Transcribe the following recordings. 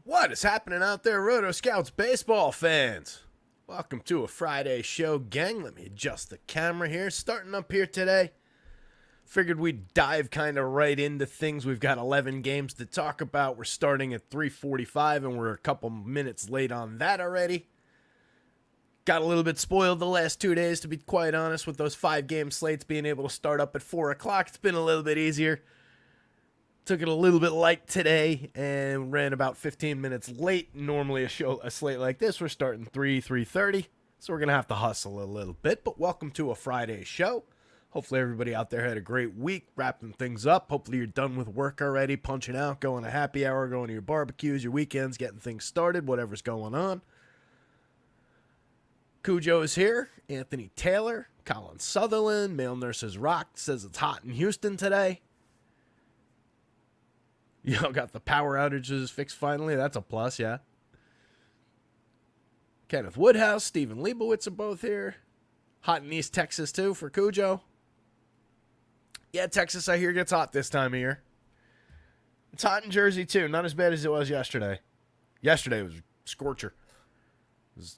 What is happening out there, rotoscouts baseball fans? Welcome to a Friday show, gang. Let me adjust the camera here. Starting up here today. Figured we'd dive kind of right into things. We've got 11 games to talk about. We're starting at 3:45, and we're a couple minutes late on that already. Got a little bit spoiled the last 2 days, to be quite honest, with those 5-game slates being able to start up at 4 o'clock. It's been a little bit easier. Took it a little bit light today and ran about 15 minutes late. Normally a slate like this, we're starting 3:30. So we're going to have to hustle a little bit. But welcome to a Friday show. Hopefully everybody out there had a great week, wrapping things up. Hopefully you're done with work already, punching out, going to happy hour, going to your barbecues, your weekends, getting things started, whatever's going on. Cujo is here. Anthony Taylor, Colin Sutherland, Male Nurses Rock says it's hot in Houston today. Y'all got the power outages fixed finally. That's a plus, yeah. Kenneth Woodhouse, Stephen Leibowitz are both here. Hot in East Texas, too, for Cujo. Yeah, Texas, I hear, gets hot this time of year. It's hot in Jersey, too. Not as bad as it was yesterday. Yesterday was a scorcher. It was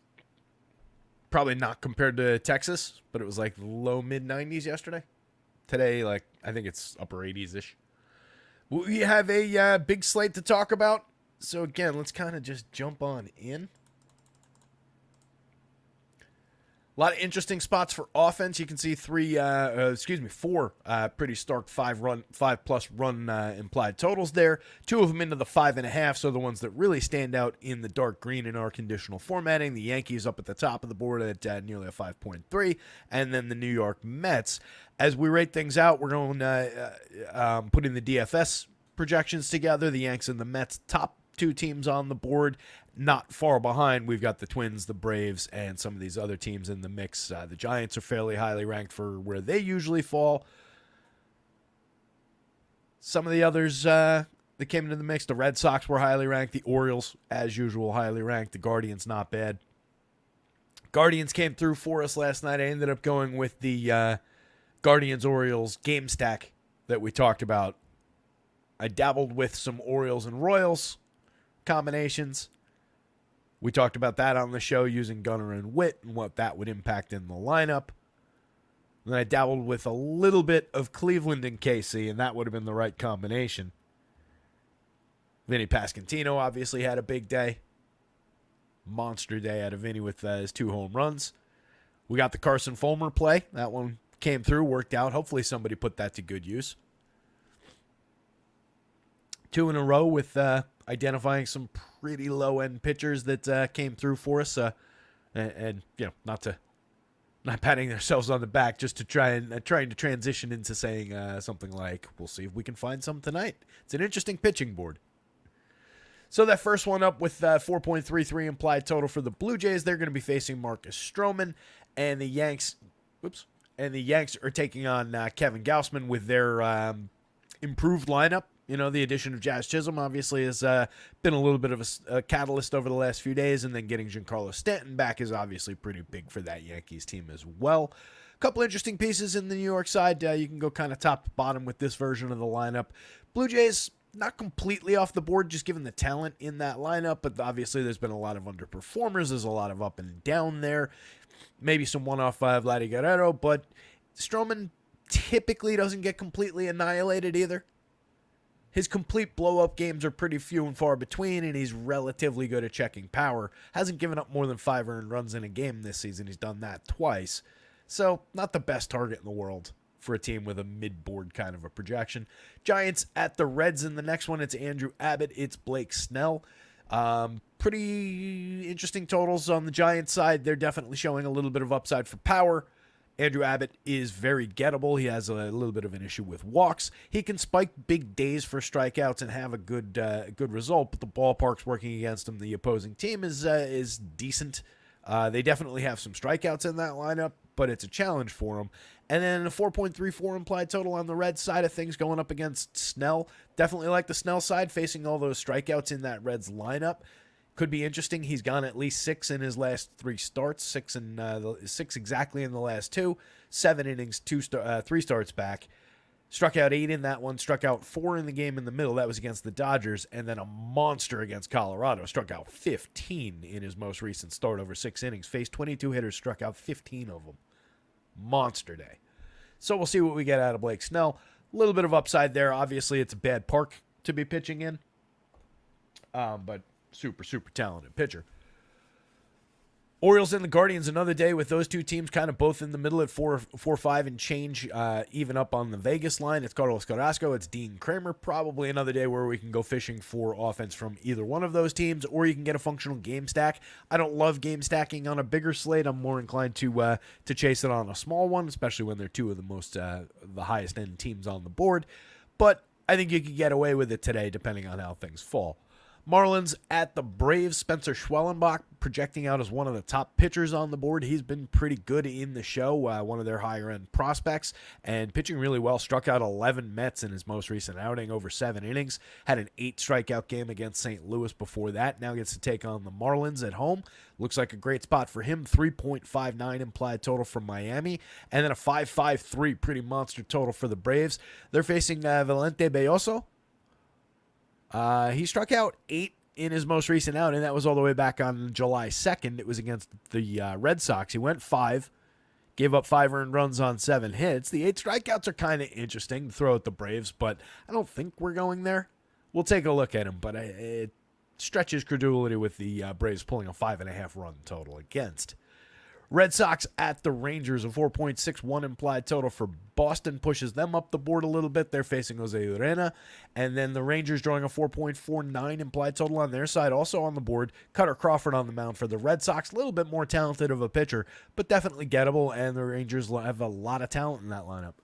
probably not compared to Texas, but it was like low, mid-90s yesterday. Today, I think it's upper 80s-ish. We have a big slate to talk about. So, again, let's kind of just jump on in. A lot of interesting spots for offense. You can see four pretty stark 5+ run implied totals there. 2 of them into the 5.5, so the ones that really stand out in the dark green in our conditional formatting. The Yankees up at the top of the board at nearly a 5.3, and then the New York Mets. As we rate things out, we're going putting the DFS projections together. The Yanks and the Mets, top 2 teams on the board. Not far behind, we've got the Twins, the Braves, and some of these other teams in the mix. The Giants are fairly highly ranked for where they usually fall. Some of the others that came into the mix, the Red Sox were highly ranked. The Orioles, as usual, highly ranked. The Guardians, not bad. Guardians came through for us last night. I ended up going with the Guardians-Orioles game stack that we talked about. I dabbled with some Orioles and Royals combinations. We talked about that on the show using Gunnar and Witt and what that would impact in the lineup. And then I dabbled with a little bit of Cleveland and KC, and that would have been the right combination. Vinny Pasquantino obviously had a big day. Monster day out of Vinny with his 2 home runs. We got the Carson Fulmer play. That one came through, worked out. Hopefully somebody put that to good use. 2 in a row with identifying some pretty low-end pitchers that came through for us, and not patting ourselves on the back, just to trying to transition into saying something like, we'll see if we can find some tonight. It's an interesting pitching board. So that first one up with 4.33 implied total for the Blue Jays. They're going to be facing Marcus Strowman, and the Yanks. And the Yanks are taking on Kevin Gausman with their improved lineup. You know, the addition of Jazz Chisholm obviously has been a little bit of a catalyst over the last few days, and then getting Giancarlo Stanton back is obviously pretty big for that Yankees team as well. A couple interesting pieces in the New York side. You can go kind of top to bottom with this version of the lineup. Blue Jays, not completely off the board, just given the talent in that lineup, but obviously there's been a lot of underperformers. There's a lot of up and down there. Maybe some one-off Vladdy Guerrero, but Strowman typically doesn't get completely annihilated either. His complete blow-up games are pretty few and far between, and he's relatively good at checking power. Hasn't given up more than 5 earned runs in a game this season. He's done that twice. So, not the best target in the world for a team with a mid-board kind of a projection. Giants at the Reds in the next one. It's Andrew Abbott. It's Blake Snell. Pretty interesting totals on the Giants side. They're definitely showing a little bit of upside for power. Andrew Abbott is very gettable. He has a little bit of an issue with walks. He can spike big days for strikeouts and have a good result, but the ballpark's working against him. The opposing team is decent. They definitely have some strikeouts in that lineup, but it's a challenge for them. And then a 4.34 implied total on the Reds side of things going up against Snell. Definitely like the Snell side, facing all those strikeouts in that Reds lineup. Could be interesting. He's gone at least 6 in his last 3 starts, 6 exactly in the last 2, 7 innings, 3 starts back. Struck out 8 in that one, struck out 4 in the game in the middle. That was against the Dodgers, and then a monster against Colorado. Struck out 15 in his most recent start over 6 innings. Faced 22 hitters, struck out 15 of them. Monster day. So we'll see what we get out of Blake Snell. A little bit of upside there. Obviously, it's a bad park to be pitching in, but super, super talented pitcher. Orioles and the Guardians, another day with those two teams kind of both in the middle at 4-5 and change, even up on the Vegas line. It's Carlos Carrasco, it's Dean Kramer. Probably another day where we can go fishing for offense from either one of those teams, or you can get a functional game stack. I don't love game stacking on a bigger slate. I'm more inclined to chase it on a small one, especially when they're two of the highest end teams on the board. But I think you could get away with it today, depending on how things fall. Marlins at the Braves. Spencer Schwellenbach projecting out as one of the top pitchers on the board. He's been pretty good in the show, one of their higher-end prospects, and pitching really well. Struck out 11 Mets in his most recent outing over 7 innings. Had an 8-strikeout game against St. Louis before that. Now gets to take on the Marlins at home. Looks like a great spot for him. 3.59 implied total from Miami, and then a 5.53 pretty monster total for the Braves. They're facing Valente Belloso. He struck out 8 in his most recent outing. That was all the way back on July 2nd. It was against the Red Sox. He went 5, gave up 5 earned runs on 7 hits. The 8 strikeouts are kind of interesting to throw at the Braves, but I don't think we're going there. We'll take a look at him, but it stretches credulity with the Braves pulling a 5.5 run total against. Red Sox at the Rangers, a 4.61 implied total for Boston pushes them up the board a little bit. They're facing Jose Urena. And then the Rangers drawing a 4.49 implied total on their side. Also on the board, Cutter Crawford on the mound for the Red Sox. A little bit more talented of a pitcher, but definitely gettable. And the Rangers have a lot of talent in that lineup.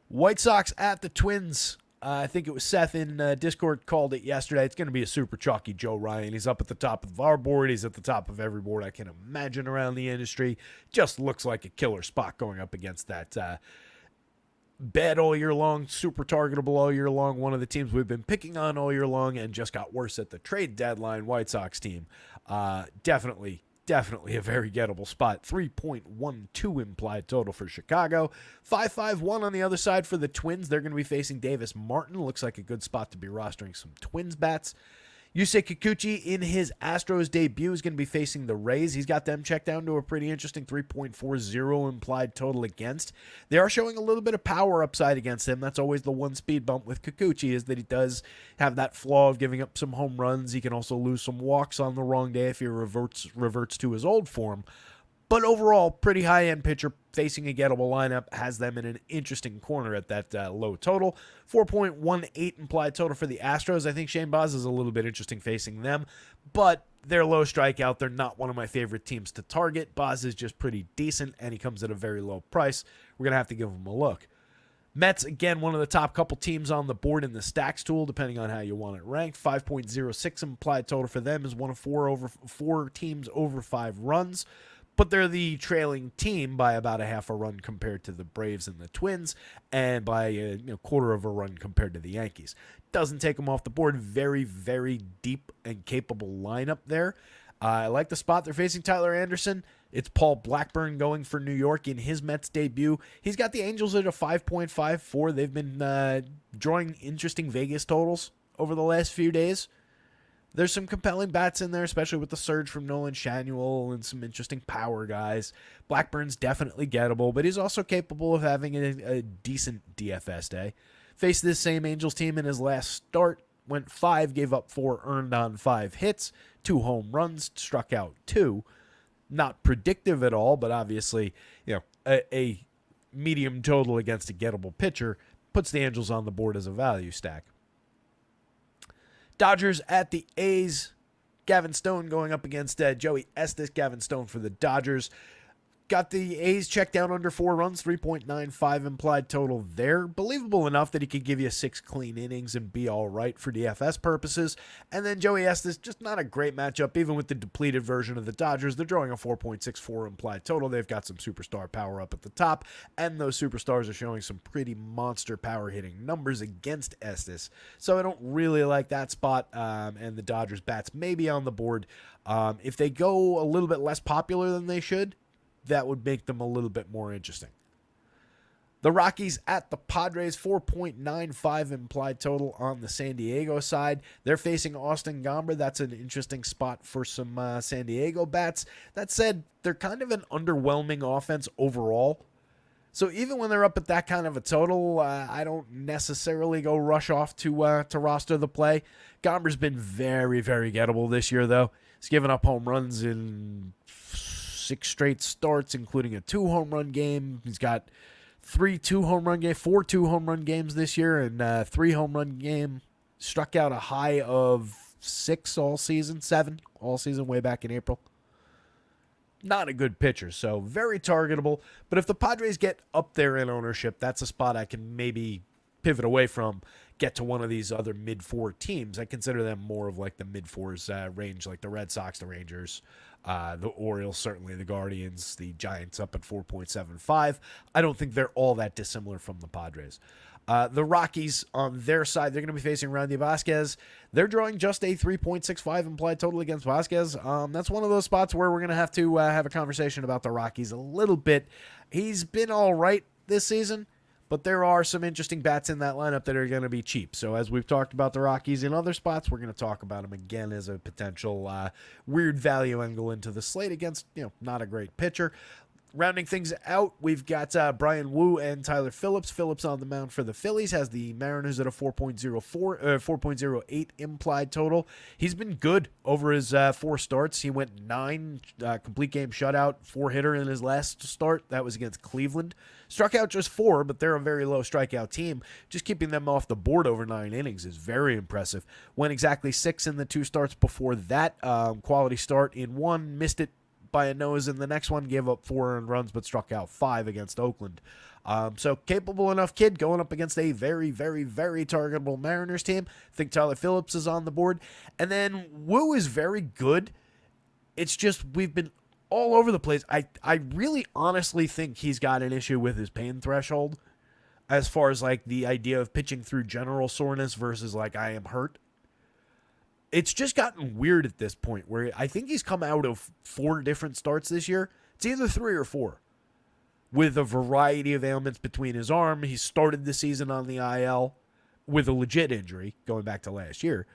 White Sox at the Twins. I think it was Seth in Discord called it yesterday. It's going to be a super chalky Joe Ryan. He's up at the top of our board. He's at the top of every board I can imagine around the industry. Just looks like a killer spot going up against that bad all year long, super targetable all year long. One of the teams we've been picking on all year long and just got worse at the trade deadline, White Sox team. Definitely a very gettable spot. 3.12 implied total for Chicago. 5.51 on the other side for the Twins. They're going to be facing Davis Martin. Looks like a good spot to be rostering some Twins bats. Yusei Kikuchi in his Astros debut is going to be facing the Rays. He's got them checked down to a pretty interesting 3.40 implied total against. They are showing a little bit of power upside against him. That's always the one speed bump with Kikuchi, is that he does have that flaw of giving up some home runs. He can also lose some walks on the wrong day if he reverts to his old form. But overall, pretty high-end pitcher facing a gettable lineup, has them in an interesting corner at that low total. 4.18 implied total for the Astros. I think Shane Baz is a little bit interesting facing them, but they're low strikeout. They're not one of my favorite teams to target. Baz is just pretty decent, and he comes at a very low price. We're going to have to give him a look. Mets, again, one of the top couple teams on the board in the stacks tool, depending on how you want it ranked. 5.06 implied total for them is one of four teams over 5 runs. But they're the trailing team by about a half a run compared to the Braves and the Twins, and by a quarter of a run compared to the Yankees. Doesn't take them off the board. Very, very deep and capable lineup there. I like the spot. They're facing Tyler Anderson. It's Paul Blackburn going for New York in his Mets debut. He's got the Angels at a 5.54. They've been drawing interesting Vegas totals over the last few days. There's some compelling bats in there, especially with the surge from Nolan Shanuel and some interesting power guys. Blackburn's definitely gettable, but he's also capable of having a decent DFS day. Faced this same Angels team in his last start, went 5, gave up 4 earned on 5 hits, 2 home runs, struck out 2. Not predictive at all, but obviously, a medium total against a gettable pitcher puts the Angels on the board as a value stack. Dodgers at the A's. Gavin Stone going up against Joey Estes. Gavin Stone for the Dodgers. Got the A's checked down under 4 runs, 3.95 implied total there. Believable enough that he could give you 6 clean innings and be all right for DFS purposes. And then Joey Estes, just not a great matchup, even with the depleted version of the Dodgers. They're drawing a 4.64 implied total. They've got some superstar power up at the top, and those superstars are showing some pretty monster power hitting numbers against Estes. So I don't really like that spot, and the Dodgers bats may be on the board. If they go a little bit less popular than they should, that would make them a little bit more interesting. The Rockies at the Padres, 4.95 implied total on the San Diego side. They're facing Austin Gomber. That's an interesting spot for some San Diego bats. That said, they're kind of an underwhelming offense overall. So even when they're up at that kind of a total, I don't necessarily go rush off to roster the play. Gomber's been very, very gettable this year, though. He's given up home runs in 6 straight starts, including a 2 home run game. He's got 4 2-home run games this year, and 3 home run game. Struck out a high of 6 all season, 7 all season way back in April. Not a good pitcher, so very targetable. But if the Padres get up there in ownership, that's a spot I can maybe pivot away from, get to one of these other mid-4 teams. I consider them more of like the mid-4s range, like the Red Sox, the Rangers, the Orioles, certainly the Guardians, the Giants up at 4.75. I don't think they're all that dissimilar from the Padres. The Rockies on their side, they're going to be facing Randy Vasquez. They're drawing just a 3.65 implied total against Vasquez. That's one of those spots where we're going to have a conversation about the Rockies a little bit. He's been all right this season, but there are some interesting bats in that lineup that are going to be cheap. So as we've talked about the Rockies in other spots, we're going to talk about them again as a potential weird value angle into the slate against, not a great pitcher. Rounding things out, we've got Brian Wu and Tyler Phillips. Phillips on the mound for the Phillies has the Mariners at a 4.08 implied total. He's been good over his 4 starts. He went 9 complete game shutout, 4-hitter in his last start. That was against Cleveland. Struck out just 4, but they're a very low strikeout team. Just keeping them off the board over 9 innings is very impressive. Went exactly 6 in the 2 starts before that. Quality start in 1, missed it by a nose in the next one, gave up 4 earned runs, but struck out 5 against Oakland. So capable enough kid going up against a very, very, very targetable Mariners team. I think Tyler Phillips is on the board. And then Wu is very good. It's just we've been all over the place. I really honestly think he's got an issue with his pain threshold as far as like the idea of pitching through general soreness versus like I am hurt. It's just gotten weird at this point where I think he's come out of 4 different starts this year. It's either 3 or 4 with a variety of ailments between his arm. He started the season on the IL with a legit injury going back to last year.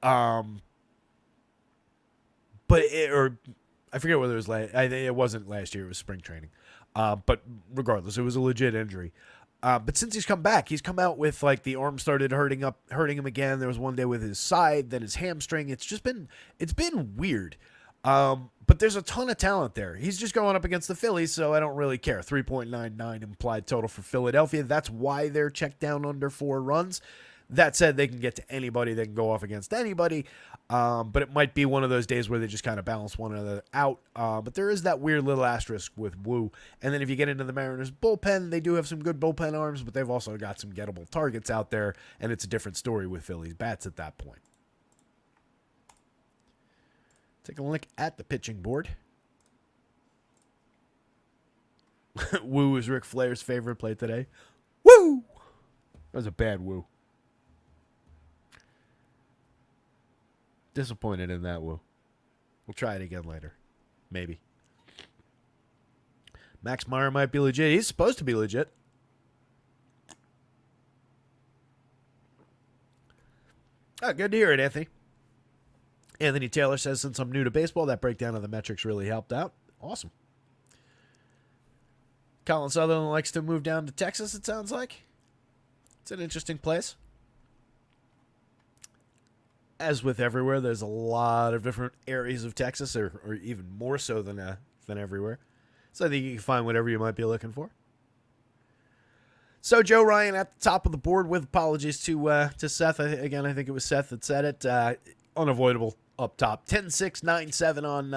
I forget whether it was it wasn't last year. It was spring training. But regardless, it was a legit injury. But since he's come back, he's come out with like the arm started hurting him again. There was one day with his side, then his hamstring. It's been weird. But there's a ton of talent there. He's just going up against the Phillies, so I don't really care. 3.99 implied total for Philadelphia. That's why they're checked down under 4 runs. That said, they can get to anybody. They can go off against anybody. But it might be one of those days where they just kind of balance one another out. But there is that weird little asterisk with Wu. And then if you get into the Mariners bullpen, they do have some good bullpen arms, but they've also got some gettable targets out there. And it's a different story with Phillies bats at that point. Take a look at the pitching board. Wu is Ric Flair's favorite play today. Woo! That was a bad Wu. Disappointed in that, Wu. We'll try it again later. Maybe. Max Meyer might be legit. He's supposed to be legit. Oh, good to hear it, Anthony. Anthony Taylor says, since I'm new to baseball, that breakdown of the metrics really helped out. Awesome. Colin Sutherland likes to move down to Texas, it sounds like. It's an interesting place. As with everywhere, there's a lot of different areas of Texas, or even more so than everywhere. So I think you can find whatever you might be looking for. So Joe Ryan at the top of the board with apologies to Seth. I think it was Seth that said it. Unavoidable up top. 10-6, 9-7 on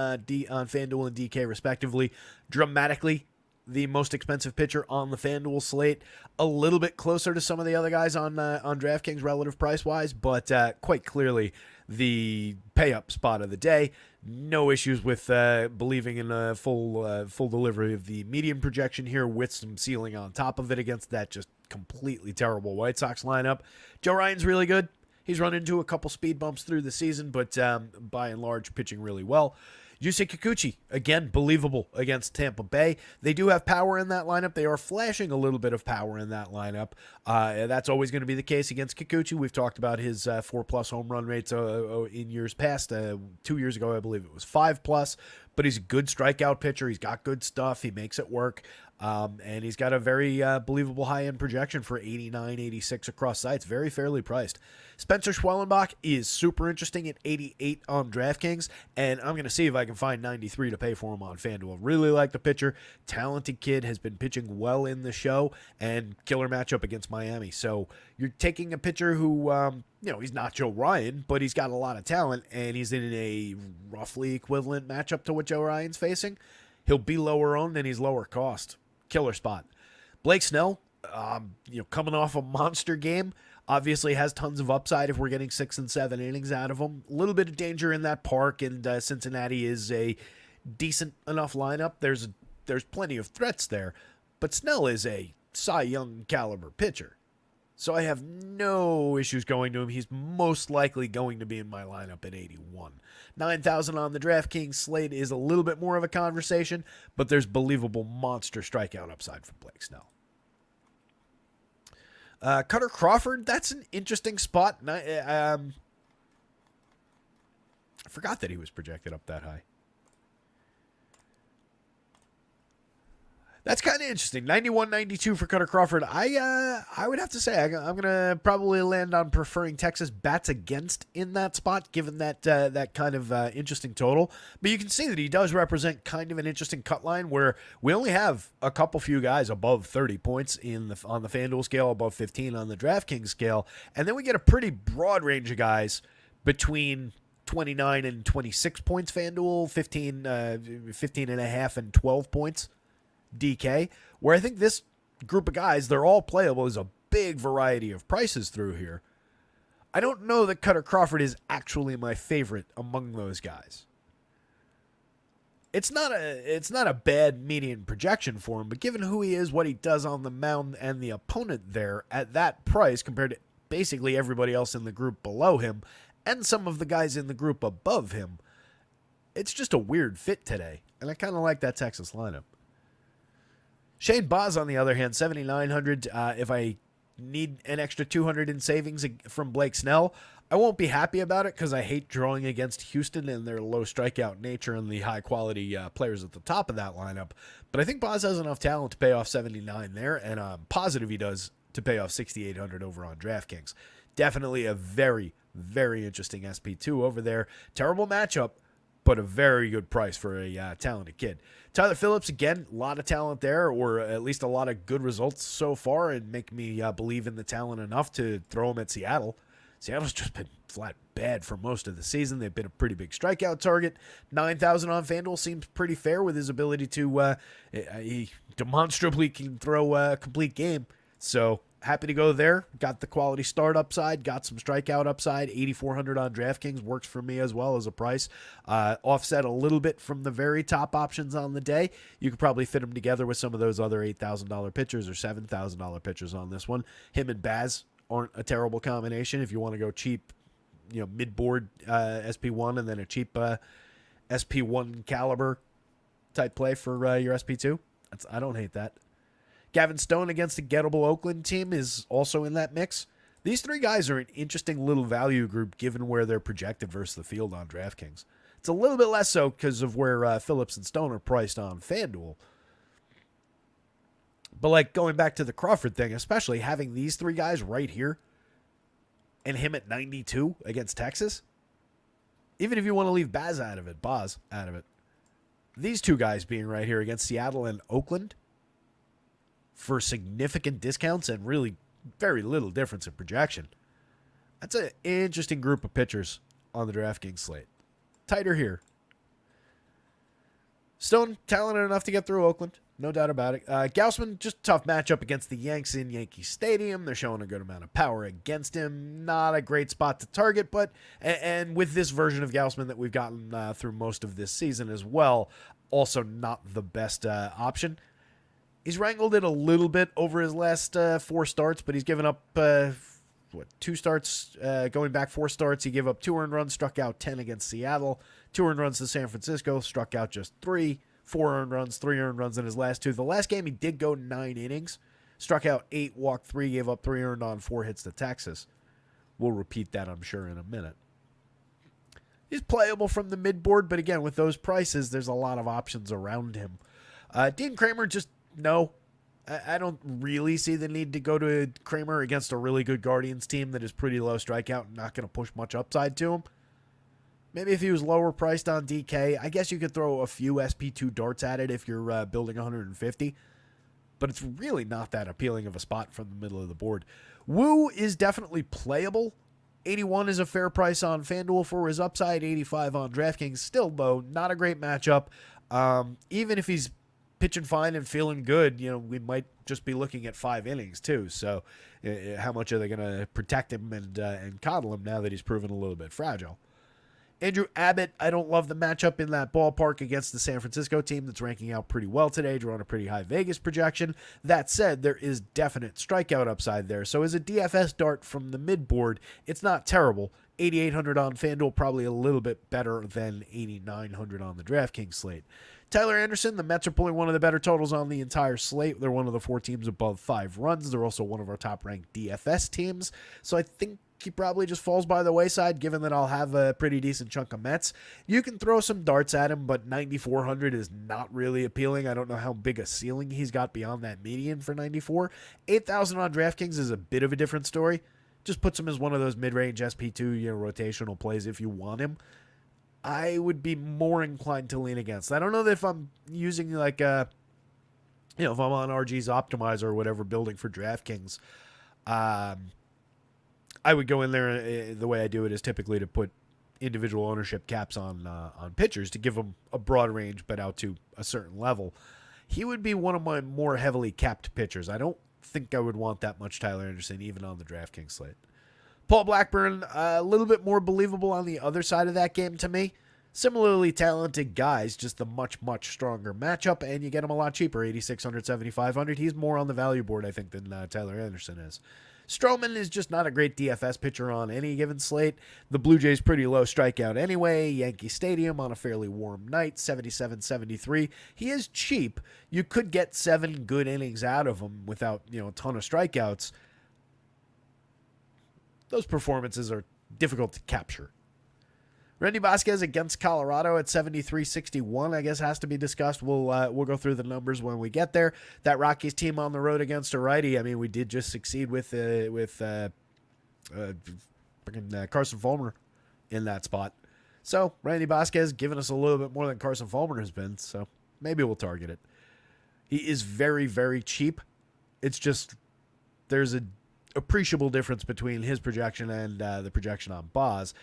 FanDuel and DK respectively. Dramatically the most expensive pitcher on the FanDuel slate. A little bit closer to some of the other guys on DraftKings relative price-wise, but quite clearly the pay-up spot of the day. No issues with believing in a full delivery of the median projection here with some ceiling on top of it against that just completely terrible White Sox lineup. Joe Ryan's really good. He's run into a couple speed bumps through the season, but by and large, pitching really well. Yusei Kikuchi, again, believable against Tampa Bay. They do have power in that lineup. They are flashing a little bit of power in that lineup. That's always going to be the case against Kikuchi. We've talked about his 4+ home run rates in years past. 2 years ago, I believe it was 5+. But he's a good strikeout pitcher. He's got good stuff. He makes it work. And he's got a very believable high-end projection for 89, 86 across sites. Very fairly priced. Spencer Schwellenbach is super interesting at 88 on DraftKings, and I'm going to see if I can find 93 to pay for him on FanDuel. Really like the pitcher. Talented kid, has been pitching well in the show, and killer matchup against Miami. So you're taking a pitcher who, he's not Joe Ryan, but he's got a lot of talent, and he's in a roughly equivalent matchup to what Joe Ryan's facing. He'll be lower owned, and he's lower cost. Killer spot. Blake Snell, coming off a monster game, obviously has tons of upside if we're getting 6 and 7 innings out of him. A little bit of danger in that park, and Cincinnati is a decent enough lineup. There's plenty of threats there, but Snell is a Cy Young caliber pitcher. So I have no issues going to him. He's most likely going to be in my lineup at 81. 9,000 on the DraftKings slate is a little bit more of a conversation, but there's believable monster strikeout upside from Blake Snell. Cutter Crawford, that's an interesting spot. I forgot that he was projected up that high. That's kind of interesting. 91, 92 for Cutter Crawford. I would have to say I'm going to probably land on preferring Texas bats against in that spot, given that that kind of interesting total. But you can see that he does represent kind of an interesting cut line where we only have a couple few guys above 30 points on the FanDuel scale, above 15 on the DraftKings scale, and then we get a pretty broad range of guys between 29 and 26 points FanDuel, 15 and a half and 12 points DK, where I think this group of guys, they're all playable. There's a big variety of prices through here. I don't know that Cutter Crawford is actually my favorite among those guys. It's not a bad median projection for him, but given who he is, what he does on the mound, and the opponent there at that price compared to basically everybody else in the group below him and some of the guys in the group above him, it's just a weird fit today, and I kind of like that Texas lineup. Shane Baz, on the other hand, 7,900. If I need an extra 200 in savings from Blake Snell, I won't be happy about it because I hate drawing against Houston and their low strikeout nature and the high-quality players at the top of that lineup. But I think Baz has enough talent to pay off 79 there, and I'm positive he does to pay off 6,800 over on DraftKings. Definitely a very, very interesting SP2 over there. Terrible matchup, but a very good price for a talented kid. Tyler Phillips, again, a lot of talent there, or at least a lot of good results so far, and make me believe in the talent enough to throw him at Seattle. Seattle's just been flat bad for most of the season. They've been a pretty big strikeout target. 9,000 on FanDuel seems pretty fair with his ability to, he demonstrably can throw a complete game. So happy to go there. Got the quality start upside, got some strikeout upside. 8,400 on DraftKings works for me as well as a price. Offset a little bit from the very top options on the day. You could probably fit them together with some of those other $8,000 pitchers or $7,000 pitchers on this one. Him and Baz aren't a terrible combination if you want to go cheap, mid-board SP1 and then a cheap SP1 caliber type play for your SP2. I don't hate that. Gavin Stone against a gettable Oakland team is also in that mix. These three guys are an interesting little value group given where they're projected versus the field on DraftKings. It's a little bit less so because of where Phillips and Stone are priced on FanDuel. But going back to the Crawford thing, especially having these three guys right here and him at 92 against Texas, even if you want to leave Baz out of it, these two guys being right here against Seattle and Oakland for significant discounts and really very little difference in projection. That's an interesting group of pitchers on the DraftKings slate. Tighter here. Stone, talented enough to get through Oakland. No doubt about it. Gausman, just tough matchup against the Yanks in Yankee Stadium. They're showing a good amount of power against him. Not a great spot to target, but and with this version of Gausman that we've gotten through most of this season as well, also not the best option. He's wrangled it a little bit over his last 4 starts, but he's given up 2 starts, going back 4 starts, he gave up 2 earned runs, struck out 10 against Seattle, 2 earned runs to San Francisco, struck out just 3, 4 earned runs, 3 earned runs in his last 2. The last game he did go 9 innings, struck out 8, walked 3, gave up 3 earned on 4 hits to Texas. We'll repeat that, I'm sure, in a minute. He's playable from the mid-board, but again, with those prices, there's a lot of options around him. Dean Kramer, just no. I don't really see the need to go to Kramer against a really good Guardians team that is pretty low strikeout and not going to push much upside to him. Maybe if he was lower priced on DK, I guess you could throw a few SP2 darts at it if you're building 150. But it's really not that appealing of a spot from the middle of the board. Wu is definitely playable. 81 is a fair price on FanDuel for his upside, 85 on DraftKings. Still, though, not a great matchup. Even if he's pitching fine and feeling good, we might just be looking at 5 innings, too. So how much are they going to protect him and coddle him now that he's proven a little bit fragile? Andrew Abbott, I don't love the matchup in that ballpark against the San Francisco team that's ranking out pretty well today, drawing a pretty high Vegas projection. That said, there is definite strikeout upside there. So as a DFS dart from the mid-board, it's not terrible. 8,800 on FanDuel, probably a little bit better than 8,900 on the DraftKings slate. Tyler Anderson, the Mets are pulling one of the better totals on the entire slate. They're one of the 4 teams above 5 runs. They're also one of our top-ranked DFS teams. So I think he probably just falls by the wayside, given that I'll have a pretty decent chunk of Mets. You can throw some darts at him, but 9,400 is not really appealing. I don't know how big a ceiling he's got beyond that median for 94. 8,000 on DraftKings is a bit of a different story. Just puts him as one of those mid-range SP2, rotational plays if you want him. I would be more inclined to lean against. I don't know that if I'm using if I'm on RG's optimizer or whatever building for DraftKings, I would go in there. The way I do it is typically to put individual ownership caps on pitchers to give them a broad range, but out to a certain level. He would be one of my more heavily capped pitchers. I don't think I would want that much Tyler Anderson, even on the DraftKings slate. Paul Blackburn, a little bit more believable on the other side of that game to me. Similarly talented guys, just a much, much stronger matchup, and you get him a lot cheaper, 8,600, 7,500. He's more on the value board, I think, than Tyler Anderson is. Strowman is just not a great DFS pitcher on any given slate. The Blue Jays pretty low strikeout anyway. Yankee Stadium on a fairly warm night, 77-73. He is cheap. You could get 7 good innings out of him without, a ton of strikeouts. Those performances are difficult to capture. Randy Vasquez against Colorado at 73-61, I guess, has to be discussed. We'll go through the numbers when we get there. That Rockies team on the road against a righty, I mean, we did just succeed with Carson Fulmer in that spot. So Randy Vasquez giving us a little bit more than Carson Fulmer has been, so maybe we'll target it. He is very, very cheap. It's just there's a appreciable difference between his projection and the projection on Boz.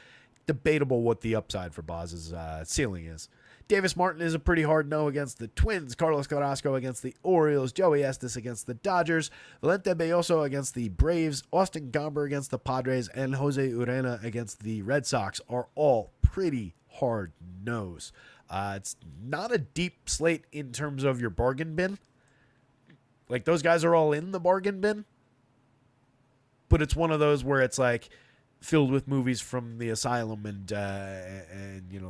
Debatable what the upside for Boz's ceiling is. Davis Martin is a pretty hard no against the Twins. Carlos Carrasco against the Orioles. Joey Estes against the Dodgers. Valente Belloso against the Braves. Austin Gomber against the Padres. And Jose Urena against the Red Sox are all pretty hard no's. It's not a deep slate in terms of your bargain bin. Like, those guys are all in the bargain bin. But it's one of those where it's like filled with movies from the asylum and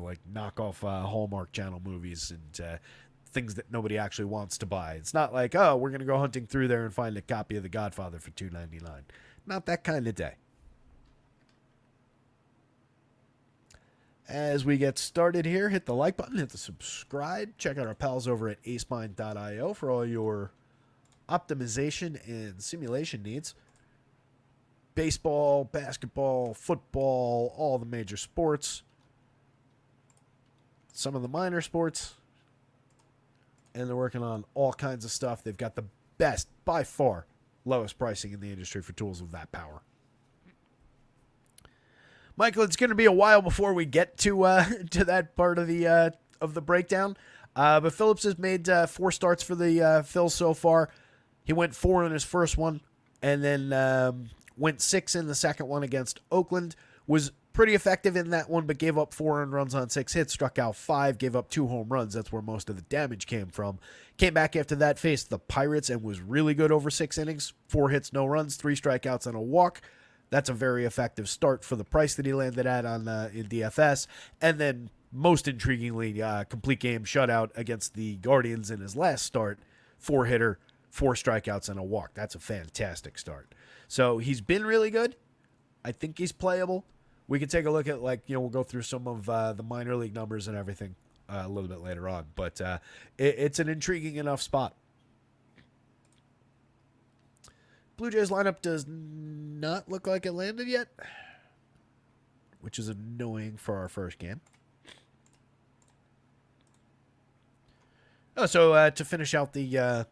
like knockoff Hallmark Channel movies and things that nobody actually wants to buy. It's not like, oh, we're going to go hunting through there and find a copy of The Godfather for $2.99. Not that kind of day. As we get started here, hit the like button, hit the subscribe. Check out our pals over at acemind.io for all your optimization and simulation needs. Baseball, basketball, football, all the major sports, some of the minor sports, and they're working on all kinds of stuff. They've got the best, by far, lowest pricing in the industry for tools of that power. Michael, it's going to be a while before we get to that part of the breakdown, but Phillips has made 4 starts for the Phils so far. He went 4 in his first one, and then went 6 in the second one against Oakland. Was pretty effective in that one, but gave up 4 earned runs on 6 hits, struck out 5, gave up 2 home runs. That's where most of the damage came from. Came back after that, faced the Pirates, and was really good over 6 innings. 4 hits, no runs, 3 strikeouts, and a walk. That's a very effective start for the price that he landed at on in DFS. And then, most intriguingly, complete game shutout against the Guardians in his last start. 4-hitter, 4 strikeouts, and a walk. That's a fantastic start. So he's been really good. I think he's playable. We can take a look at, we'll go through some of the minor league numbers and everything a little bit later on. But it's an intriguing enough spot. Blue Jays lineup does not look like it landed yet, which is annoying for our first game. Oh, so to finish out the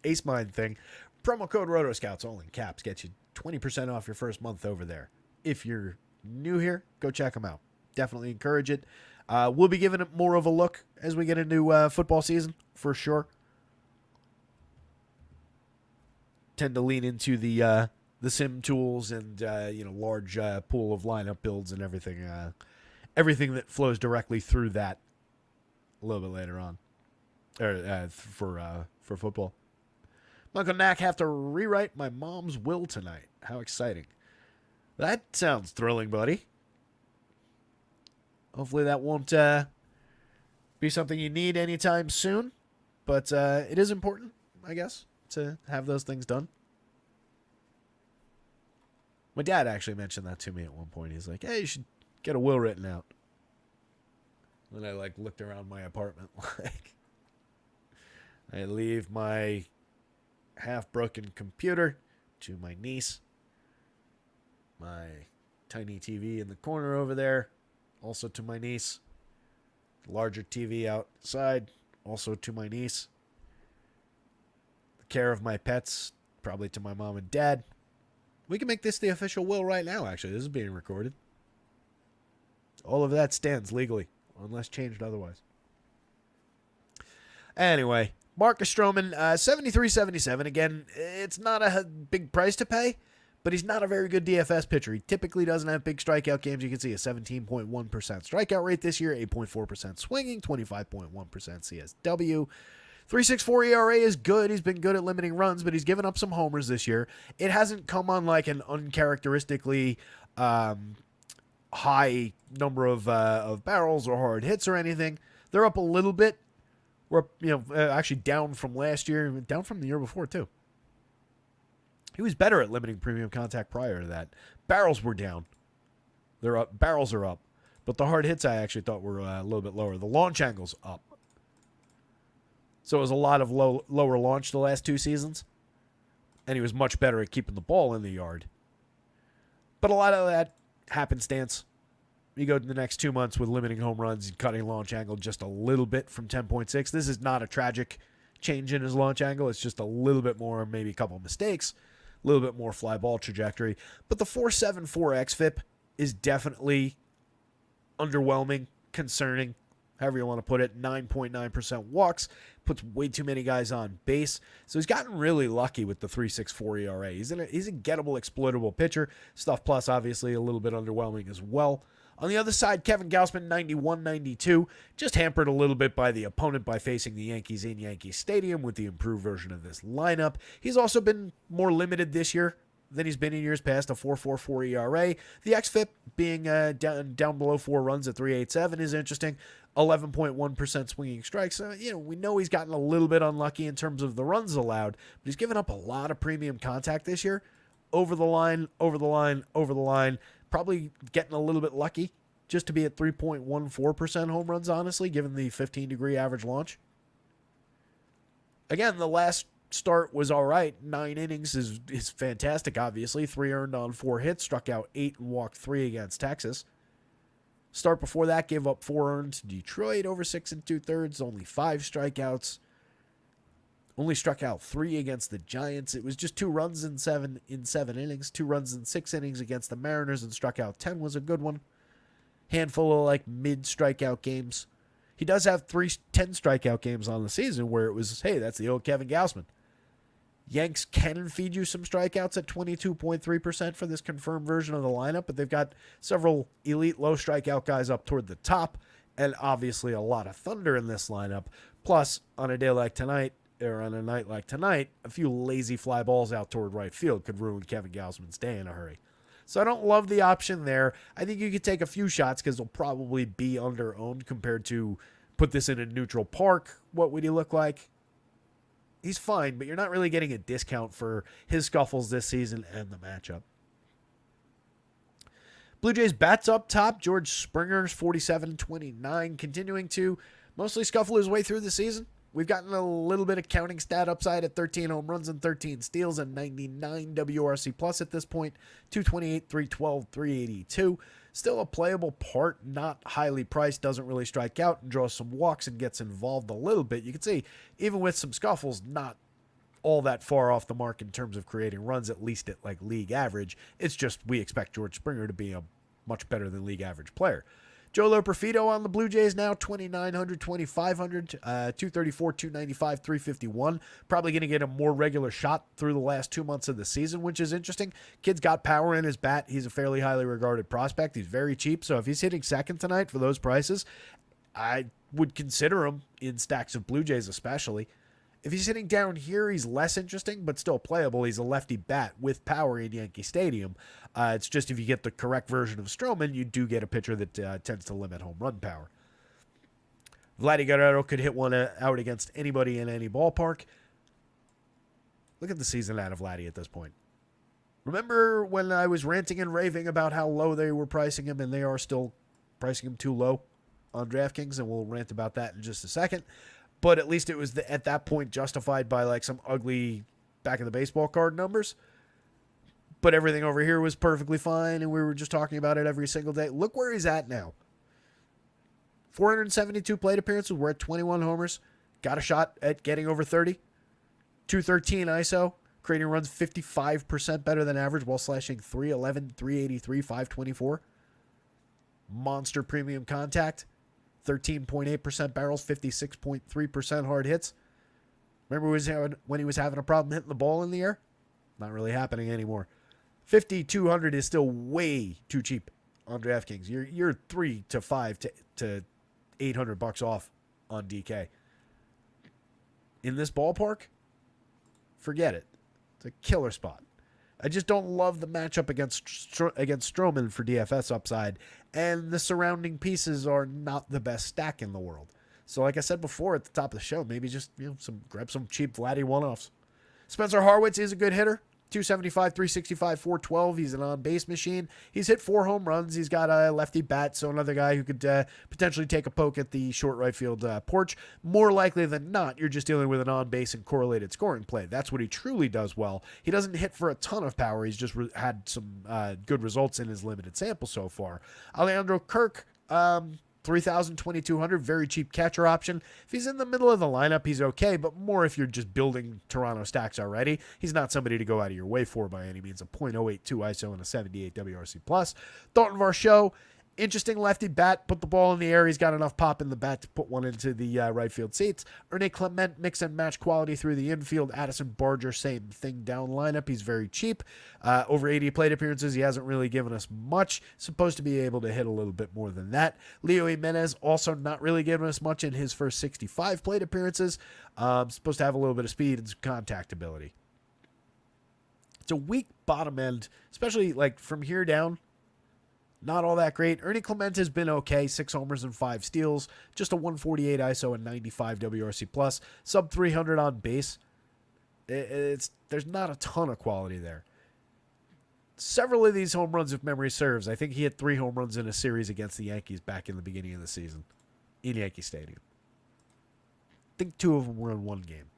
Ace Mine thing, promo code rotoscouts, all in caps, gets you 20% off your first month over there. If you're new here, go check them out. Definitely encourage it. We'll be giving it more of a look as we get into football season, for sure. Tend to lean into the sim tools and large pool of lineup builds and everything that flows directly through that a little bit later on, or for football. Michael Knack have to rewrite my mom's will tonight. How exciting! That sounds thrilling, buddy. Hopefully that won't be something you need anytime soon, but it is important, I guess, to have those things done. My dad actually mentioned that to me at one point. He's like, hey, you should get a will written out. And I looked around my apartment I leave my half-broken computer to my niece. My tiny TV in the corner over there, also to my niece. Larger TV outside, also to my niece. The care of my pets, probably to my mom and dad. We can make this the official will right now, actually. This is being recorded. All of that stands legally, unless changed otherwise. Anyway, Marcus Strowman, 73-77. Again, it's not a big price to pay, but he's not a very good DFS pitcher. He typically doesn't have big strikeout games. You can see a 17.1% strikeout rate this year, 8.4% swinging, 25.1% CSW. 3.64 ERA is good. He's been good at limiting runs, but he's given up some homers this year. It hasn't come on an uncharacteristically high number of barrels or hard hits or anything. They're up a little bit. We're actually down from last year, down from the year before too. He was better at limiting premium contact prior to that. Barrels were down. They're up. Barrels are up, but the hard hits I actually thought were a little bit lower. The launch angle's up. So it was a lot of lower launch the last 2 seasons. And he was much better at keeping the ball in the yard. But a lot of that happenstance. You go to the next 2 months with limiting home runs and cutting launch angle just a little bit from 10.6. This is not a tragic change in his launch angle. It's just a little bit more, maybe a couple of mistakes. A little bit more fly ball trajectory. But the 4.74 xFIP is definitely underwhelming, concerning. However you want to put it, 9.9% walks, puts way too many guys on base. So he's gotten really lucky with the 3.64 ERA. He's a gettable, exploitable pitcher. Stuff plus, obviously, a little bit underwhelming as well. On the other side, Kevin Gausman, 91-92, just hampered a little bit by the opponent by facing the Yankees in Yankee Stadium with the improved version of this lineup. He's also been more limited this year than he's been in years past, a 4.44 ERA. The xFIP being down below 4 runs at 3.87 is interesting. 11.1% swinging strikes. We know he's gotten a little bit unlucky in terms of the runs allowed, but he's given up a lot of premium contact this year. Over the line, over the line, over the line. Probably getting a little bit lucky just to be at 3.14% home runs, honestly, given the 15-degree average launch. Again, the last start was all right. 9 innings is fantastic, obviously. 3 earned on 4 hits, struck out 8 and walked 3 against Texas. Start before that gave up 4 earned to Detroit over 6 2/3, only 5 strikeouts. Only struck out 3 against the Giants. It was just 2 runs in 7 innings, 2 runs in 6 innings against the Mariners, and struck out 10 was a good one. Handful of mid strikeout games. He does have 10 strikeout games on the season where it was, hey, that's the old Kevin Gausman. Yanks can feed you some strikeouts at 22.3% for this confirmed version of the lineup, but they've got several elite low strikeout guys up toward the top, and obviously a lot of thunder in this lineup. Plus, on a day like tonight, or on a night like tonight, a few lazy fly balls out toward right field could ruin Kevin Gausman's day in a hurry. So I don't love the option there. I think you could take a few shots because they'll probably be under-owned compared to put this in a neutral park. What would he look like? He's fine, but you're not really getting a discount for his scuffles this season and the matchup. Blue Jays bats up top. George Springer's 47-29, continuing to mostly scuffle his way through the season. We've gotten a little bit of counting stat upside at 13 home runs and 13 steals and 99 WRC plus at this point. 228, 312, 382. Still a playable part, not highly priced, doesn't really strike out and draws some walks and gets involved a little bit. You can see, even with some scuffles, not all that far off the mark in terms of creating runs, at least at like league average. It's just we expect George Springer to be a much better than league average player. Joe Loperfido on the Blue Jays now, 2,900, 2,500, 234, 295, 351. Probably going to get a more regular shot through the last 2 months of the season, which is interesting. Kid's got power in his bat. He's a fairly highly regarded prospect. He's very cheap, so if he's hitting second tonight for those prices, I would consider him in stacks of Blue Jays especially. If he's hitting down here, he's less interesting, but still playable. He's a lefty bat with power in Yankee Stadium. It's just if you get the correct version of Strowman, you do get a pitcher that tends to limit home run power. Vladdy Guerrero could hit one out against anybody in any ballpark. Look at the season out of Vladdy at this point. Remember when I was ranting and raving about how low they were pricing him, and they are still pricing him too low on DraftKings, and we'll rant about that in just a second. But at least it was at that point justified by like some ugly back of the baseball card numbers. But everything over here was perfectly fine, and we were just talking about it every single day. Look where he's at now. 472 plate appearances. We're at 21 homers. Got a shot at getting over 30. 213 ISO. Creating runs 55% better than average while slashing 311, 383, 524. Monster premium contact. 13.8% barrels, 56.3% hard hits. Remember when he was having a problem hitting the ball in the air? Not really happening anymore. 5,200 is still way too cheap on DraftKings. You're 3 to 5 to $800 off on DK. In this ballpark, forget it. It's a killer spot. I just don't love the matchup against Strowman for DFS upside, and the surrounding pieces are not the best stack in the world. So like I said before at the top of the show, maybe just grab some cheap Vladdy one-offs. Spencer Harwitz is a good hitter. 275, 365, 412. He's an on-base machine. He's hit 4 home runs. He's got a lefty bat, so another guy who could potentially take a poke at the short right field porch. More likely than not, you're just dealing with an on-base and correlated scoring play. That's what he truly does well. He doesn't hit for a ton of power. He's just had some good results in his limited sample so far. Alejandro Kirk, 3,000, 2,200, very cheap catcher option. If he's in the middle of the lineup, he's okay, but more if you're just building Toronto stacks already. He's not somebody to go out of your way for by any means. A .082 ISO and a 78 WRC+. Dalton Varsho, interesting lefty bat, put the ball in the air. He's got enough pop in the bat to put one into the right field seats. Ernie Clement, mix and match quality through the infield. Addison Barger, same thing down lineup. He's very cheap. Over 80 plate appearances. He hasn't really given us much. Supposed to be able to hit a little bit more than that. Leo Jimenez, also not really giving us much in his first 65 plate appearances. Supposed to have a little bit of speed and some contact ability. It's a weak bottom end, especially like from here down. Not all that great. Ernie Clement has been okay. 6 homers and 5 steals. Just a 148 ISO and 95 WRC+. Sub 300 on base. There's not a ton of quality there. Several of these home runs, if memory serves, I think he hit 3 home runs in a series against the Yankees back in the beginning of the season in Yankee Stadium. I think 2 of them were in one game.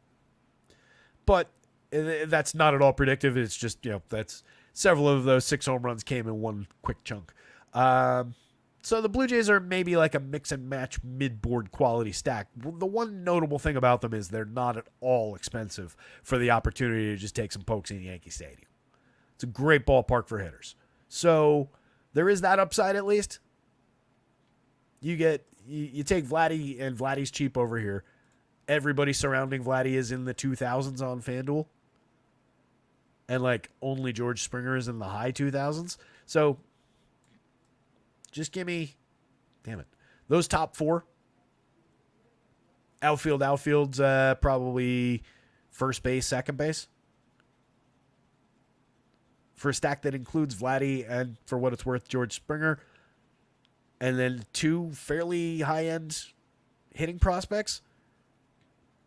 But that's not at all predictive. It's just, that's several of those 6 home runs came in one quick chunk. So the Blue Jays are maybe like a mix and match mid-board quality stack. The one notable thing about them is they're not at all expensive for the opportunity to just take some pokes in Yankee Stadium. It's a great ballpark for hitters. So there is that upside at least. You take Vladdy, and Vladdy's cheap over here. Everybody surrounding Vladdy is in the 2,000s on FanDuel. And like only George Springer is in the high 2,000s. So just give me, those top 4. Outfield's probably first base, second base. For a stack that includes Vladdy and, for what it's worth, George Springer. And then 2 fairly high-end hitting prospects.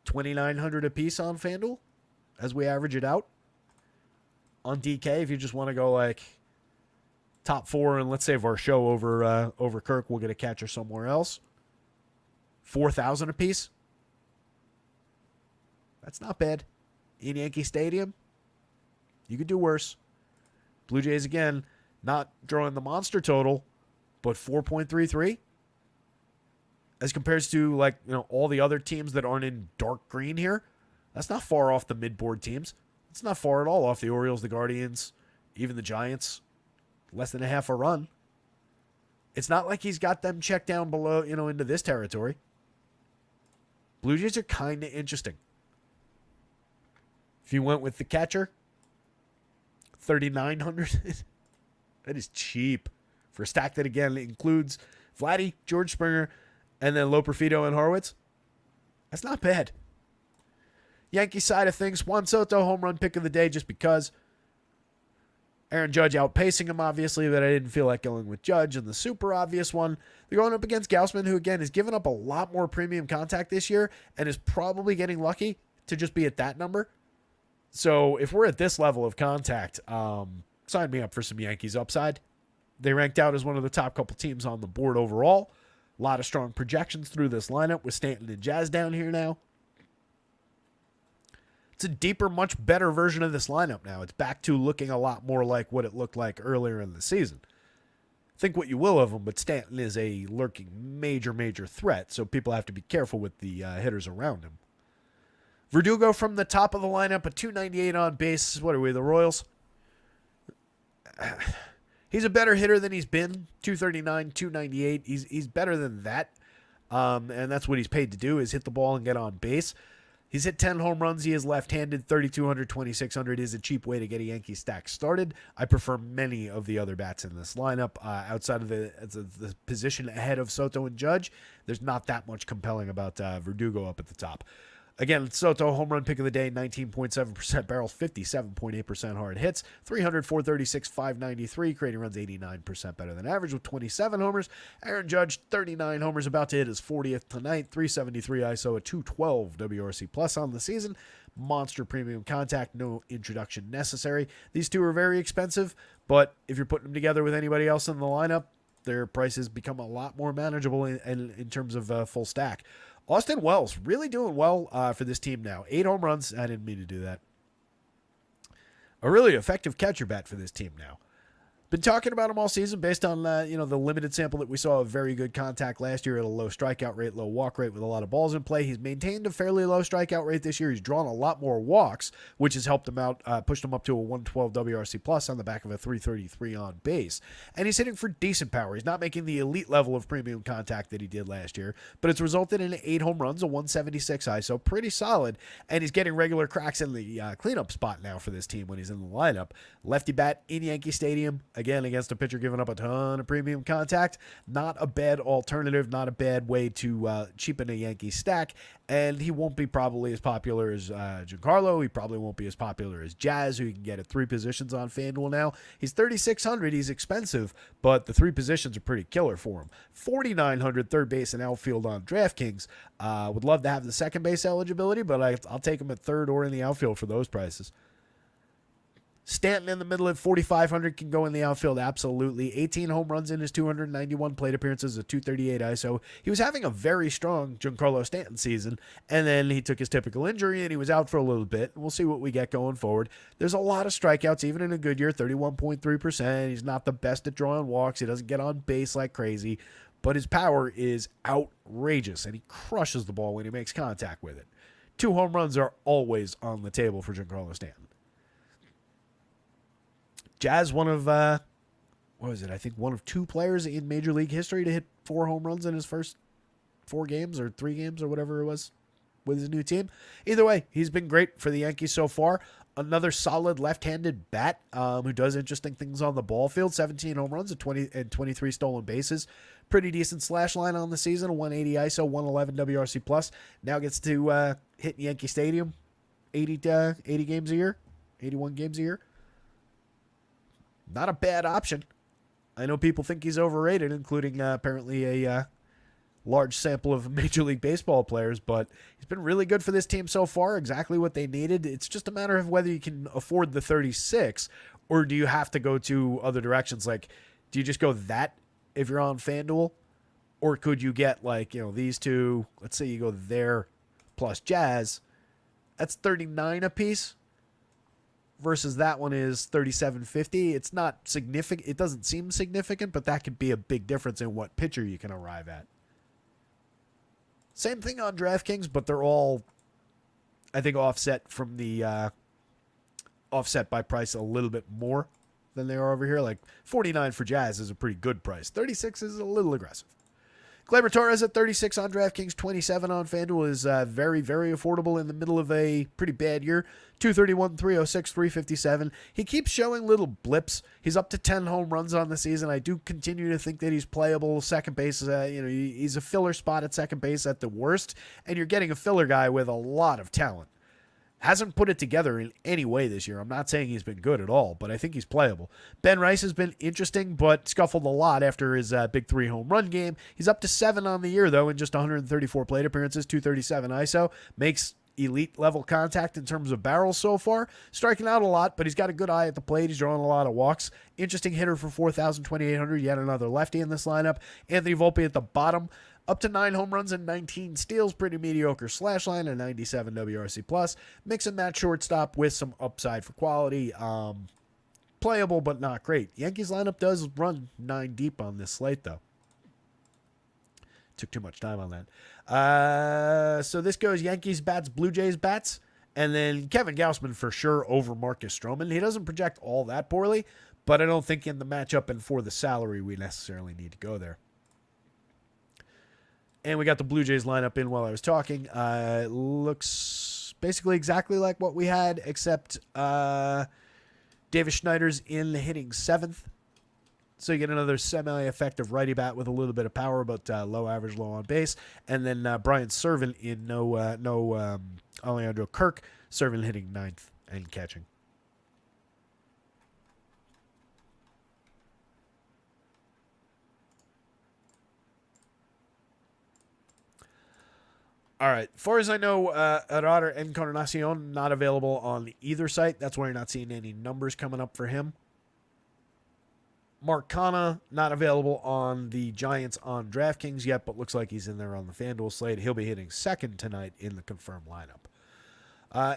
$2,900 a piece on FanDuel as we average it out. On DK, if you just want to go like top 4 and let's save our show over Kirk, we'll get a catcher somewhere else. $4,000 a piece. That's not bad. In Yankee Stadium, you could do worse. Blue Jays, again, not drawing the monster total, but 4.33. As compared to, like, all the other teams that aren't in dark green here. That's not far off the mid-board teams. It's not far at all off the Orioles, the Guardians, even the Giants. Less than a half a run. It's not like he's got them checked down below, into this territory. Blue Jays are kind of interesting. If you went with the catcher, $3,900. That is cheap for a stack that, again, includes Vladdy, George Springer, and then Loperfido and Horwitz. That's not bad. Yankee side of things, Juan Soto, home run pick of the day just because. Aaron Judge outpacing him, obviously, but I didn't feel like going with Judge. And the super obvious one, they're going up against Gausman, who, again, has given up a lot more premium contact this year and is probably getting lucky to just be at that number. So if we're at this level of contact, sign me up for some Yankees upside. They ranked out as one of the top couple teams on the board overall. A lot of strong projections through this lineup with Stanton and Jazz down here now. It's a deeper, much better version of this lineup now. It's back to looking a lot more like what it looked like earlier in the season. Think what you will of him, but Stanton is a lurking major, major threat, so people have to be careful with the hitters around him. Verdugo from the top of the lineup, a 298 on base. What are we, the Royals? He's a better hitter than he's been. 239, 298. He's better than that. And that's what he's paid to do, is hit the ball and get on base. He's hit 10 home runs. He is left-handed. 3,200, 2,600 is a cheap way to get a Yankee stack started. I prefer many of the other bats in this lineup. Outside of the position ahead of Soto and Judge, there's not that much compelling about Verdugo up at the top. Again, Soto, home run pick of the day, 19.7% barrels, 57.8% hard hits, 300, 436, 593, creating runs 89% better than average with 27 homers. Aaron Judge, 39 homers, about to hit his 40th tonight, 373 ISO, a 212 WRC plus on the season. Monster premium contact, no introduction necessary. These two are very expensive, but if you're putting them together with anybody else in the lineup, their prices become a lot more manageable in terms of full stack. Austin Wells, really doing well for this team now. 8 home runs. I didn't mean to do that. A really effective catcher bat for this team now. Been talking about him all season based on the limited sample that we saw of very good contact last year at a low strikeout rate, low walk rate with a lot of balls in play. He's maintained a fairly low strikeout rate this year. He's drawn a lot more walks, which has helped him out, pushed him up to a 112 WRC plus on the back of a 333 on base. And he's hitting for decent power. He's not making the elite level of premium contact that he did last year, but it's resulted in 8 home runs, a 176 ISO, pretty solid. And he's getting regular cracks in the cleanup spot now for this team when he's in the lineup. Lefty bat in Yankee Stadium. Again, against a pitcher giving up a ton of premium contact. Not a bad alternative, not a bad way to cheapen a Yankee stack. And he won't be probably as popular as Giancarlo. He probably won't be as popular as Jazz, who you can get at 3 positions on FanDuel now. He's 3,600. He's expensive, but the 3 positions are pretty killer for him. 4,900 third base and outfield on DraftKings. Would love to have the second base eligibility, but I'll take him at third or in the outfield for those prices. Stanton in the middle at 4,500 can go in the outfield, absolutely. 18 home runs in his 291 plate appearances, a 238 ISO. He was having a very strong Giancarlo Stanton season, and then he took his typical injury, and he was out for a little bit. We'll see what we get going forward. There's a lot of strikeouts, even in a good year, 31.3%. He's not the best at drawing walks. He doesn't get on base like crazy, but his power is outrageous, and he crushes the ball when he makes contact with it. 2 home runs are always on the table for Giancarlo Stanton. Jazz, one of, I think one of 2 players in Major League history to hit 4 home runs in his first 4 games or 3 games or whatever it was with his new team. Either way, he's been great for the Yankees so far. Another solid left-handed bat who does interesting things on the ball field. 17 home runs and 23 stolen bases. Pretty decent slash line on the season. A 180 ISO, 111 WRC+. Now gets to hit Yankee Stadium. 80 games a year, 81 games a year. Not a bad option. I know people think he's overrated, including apparently a large sample of Major League Baseball players, but he's been really good for this team so far, exactly what they needed. It's just a matter of whether you can afford the 36, or do you have to go to other directions? Like, do you just go that if you're on FanDuel? Or could you get, like, these two, let's say you go there plus Jazz, that's 39 apiece. Versus that one is 37.50. It's not significant. It doesn't seem significant, but that could be a big difference in what pitcher you can arrive at. Same thing on DraftKings, but they're all, I think, offset from the offset by price a little bit more than they are over here. Like 49 for Jazz is a pretty good price. 36 is a little aggressive. Gleyber Torres at 36 on DraftKings, 27 on FanDuel is very, very affordable in the middle of a pretty bad year. 231, 306, 357. He keeps showing little blips. He's up to 10 home runs on the season. I do continue to think that he's playable. Second base, he's a filler spot at second base at the worst, and you're getting a filler guy with a lot of talent. Hasn't put it together in any way this year. I'm not saying he's been good at all, but I think he's playable. Ben Rice has been interesting, but scuffled a lot after his big 3 home run game. He's up to 7 on the year, though, in just 134 plate appearances, 237 ISO. Makes elite level contact in terms of barrels so far. Striking out a lot, but he's got a good eye at the plate. He's drawing a lot of walks. Interesting hitter for 4,000, 2,800. Yet another lefty in this lineup. Anthony Volpe at the bottom. Up to 9 home runs and 19 steals. Pretty mediocre slash line, a 97 WRC+. Mix and match shortstop with some upside for quality. Playable, but not great. Yankees lineup does run 9 deep on this slate, though. Took too much time on that. So this goes Yankees bats, Blue Jays bats, and then Kevin Gausman for sure over Marcus Strowman. He doesn't project all that poorly, but I don't think in the matchup and for the salary we necessarily need to go there. And we got the Blue Jays lineup in while I was talking. It looks basically exactly like what we had, except Davis Schneider's in hitting 7th. So you get another semi-effective righty bat with a little bit of power, but low average, low on base. And then Brian Serven in no Alejandro Kirk. Serven hitting 9th and catching. All right. As far as I know, Herrera Encarnacion not available on either site. That's why you're not seeing any numbers coming up for him. Mark Canha not available on the Giants on DraftKings yet, but looks like he's in there on the FanDuel slate. He'll be hitting 2nd tonight in the confirmed lineup.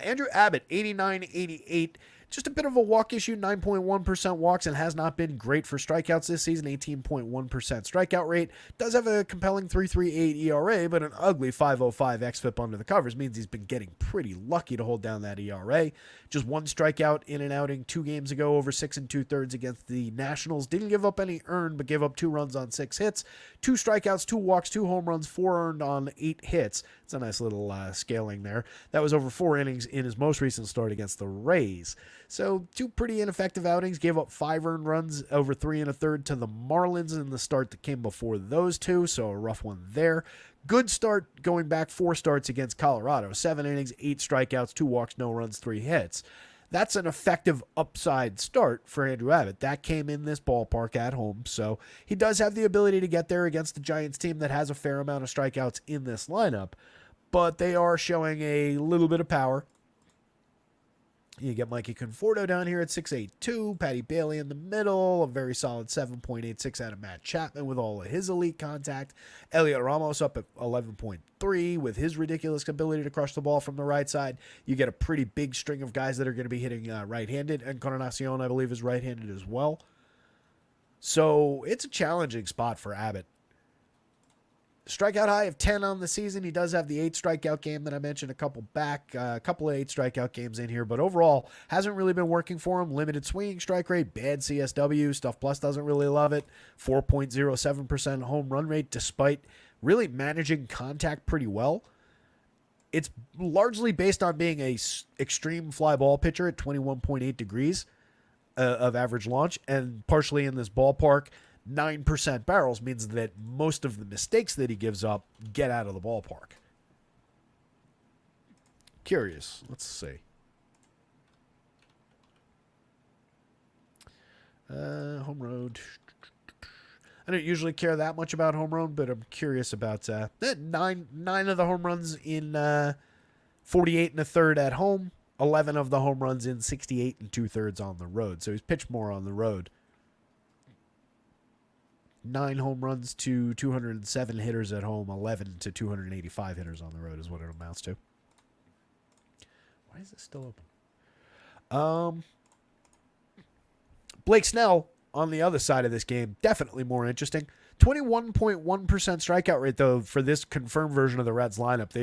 Andrew Abbott, 89-88. Just a bit of a walk issue, 9.1% walks, and has not been great for strikeouts this season, 18.1% strikeout rate. Does have a compelling 3.38 ERA, but an ugly 5.05 xFIP under the covers means he's been getting pretty lucky to hold down that ERA. Just 1 strikeout in an outing 2 games ago over 6 2/3 against the Nationals. Didn't give up any earned, but gave up 2 runs on 6 hits. 2 strikeouts, 2 walks, 2 home runs, 4 earned on 8 hits. It's a nice little scaling there. That was over 4 innings in his most recent start against the Rays. So 2 pretty ineffective outings. Gave up 5 earned runs over 3 1/3 to the Marlins in the start that came before those 2. So a rough one there. Good start going back 4 starts against Colorado. 7 innings, 8 strikeouts, 2 walks, no runs, 3 hits. That's an effective upside start for Andrew Abbott. That came in this ballpark at home. So he does have the ability to get there against the Giants team that has a fair amount of strikeouts in this lineup. But they are showing a little bit of power. You get Mikey Conforto down here at 6.82, Patty Bailey in the middle, a very solid 7.86 out of Matt Chapman with all of his elite contact. Elliot Ramos up at 11.3 with his ridiculous ability to crush the ball from the right side. You get a pretty big string of guys that are going to be hitting right-handed. Encarnacion, I believe, is right-handed as well. So it's a challenging spot for Abbott. Strikeout high of 10 on the season. He does have the 8 strikeout game that I mentioned a couple back. A couple of 8 strikeout games in here, but overall hasn't really been working for him. Limited swinging strike rate, bad CSW. Stuff Plus doesn't really love it. 4.07% home run rate despite really managing contact pretty well. It's largely based on being a extreme fly ball pitcher at 21.8 degrees of average launch, and partially in this ballpark. 9% barrels means that most of the mistakes that he gives up get out of the ballpark. curious. Let's see. Home road. I don't usually care that much about home run, but I'm curious about nine of the home runs in 48 and a third at home, 11 of the home runs in 68 and 2/3 on the road. So he's pitched more on the road. 9 home runs to 207 hitters at home, 11 to 285 hitters on the road is what it amounts to. Why is this still open? Blake Snell on the other side of this game, definitely more interesting. 21.1% strikeout rate, though, for this confirmed version of the Reds lineup.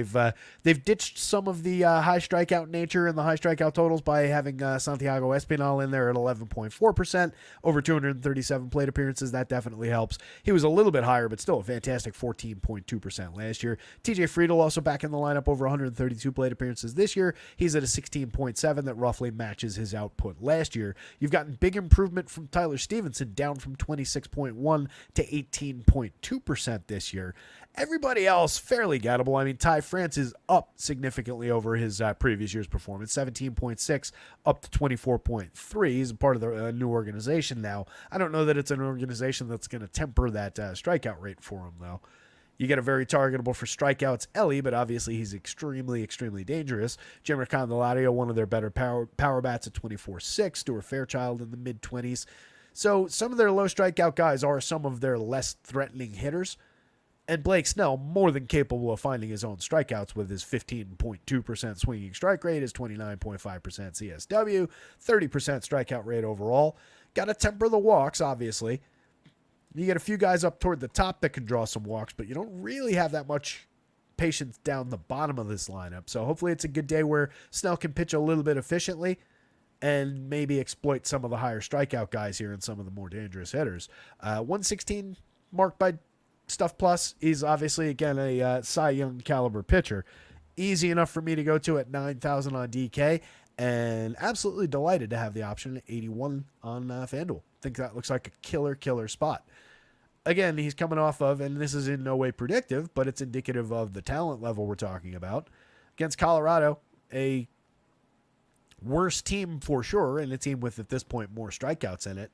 They've ditched some of the high strikeout nature and the high strikeout totals by having Santiago Espinal in there at 11.4%, over 237 plate appearances. That definitely helps. He was a little bit higher, but still a fantastic 14.2% last year. TJ Friedel also back in the lineup, over 132 plate appearances this year. He's at a 16.7 that roughly matches his output last year. You've gotten big improvement from Tyler Stevenson, down from 26.1 to 18.2% this year. Everybody else fairly gettable. I mean, Ty France is up significantly over his previous year's performance, 17.6 up to 24.3. He's a part of the new organization now. I don't know that it's an organization that's going to temper that strikeout rate for him, though. You get a very targetable for strikeouts, Ellie, but obviously he's extremely, extremely dangerous. Jimmer Candelario, one of their better power bats at 24.6. Stuart Fairchild in the mid-20s. So some of their low strikeout guys are some of their less threatening hitters. And Blake Snell, more than capable of finding his own strikeouts with his 15.2% swinging strike rate, his 29.5% CSW, 30% strikeout rate overall. Got to temper the walks, obviously. You get a few guys up toward the top that can draw some walks, but you don't really have that much patience down the bottom of this lineup. So hopefully it's a good day where Snell can pitch a little bit efficiently and maybe exploit some of the higher strikeout guys here and some of the more dangerous hitters. 116 marked by Stuff Plus. He's obviously, again, a Cy Young caliber pitcher. Easy enough for me to go to at 9,000 on DK, and absolutely delighted to have the option at 81 on FanDuel. Think that looks like a killer spot. Again, he's coming off of, and this is in no way predictive, but it's indicative of the talent level we're talking about. Against Colorado, a worse team for sure, and a team with, at this point, more strikeouts in it,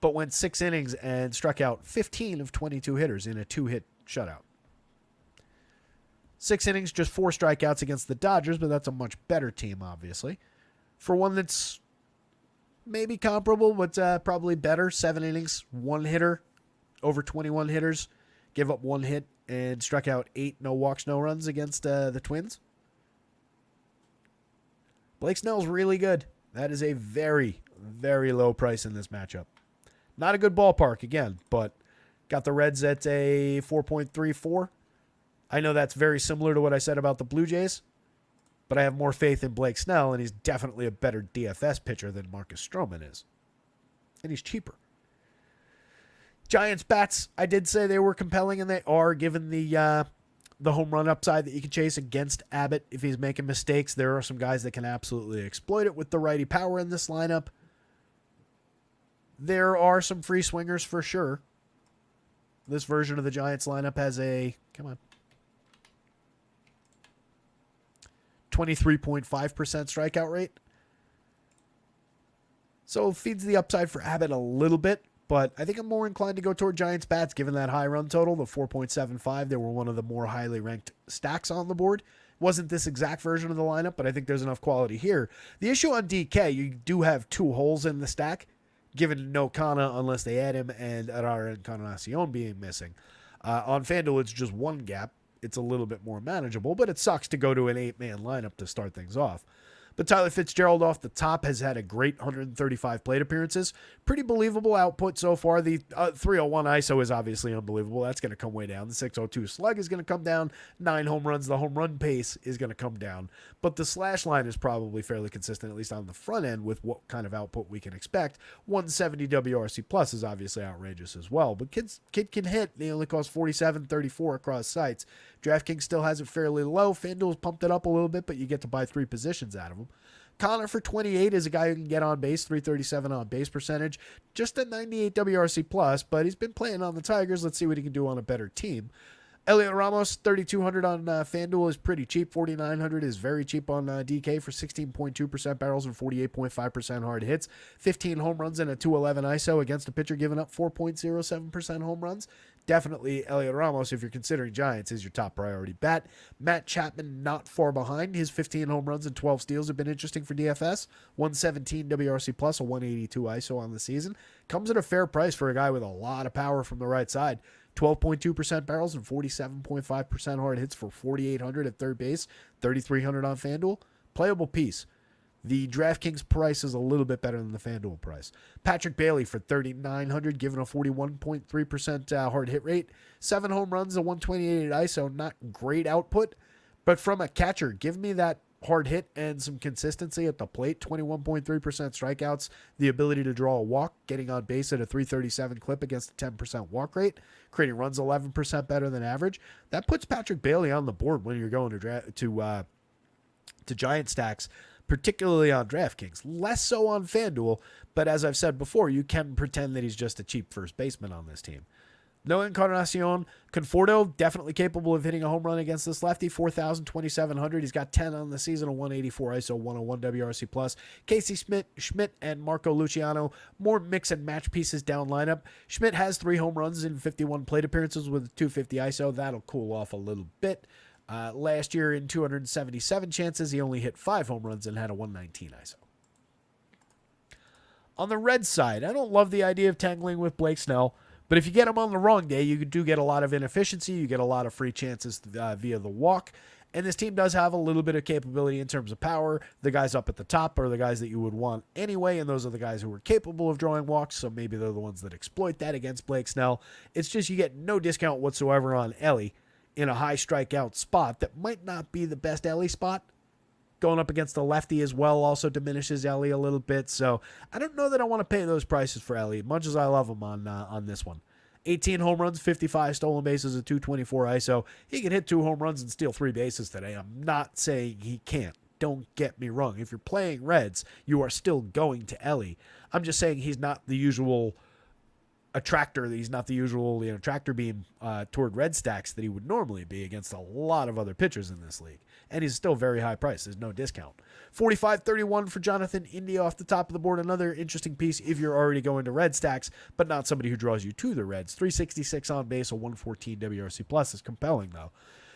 but went 6 innings and struck out 15 of 22 hitters in a 2-hit shutout. 6 innings, just 4 strikeouts against the Dodgers, but that's a much better team, obviously. For one that's maybe comparable, but probably better, 7 innings, 1 hitter, over 21 hitters, give up 1 hit, and struck out 8 no walks, no runs against the Twins. Blake Snell's really good. That is a very, very low price in this matchup. Not a good ballpark, again, but got the Reds at a 4.34. I know that's very similar to what I said about the Blue Jays, but I have more faith in Blake Snell, and he's definitely a better DFS pitcher than Marcus Strowman is. And he's cheaper. Giants bats, I did say they were compelling, and they are, given the home run upside that you can chase against Abbott if he's making mistakes. There are some guys that can absolutely exploit it with the righty power in this lineup. There are some free swingers for sure. This version of the Giants lineup has a, 23.5% strikeout rate. So it feeds the upside for Abbott a little bit, but I think I'm more inclined to go toward Giants bats given that high run total, the 4.75. They were one of the more highly ranked stacks on the board. Wasn't this exact version of the lineup, but I think there's enough quality here. The issue on DK, you do have 2 holes in the stack, given no Kana unless they add him and Arar Encarnacion being missing. On FanDuel, it's just 1 gap. It's a little bit more manageable, but it sucks to go to an 8-man lineup to start things off. But Tyler Fitzgerald off the top has had a great 135 plate appearances. Pretty believable output so far. The 301 ISO is obviously unbelievable. That's going to come way down. The 602 slug is going to come down. 9 home runs. The home run pace is going to come down. But the slash line is probably fairly consistent, at least on the front end, with what kind of output we can expect. 170 WRC plus is obviously outrageous as well. But kid can hit. They only cost 47.34 across sites. DraftKings still has it fairly low. FanDuel's pumped it up a little bit, but you get to buy 3 positions out of them. Connor for 28 is a guy who can get on base, 337 on base percentage, just a 98 WRC plus, but he's been playing on the Tigers. Let's see what he can do on a better team. Elliot Ramos, 3,200 on FanDuel is pretty cheap. 4,900 is very cheap on DK for 16.2% barrels and 48.5% hard hits. 15 home runs and a 211 ISO against a pitcher giving up 4.07% home runs. Definitely Elliot Ramos, if you're considering Giants, is your top priority bat. Matt Chapman not far behind. His 15 home runs and 12 steals have been interesting for DFS. 117 WRC plus, a 182 ISO on the season. Comes at a fair price for a guy with a lot of power from the right side. 12.2% barrels and 47.5% hard hits for 4,800 at third base, 3,300 on FanDuel. Playable piece. The DraftKings price is a little bit better than the FanDuel price. Patrick Bailey for 3,900, given a 41.3% hard hit rate. 7 home runs, a 128 ISO, not great output. But from a catcher, give me that hard hit and some consistency at the plate. 21.3% strikeouts, the ability to draw a walk, getting on base at a 337 clip against a 10% walk rate, creating runs 11% better than average. That puts Patrick Bailey on the board when you're going to Giant stacks, particularly on DraftKings. Less so on FanDuel, but as I've said before, you can pretend that he's just a cheap first baseman on this team. Noah Encarnacion, Conforto, definitely capable of hitting a home run against this lefty, 4,000, 2,700. He's got 10 on the season, a 184 ISO, 101 WRC+. plus. Casey Schmidt and Marco Luciano, more mix and match pieces down lineup. Schmidt has 3 home runs in 51 plate appearances with a 250 ISO. That'll cool off a little bit. Last year in 277 chances, he only hit 5 home runs and had a 119 ISO. On the Reds side, I don't love the idea of tangling with Blake Snell. But if you get him on the wrong day, you do get a lot of inefficiency. You get a lot of free chances via the walk. And this team does have a little bit of capability in terms of power. The guys up at the top are the guys that you would want anyway, and those are the guys who are capable of drawing walks, so maybe they're the ones that exploit that against Blake Snell. It's just you get no discount whatsoever on Ellie in a high strikeout spot that might not be the best Ellie spot. Going up against the lefty as well also diminishes Ellie a little bit. So I don't know that I want to pay those prices for Ellie, much as I love him on this one. 18 home runs, 55 stolen bases, a 224 ISO. He can hit 2 home runs and steal 3 bases today. I'm not saying he can't. Don't get me wrong. If you're playing Reds, you are still going to Ellie. I'm just saying he's not the usual attractor. He's not the usual tractor beam toward red stacks that he would normally be against a lot of other pitchers in this league. And he's still very high priced. There's no discount. 45-31 for Jonathan India off the top of the board. Another interesting piece if you're already going to red stacks, but not somebody who draws you to the Reds. 366 on base, a 114 WRC plus is compelling though.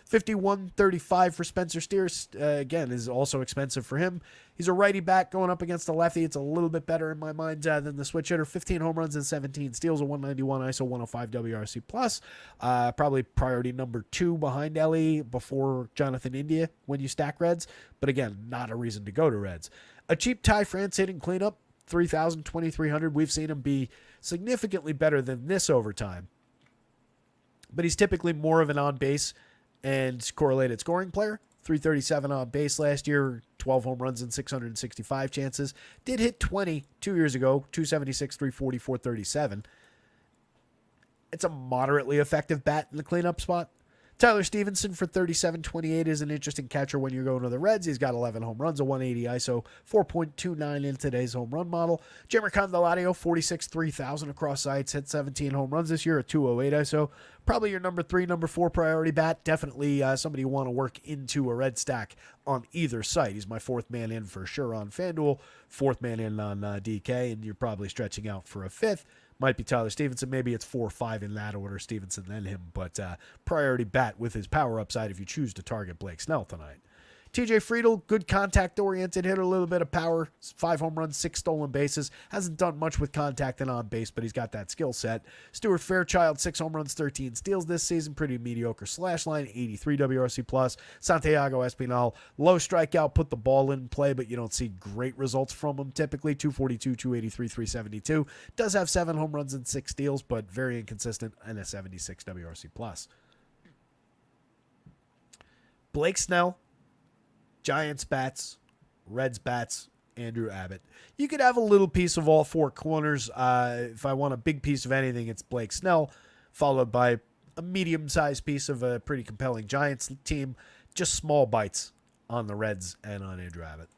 51-35 for Spencer Steers, again, is also expensive for him. He's a righty bat going up against a lefty. It's a little bit better in my mind than the switch hitter. 15 home runs and 17 steals, a 191 ISO, 105 WRC+. plus. Probably priority number 2 behind Ellie before Jonathan India when you stack Reds. But again, not a reason to go to Reds. A cheap Ty France hitting cleanup, 3,000, 2,300. We've seen him be significantly better than this over time. But he's typically more of an on-base and correlated scoring player. 337 on base last year, 12 home runs and 665 chances. Did hit 20 2 years ago, 276, 340, 437. It's a moderately effective bat in the cleanup spot. Tyler Stevenson for 37-28 is an interesting catcher when you're going to the Reds. He's got 11 home runs, a 180 ISO, 4.29 in today's home run model. Jimmer Candelario, 46, 3,000 across sites, hit 17 home runs this year, a 208 ISO. Probably your number 3, number 4 priority bat. Definitely somebody you want to work into a red stack on either site. He's my 4th man in for sure on FanDuel, 4th man in on DK, and you're probably stretching out for a 5th. Might be Tyler Stevenson. Maybe it's 4 or 5 in that order, Stevenson then him. But priority bat with his power upside if you choose to target Blake Snell tonight. TJ Friedl, good contact-oriented hitter, a little bit of power, 5 home runs, 6 stolen bases. Hasn't done much with contact and on base, but he's got that skill set. Stuart Fairchild, 6 home runs, 13 steals this season. Pretty mediocre slash line, 83 WRC+. plus. Santiago Espinal, low strikeout, put the ball in play, but you don't see great results from him typically. 242, 283, 372. Does have 7 home runs and 6 steals, but very inconsistent, and a 76 WRC+. plus. Blake Snell, Giants bats, Reds bats, Andrew Abbott. You could have a little piece of all 4 corners. If I want a big piece of anything, it's Blake Snell, followed by a medium-sized piece of a pretty compelling Giants team. Just small bites on the Reds and on Andrew Abbott.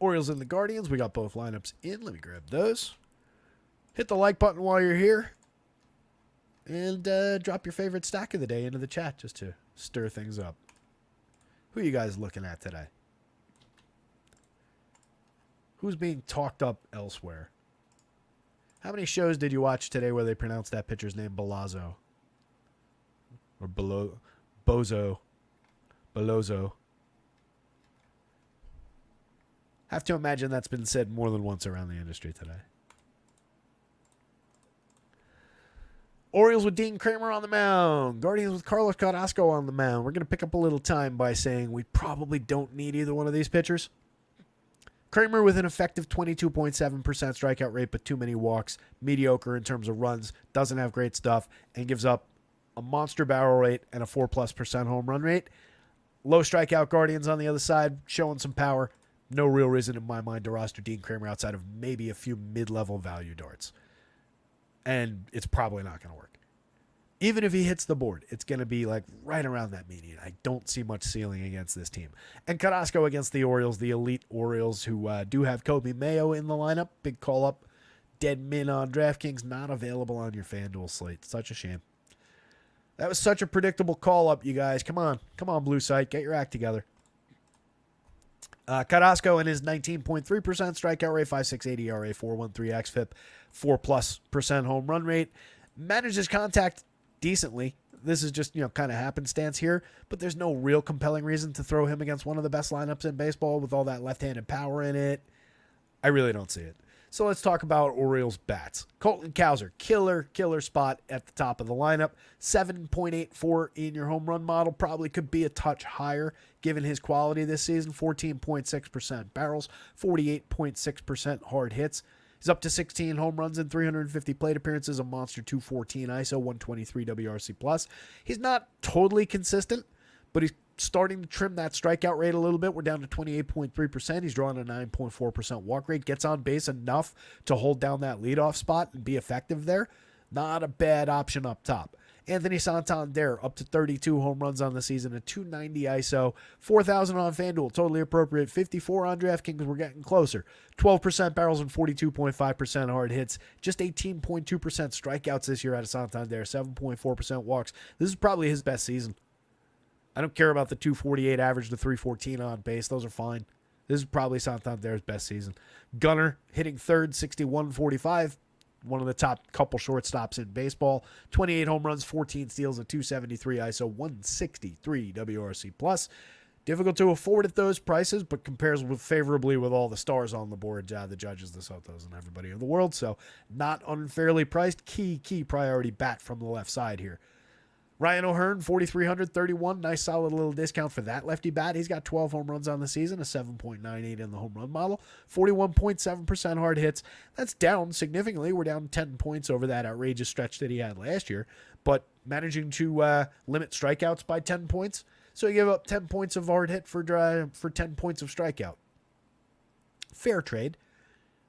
Orioles and the Guardians. We got both lineups in. Let me grab those. Hit the like button while you're here. And drop your favorite stack of the day into the chat just to stir things up. Who are you guys looking at today? Who's being talked up elsewhere? How many shows did you watch today where they pronounced that pitcher's name Belazzo? Or Bozo? Belozzo? Have to imagine that's been said more than once around the industry today. Orioles with Dean Kramer on the mound. Guardians with Carlos Carrasco on the mound. We're going to pick up a little time by saying we probably don't need either one of these pitchers. Kramer with an effective 22.7% strikeout rate, but too many walks. Mediocre in terms of runs. Doesn't have great stuff. And gives up a monster barrel rate and a 4+% home run rate. Low strikeout Guardians on the other side. Showing some power. No real reason in my mind to roster Dean Kramer outside of maybe a few mid-level value darts. And it's probably not going to work. Even if he hits the board, it's going to be like right around that median. I don't see much ceiling against this team. And Carrasco against the Orioles, the elite Orioles who do have Kobe Mayo in the lineup. Big call-up. Dead min on DraftKings. Not available on your FanDuel slate. Such a shame. That was such a predictable call-up, you guys. Come on. Come on, Blue Site. Get your act together. Carrasco in his 19.3% strikeout rate, 5.68 ERA, 4.13 xFIP, 4+% home run rate. Manages contact decently. This is just, kind of happenstance here, but there's no real compelling reason to throw him against one of the best lineups in baseball with all that left-handed power in it. I really don't see it. So let's talk about Orioles bats. Colton Cowser, killer spot at the top of the lineup. 7.84 in your home run model. Probably could be a touch higher given his quality this season. 14.6% barrels, 48.6% hard hits. He's up to 16 home runs and 350 plate appearances, a monster 214 ISO, 123 WRC+. He's not totally consistent, but he's starting to trim that strikeout rate a little bit. We're down to 28.3%. He's drawing a 9.4% walk rate. Gets on base enough to hold down that leadoff spot and be effective there. Not a bad option up top. Anthony Santander up to 32 home runs on the season, a 290 ISO, 4,000 on FanDuel, totally appropriate, 54 on DraftKings, we're getting closer. 12% barrels and 42.5% hard hits, just 18.2% strikeouts this year out of Santander, 7.4% walks. This is probably his best season. I don't care about the 248 average to 314 on base. Those are fine. This is probably Santander's best season. Gunnar hitting third, 61-45. One of the top couple shortstops in baseball. 28 home runs, 14 steals, a 273 ISO, 163 WRC+. Difficult to afford at those prices, but compares favorably with all the stars on the board, the Judges, the Sotos, and everybody in the world. So not unfairly priced. Key priority bat from the left side here. Ryan O'Hearn, 4,331. Nice solid little discount for that lefty bat. He's got 12 home runs on the season, a 7.98 in the home run model, 41.7% hard hits. That's down significantly. We're down 10 points over that outrageous stretch that he had last year, but managing to limit strikeouts by 10 points. So you give up 10 points of hard hit for 10 points of strikeout. Fair trade.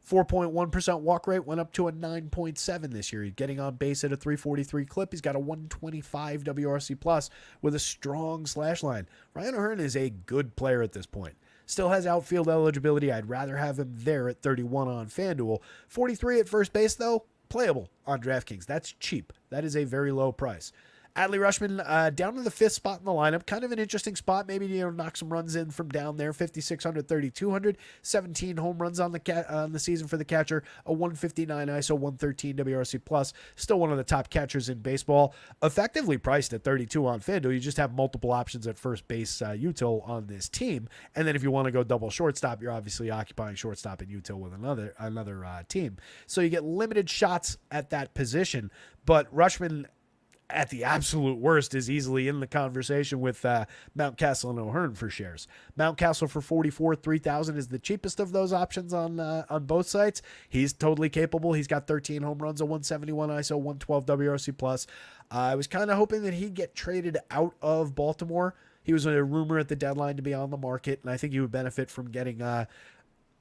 4.1% walk rate went up to a 9.7 this year. He's getting on base at a 343 clip. He's got a 125 WRC+ with a strong slash line. Ryan O'Hearn is a good player at this point. Still has outfield eligibility. I'd rather have him there at 31 on FanDuel. 43 at first base, though, playable on DraftKings. That's cheap. That is a very low price. Adley Rutschman down to the fifth spot in the lineup. Kind of an interesting spot. Maybe knock some runs in from down there. 5,600, 3,200. 17 home runs on the season for the catcher. A 159 ISO, 113 WRC+. Still one of the top catchers in baseball. Effectively priced at 32 on FanDuel. You just have multiple options at first base util on this team. And then if you want to go double shortstop, you're obviously occupying shortstop and util with another team. So you get limited shots at that position. But Rutschman, at the absolute worst, is easily in the conversation with Mountcastle and O'Hearn for shares. Mountcastle for 44, 3,000 is the cheapest of those options on both sites. He's totally capable. He's got 13 home runs, a 171 ISO, 112 WRC+. I was kind of hoping that he'd get traded out of Baltimore. He was a rumor at the deadline to be on the market, and I think he would benefit from getting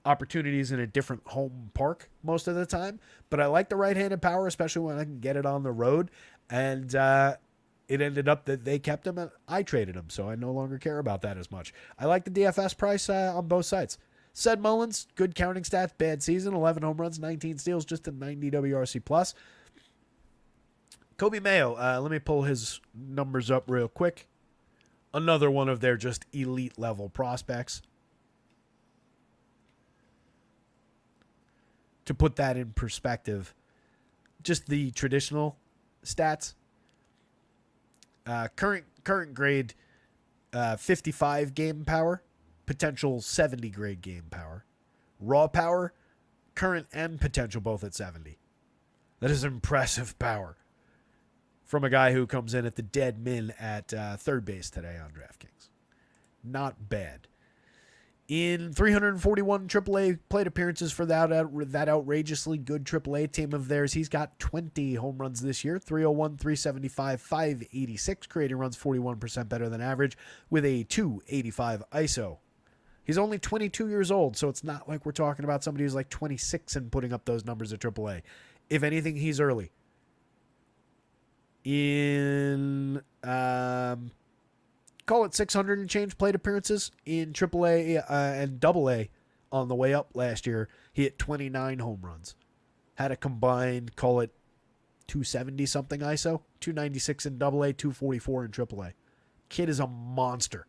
opportunities in a different home park most of the time. But I like the right-handed power, especially when I can get it on the road. And it ended up that they kept him and I traded him, so I no longer care about that as much. I like the DFS price on both sides. Ced Mullins, good counting stats, bad season, 11 home runs, 19 steals, just a 90 WRC+. Kobe Mayo, let me pull his numbers up real quick. Another one of their just elite level prospects. To put that in perspective, just the traditional stats. Current grade, 55 game power, potential 70 grade game power. Raw power, current and potential both at 70. That is impressive power from a guy who comes in at the dead min at third base today on DraftKings. Not bad. In 341 AAA plate appearances for that outrageously good AAA team of theirs, he's got 20 home runs this year, 301, 375, 586, creating runs 41% better than average with a 285 ISO. He's only 22 years old, so it's not like we're talking about somebody who's like 26 and putting up those numbers at AAA. If anything, he's early. In call it 600 and change plate appearances in AAA and AA on the way up last year. He hit 29 home runs. Had a combined, call it 270 something ISO, 296 in AA, 244 in AAA. Kid is a monster.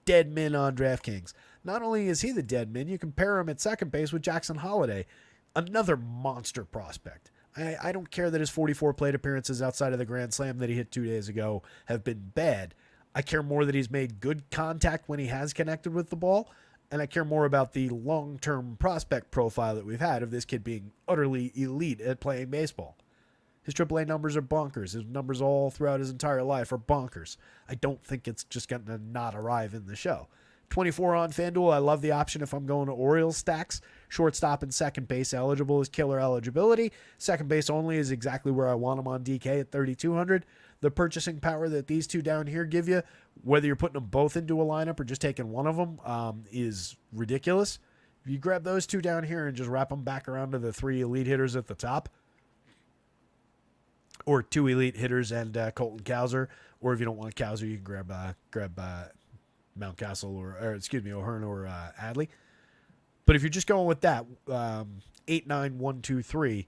Dead min on DraftKings. Not only is he the dead min, you can pair him at second base with Jackson Holliday, another monster prospect. I don't care that his 44 plate appearances outside of the Grand Slam that he hit 2 days ago have been bad. I care more that he's made good contact when he has connected with the ball, and I care more about the long-term prospect profile that we've had of this kid being utterly elite at playing baseball. His AAA numbers are bonkers. His numbers all throughout his entire life are bonkers. I don't think it's just going to not arrive in the show. 24 on FanDuel. I love the option if I'm going to Orioles stacks. Shortstop and second base eligible is killer eligibility. Second base only is exactly where I want him on DK at 3,200. The purchasing power that these two down here give you, whether you're putting them both into a lineup or just taking one of them, is ridiculous. If you grab those two down here and just wrap them back around to the three elite hitters at the top, or two elite hitters and Colton Cowser, or if you don't want Cowser, you can grab Mountcastle or O'Hearn or Adley. But if you're just going with that 8, 9, 1, 2, 3,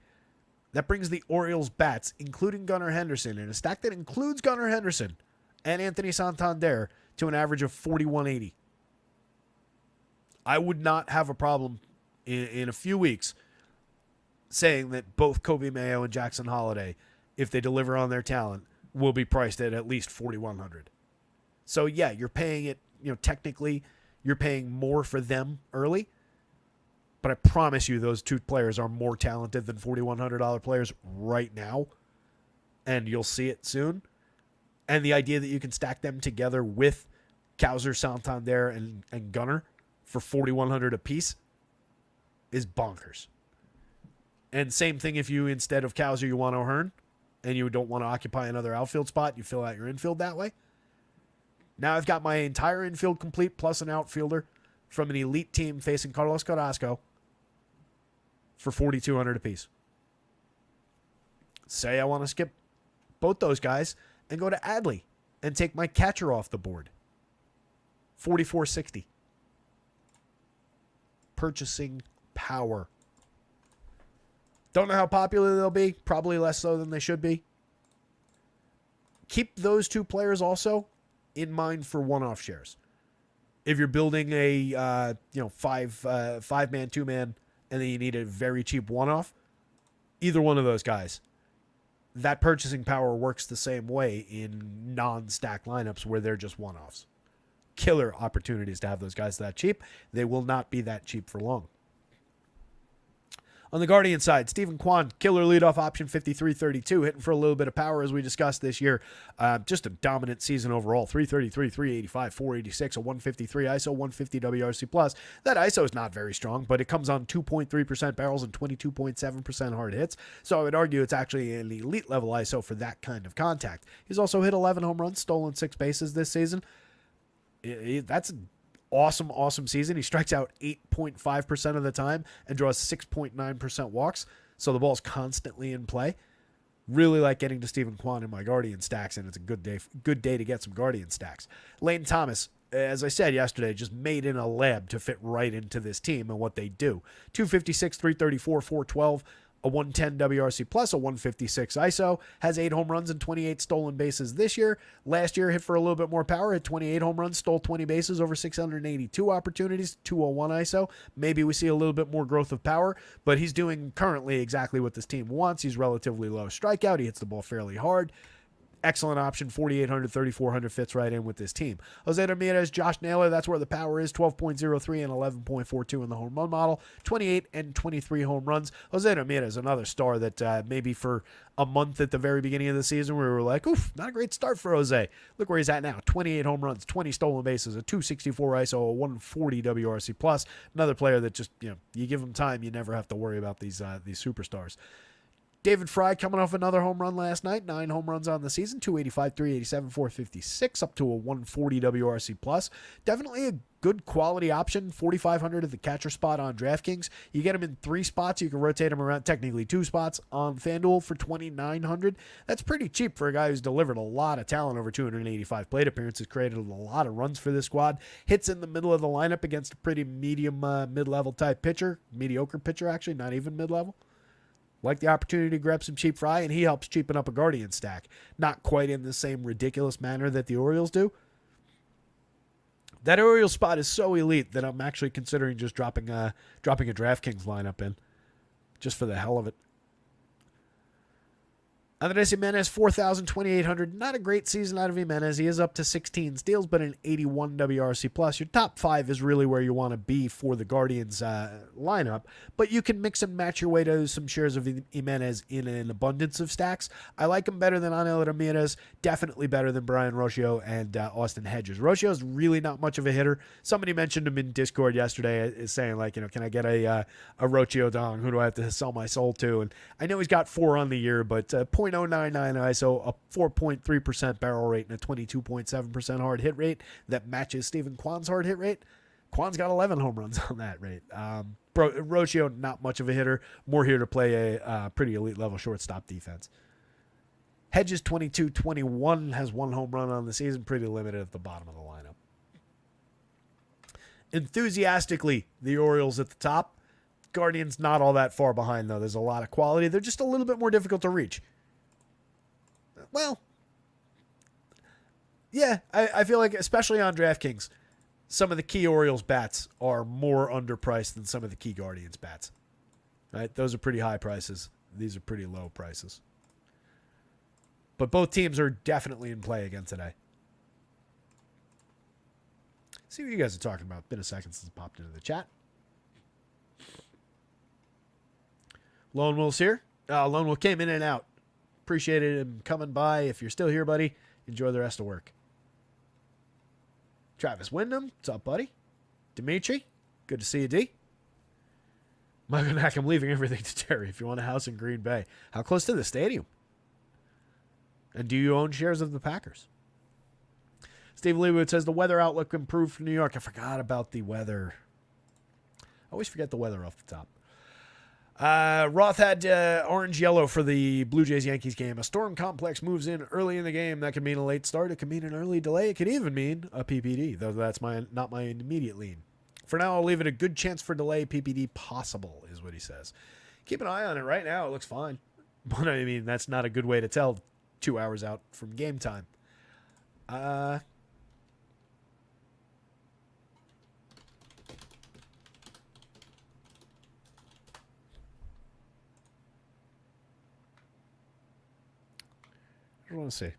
that brings the Orioles bats, including Gunnar Henderson, in a stack that includes Gunnar Henderson and Anthony Santander, to an average of 4,180. I would not have a problem in a few weeks saying that both Kobe Mayo and Jackson Holliday, if they deliver on their talent, will be priced at least 4,100. So yeah, you're paying it, technically you're paying more for them early, but I promise you those two players are more talented than $4,100 players right now, and you'll see it soon. And the idea that you can stack them together with Cowser, Santander, and Gunnar for $4,100 a piece is bonkers. And same thing if you, instead of Cowser, you want O'Hearn, and you don't want to occupy another outfield spot, you fill out your infield that way. Now I've got my entire infield complete plus an outfielder from an elite team facing Carlos Carrasco for $4,200 apiece. Say I want to skip both those guys and go to Adley and take my catcher off the board. $4,460. Purchasing power. Don't know how popular they'll be. Probably less so than they should be. Keep those two players also in mind for one-off shares. If you're building a five-man, two-man, and then you need a very cheap one-off, either one of those guys, that purchasing power works the same way in non-stack lineups where they're just one-offs. Killer opportunities to have those guys that cheap. They will not be that cheap for long. On the Guardian side, Stephen Kwan, killer leadoff option, 53-32, hitting for a little bit of power as we discussed this year. Just a dominant season overall. 333, 385, 486, a 153 ISO, 150 WRC+. That ISO is not very strong, but it comes on 2.3% barrels and 22.7% hard hits. So I would argue it's actually an elite level ISO for that kind of contact. He's also hit 11 home runs, stolen 6 bases this season. That's awesome season. He strikes out 8.5% of the time and draws 6.9% walks, so the ball's constantly in play. Really like getting to Stephen Kwan in my Guardian stacks, and it's a good day to get some Guardian stacks. Lane Thomas, as I said yesterday, just made in a lab to fit right into this team and what they do. 256, 334, 412 a 110 WRC plus, a 156 ISO, has 8 home runs and 28 stolen bases this year. Last year hit for a little bit more power, had 28 home runs, stole 20 bases over 682 opportunities, 201 ISO. Maybe we see a little bit more growth of power, but he's doing currently exactly what this team wants. He's relatively low strikeout. He hits the ball fairly hard. Excellent option, 4,800, 3,400 fits right in with this team. Jose Ramirez, Josh Naylor, that's where the power is, 12.03 and 11.42 in the home run model, 28 and 23 home runs. Jose Ramirez, another star that maybe for a month at the very beginning of the season we were like, oof, not a great start for Jose. Look where he's at now, 28 home runs, 20 stolen bases, a 264 ISO, a 140 WRC+. plus. Another player that just, you give him time, you never have to worry about these superstars. David Fry coming off another home run last night. 9 home runs on the season. 285, 387, 456, up to a 140 WRC+. plus. Definitely a good quality option. 4,500 at the catcher spot on DraftKings. You get him in 3 spots. You can rotate him around, technically 2 spots on FanDuel for 2,900. That's pretty cheap for a guy who's delivered a lot of talent over 285 plate appearances, created a lot of runs for this squad. Hits in the middle of the lineup against a pretty medium, mid-level type pitcher. Mediocre pitcher, actually, not even mid-level. Like the opportunity to grab some cheap Fry, and he helps cheapen up a Guardian stack. Not quite in the same ridiculous manner that the Orioles do. That Orioles spot is so elite that I'm actually considering just dropping a DraftKings lineup in, just for the hell of it. Andres Jimenez, 4,000, 2,800. Not a great season out of Jimenez. He is up to 16 steals, but an 81 WRC+. plus. Your top 5 is really where you want to be for the Guardians lineup, but you can mix and match your way to some shares of Jimenez in an abundance of stacks. I like him better than Anel Ramirez, definitely better than Brian Rocio and Austin Hedges. Rocio's really not much of a hitter. Somebody mentioned him in Discord yesterday, saying like, can I get a Rocio dong? Who do I have to sell my soul to? And I know he's got 4 on the year, but 0.099 ISO, a 4.3% barrel rate, and a 22.7% hard hit rate that matches Stephen Kwan's hard hit rate. Kwan's got 11 home runs on that rate. Rocio, not much of a hitter, more here to play a pretty elite level shortstop defense. Hedges, 22-21, has 1 home run on the season, pretty limited at the bottom of the lineup. Enthusiastically, the Orioles at the top. Guardians not all that far behind, though. There's a lot of quality. They're just a little bit more difficult to reach. Well, yeah, I feel like, especially on DraftKings, some of the key Orioles bats are more underpriced than some of the key Guardians bats. Right? Those are pretty high prices. These are pretty low prices. But both teams are definitely in play again today. See what you guys are talking about. Been a second since it popped into the chat. Lone Wolf's here. Lone Wolf came in and out. Appreciated him coming by. If you're still here, buddy, enjoy the rest of work. Travis Wyndham, what's up, buddy? Dimitri, good to see you, D. Michael Knack, I'm leaving everything to Terry. If you want a house in Green Bay, how close to the stadium? And do you own shares of the Packers? Steve Leawood says the weather outlook improved for New York. I forgot about the weather. I always forget the weather off the top. Roth had orange-yellow for the Blue Jays-Yankees game. A storm complex moves in early in the game. That could mean a late start. It could mean an early delay. It could even mean a PPD, though that's not my immediate lean. For now, I'll leave it a good chance for delay. PPD possible, is what he says. Keep an eye on it right now. It looks fine. But, I mean, that's not a good way to tell 2 hours out from game time. I want to see.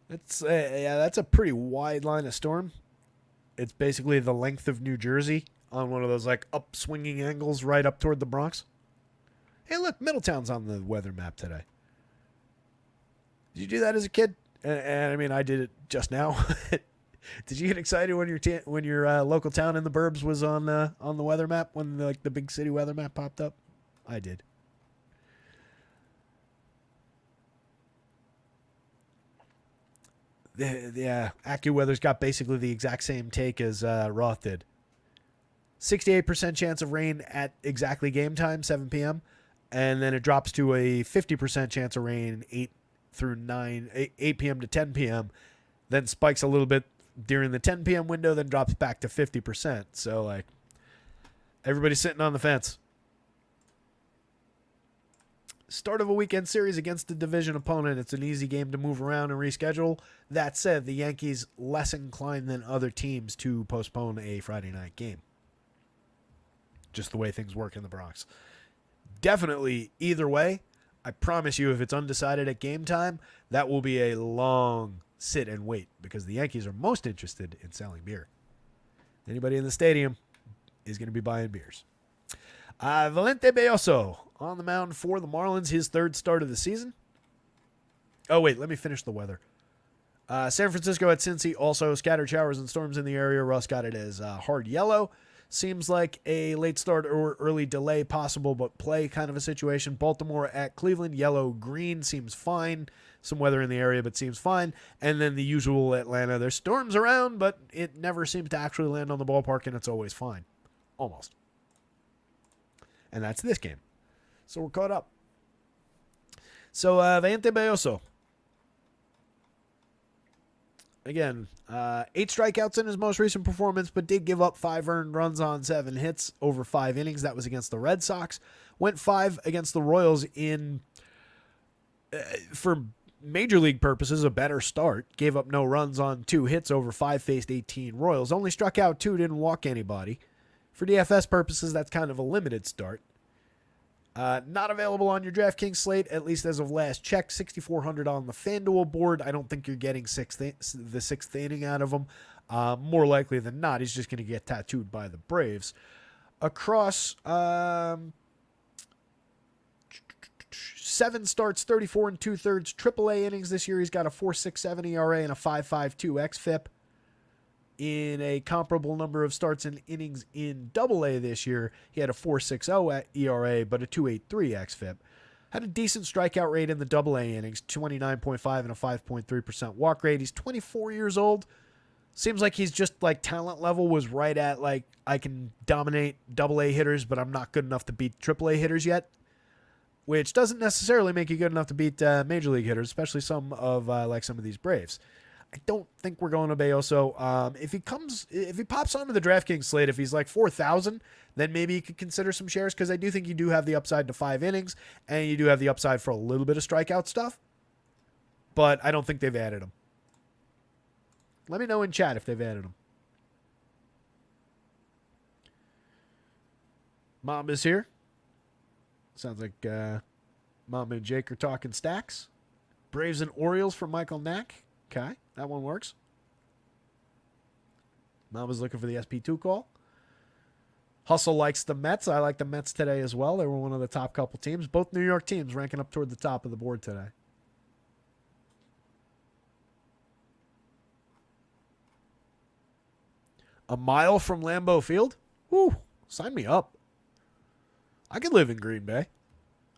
That's a pretty wide line of storm. It's basically the length of New Jersey on one of those like upswinging angles right up toward the Bronx. Hey, look, Middletown's on the weather map today. Did you do that as a kid? And I mean, I did it just now. Did you get excited when your local town in the burbs was on the weather map when the big city weather map popped up? I did. The AccuWeather's got basically the exact same take as Roth did. 68% chance of rain at exactly game time, 7 p.m., and then it drops to a 50% chance of rain 8 p.m. to 10 p.m., then spikes a little bit during the 10 p.m. window, then drops back to 50%. So, Everybody's sitting on the fence. Start of a weekend series against a division opponent. It's an easy game to move around and reschedule. That said, the Yankees less inclined than other teams to postpone a Friday night game. Just the way things work in the Bronx. Definitely either way, I promise you if it's undecided at game time, that will be a long sit and wait because the Yankees are most interested in selling beer. Anybody in the stadium is going to be buying beers. Valente Belloso on the mound for the Marlins, his third start of the season. Oh, wait, let me finish the weather. San Francisco at Cincy, also scattered showers and storms in the area. Russ got it as hard yellow. Seems like a late start or early delay possible, but play kind of a situation. Baltimore at Cleveland, yellow-green seems fine. Some weather in the area, but seems fine. And then the usual Atlanta. There's storms around, but it never seems to actually land on the ballpark, and it's always fine. Almost. And that's this game. So we're caught up. So, Valente Belloso. Again, 8 strikeouts in his most recent performance, but did give up 5 earned runs on 7 hits over 5 innings. That was against the Red Sox. Went 5 against the Royals in, for major league purposes, a better start. Gave up no runs on 2 hits over 5, faced 18 Royals. Only struck out 2, didn't walk anybody. For DFS purposes, that's kind of a limited start. Not available on your DraftKings slate, at least as of last check. 6,400 on the FanDuel board. I don't think you're getting the sixth inning out of him. More likely than not, he's just going to get tattooed by the Braves. Across 7 starts, 34 2/3 AAA innings this year. He's got a 4.67 ERA and a 5.52 xFIP. In a comparable number of starts and innings in AA this year, he had a 4.60 ERA, but a 2.83 xFIP. Had a decent strikeout rate in the AA innings, 29.5 and a 5.3% walk rate. He's 24 years old. Seems like he's just like talent level was right at like I can dominate AA hitters, but I'm not good enough to beat AAA hitters yet. Which doesn't necessarily make you good enough to beat major league hitters, especially some of these Braves. I don't think we're going to Belloso. If he pops onto the DraftKings slate, if he's like 4,000, then maybe you could consider some shares because I do think you do have the upside to 5 innings and you do have the upside for a little bit of strikeout stuff. But I don't think they've added him. Let me know in chat if they've added him. Mom is here. Sounds like Mom and Jake are talking stacks. Braves and Orioles for Michael Knack. Okay, that one works. Mama's looking for the SP2 call. Hustle likes the Mets. I like the Mets today as well. They were one of the top couple teams. Both New York teams ranking up toward the top of the board today. A mile from Lambeau Field? Woo, sign me up. I could live in Green Bay.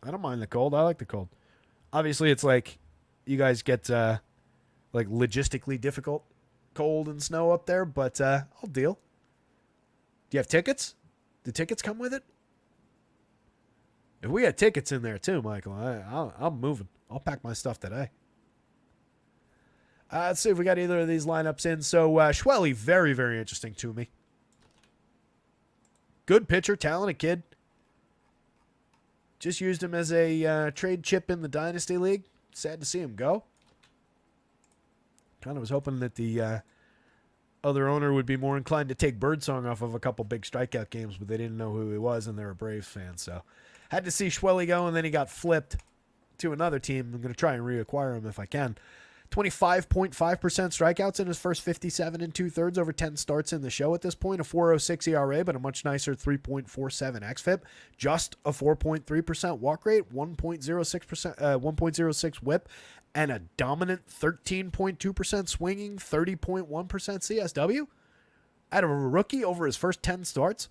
I don't mind the cold. I like the cold. Obviously, it's like you guys get like logistically difficult cold and snow up there, but I'll deal. Do you have tickets? Do tickets come with it? If we had tickets in there too, Michael, I'm moving. I'll pack my stuff today. Let's see if we got either of these lineups in. So Schwelly, very, very interesting to me. Good pitcher, talented kid. Just used him as a trade chip in the Dynasty League. Sad to see him go. Kind of was hoping that the other owner would be more inclined to take Birdsong off of a couple big strikeout games, but they didn't know who he was, and they're a Braves fan. So had to see Schwelly go, and then he got flipped to another team. I'm going to try and reacquire him if I can. 25.5% strikeouts in his first 57 2/3 over 10 starts in the show at this point. A 4.06 ERA, but a much nicer 3.47 xFIP. Just a 4.3% walk rate, 1.06 whip, and a dominant 13.2% swinging, 30.1% CSW. Out of a rookie over his first 10 starts.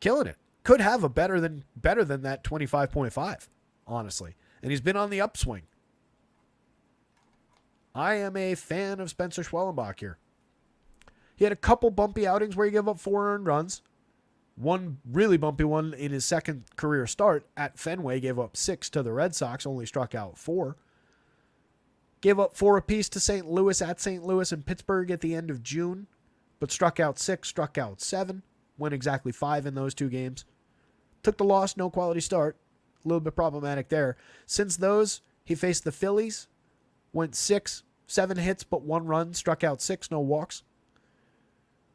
Killing it. Could have a better than that 25.5, honestly. And he's been on the upswing. I am a fan of Spencer Schwellenbach here. He had a couple bumpy outings where he gave up 4 earned runs. One really bumpy one in his second career start at Fenway. Gave up 6 to the Red Sox, only struck out 4. Gave up 4 apiece to St. Louis at St. Louis and Pittsburgh at the end of June, but struck out 6, struck out 7. went exactly 5 in those 2 games. Took the loss, no quality start. A little bit problematic there. Since those, he faced the Phillies, went 6, 7 hits but 1 run, struck out 6, no walks.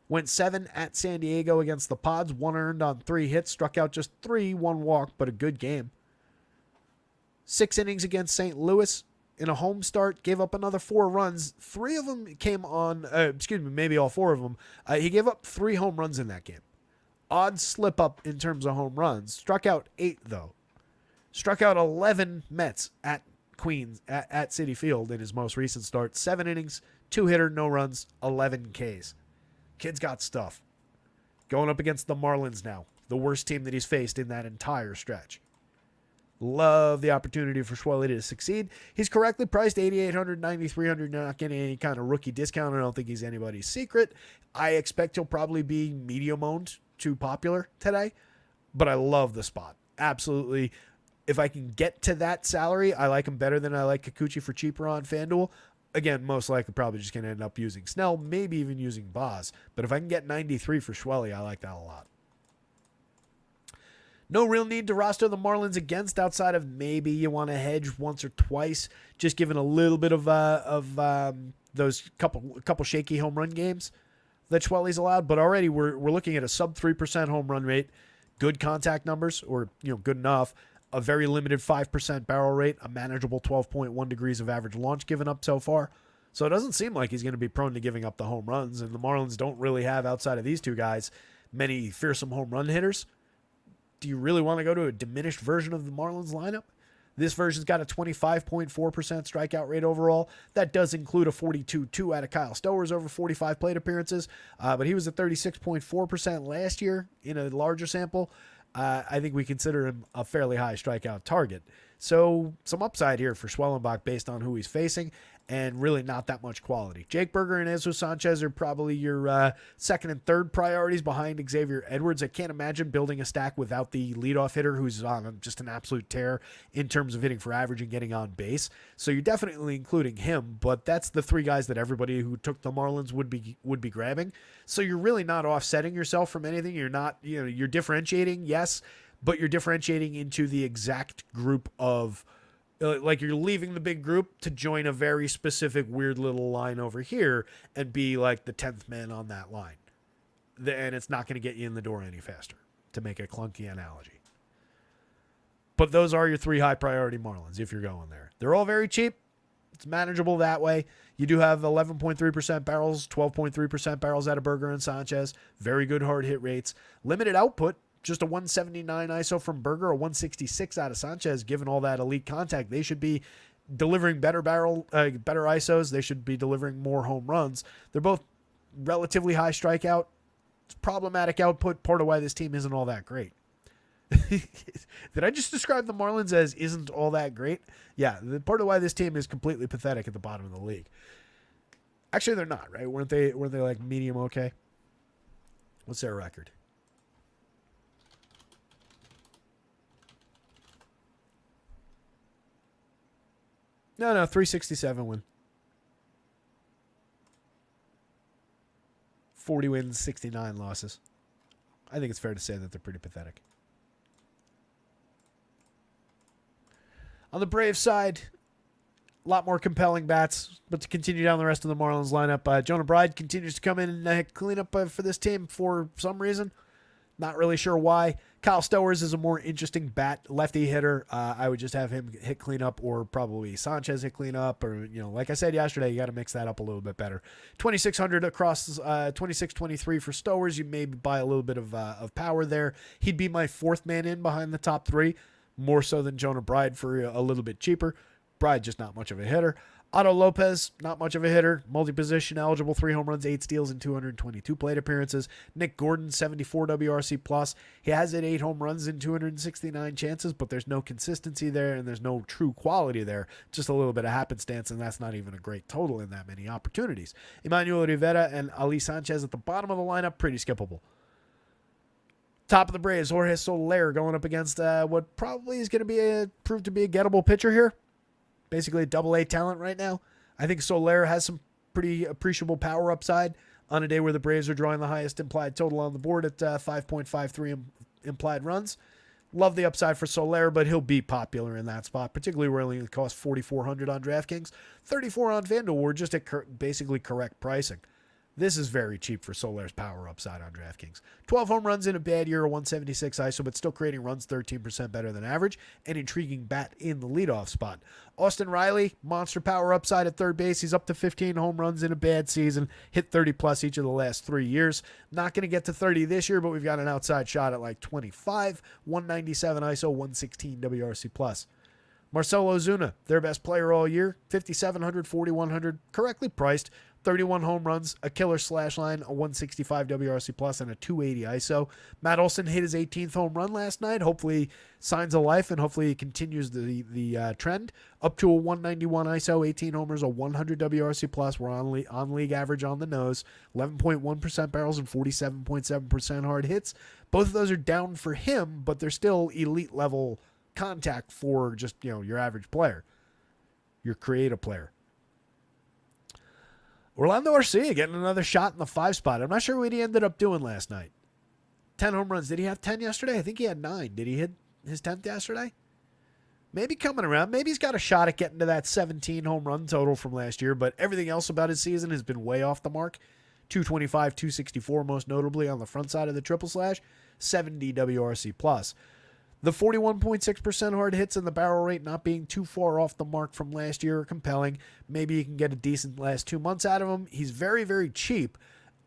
Went 7 at San Diego against the Pods, 1 earned on 3 hits, struck out just 3, 1 walk, but a good game. 6 innings against St. Louis in a home start, gave up another 4 runs. 3 of them came on, maybe all 4 of them. He gave up 3 home runs in that game. Odd slip up in terms of home runs. Struck out 8, though. Struck out 11 Mets at Queens, at Citi Field in his most recent start. 7 innings, 2 hitter, no runs, 11 Ks. Kid's got stuff. Going up against the Marlins now, the worst team that he's faced in that entire stretch. Love the opportunity for Schwelly to succeed. He's correctly priced 8,800, 9,300. Not getting any kind of rookie discount. I don't think he's anybody's secret. I expect he'll probably be medium owned to popular today, but I love the spot. Absolutely. If I can get to that salary, I like him better than I like Kikuchi for cheaper on FanDuel. Again, most likely probably just going to end up using Snell, maybe even using Boz. But if I can get 93 for Schwelly, I like that a lot. No real need to roster the Marlins against outside of maybe you want to hedge once or twice, just given a little bit of those couple shaky home run games that Schwelly's allowed. But already we're looking at a sub 3% home run rate, good contact numbers, or good enough. A very limited 5% barrel rate, a manageable 12.1 degrees of average launch given up so far. So it doesn't seem like he's going to be prone to giving up the home runs, and the Marlins don't really have, outside of these 2 guys, many fearsome home run hitters. Do you really want to go to a diminished version of the Marlins lineup? This version's got a 25.4% strikeout rate overall. That does include a 42-2 out of Kyle Stowers over 45 plate appearances, but he was at 36.4% last year in a larger sample. I think we consider him a fairly high strikeout target. So some upside here for Schwellenbach based on who he's facing, and really not that much quality. Jake Berger and Jesus Sanchez are probably your second and third priorities behind Xavier Edwards. I can't imagine building a stack without the leadoff hitter who's on just an absolute tear in terms of hitting for average and getting on base. So you're definitely including him, but that's the 3 guys that everybody who took the Marlins would be grabbing. So you're really not offsetting yourself from anything. You're not, you're differentiating, yes, but you're differentiating into the exact group of, like you're leaving the big group to join a very specific weird little line over here and be like the 10th man on that line. And it's not going to get you in the door any faster, to make a clunky analogy. But those are your 3 high priority Marlins if you're going there. They're all very cheap. It's manageable that way. You do have 11.3% barrels, 12.3% barrels out of Berger and Sanchez. Very good hard hit rates. Limited output. Just a 179 ISO from Berger, a 166 out of Sanchez. Given all that elite contact, they should be delivering better ISOs. They should be delivering more home runs. They're both relatively high strikeout. It's problematic output. Part of why this team isn't all that great. Did I just describe the Marlins as isn't all that great? Yeah, the part of why this team is completely pathetic at the bottom of the league. Actually, they're not, right? Weren't they like medium okay? What's their record? No, 367 win. 40 wins, 69 losses. I think it's fair to say that they're pretty pathetic. On the Braves side, a lot more compelling bats, but to continue down the rest of the Marlins lineup, Jonah Bride continues to come in and clean up for this team for some reason. Not really sure why. Kyle Stowers is a more interesting bat, lefty hitter. I would just have him hit cleanup, or probably Sanchez hit cleanup, or like I said yesterday, you got to mix that up a little bit better. 2,600 across 26-23 for Stowers. You maybe buy a little bit of power there. He'd be my 4th man in behind the top 3, more so than Jonah Bride for a little bit cheaper. Bride just not much of a hitter. Otto Lopez, not much of a hitter. Multi-position eligible, 3 home runs, 8 steals, and 222 plate appearances. Nick Gordon, 74 WRC+. He has hit 8 home runs in 269 chances, but there's no consistency there, and there's no true quality there. Just a little bit of happenstance, and that's not even a great total in that many opportunities. Emmanuel Rivera and Ali Sanchez at the bottom of the lineup, pretty skippable. Top of the Braves, Jorge Soler going up against what probably is going to prove to be a gettable pitcher here. Basically a double-A talent right now. I think Soler has some pretty appreciable power upside, on a day where the Braves are drawing the highest implied total on the board at 5.53 implied runs. Love the upside for Soler, but he'll be popular in that spot, particularly where it costs $4,400 on DraftKings, $34 on FanDuel. We're just at basically correct pricing. This is very cheap for Soler's power upside on DraftKings. 12 home runs in a bad year, a 176 ISO, but still creating runs 13% better than average. An intriguing bat in the leadoff spot. Austin Riley, monster power upside at third base. He's up to 15 home runs in a bad season. Hit 30 plus each of the last 3 years. Not going to get to 30 this year, but we've got an outside shot at like 25. 197 ISO, 116 WRC plus. Marcell Ozuna, their best player all year. 5,700, 4,100, correctly priced. 31 home runs, a killer slash line, a 165 WRC plus, and a 280 ISO. Matt Olson hit his 18th home run last night. Hopefully signs of life, and hopefully he continues the trend. Up to a 191 ISO, 18 homers, a 100 WRC plus. We're on league average on the nose. 11.1% barrels and 47.7% hard hits. Both of those are down for him, but they're still elite level contact for just, your average player, your creative player. Orlando Arcia getting another shot in the 5 spot. I'm not sure what he ended up doing last night. 10 home runs. Did he have 10 yesterday? I think he had 9. Did he hit his 10th yesterday? Maybe coming around. Maybe he's got a shot at getting to that 17 home run total from last year, but everything else about his season has been way off the mark. 225, 264 most notably on the front side of the triple slash. 70 WRC plus. The 41.6% hard hits and the barrel rate not being too far off the mark from last year are compelling. Maybe you can get a decent last 2 months out of him. He's very, very cheap.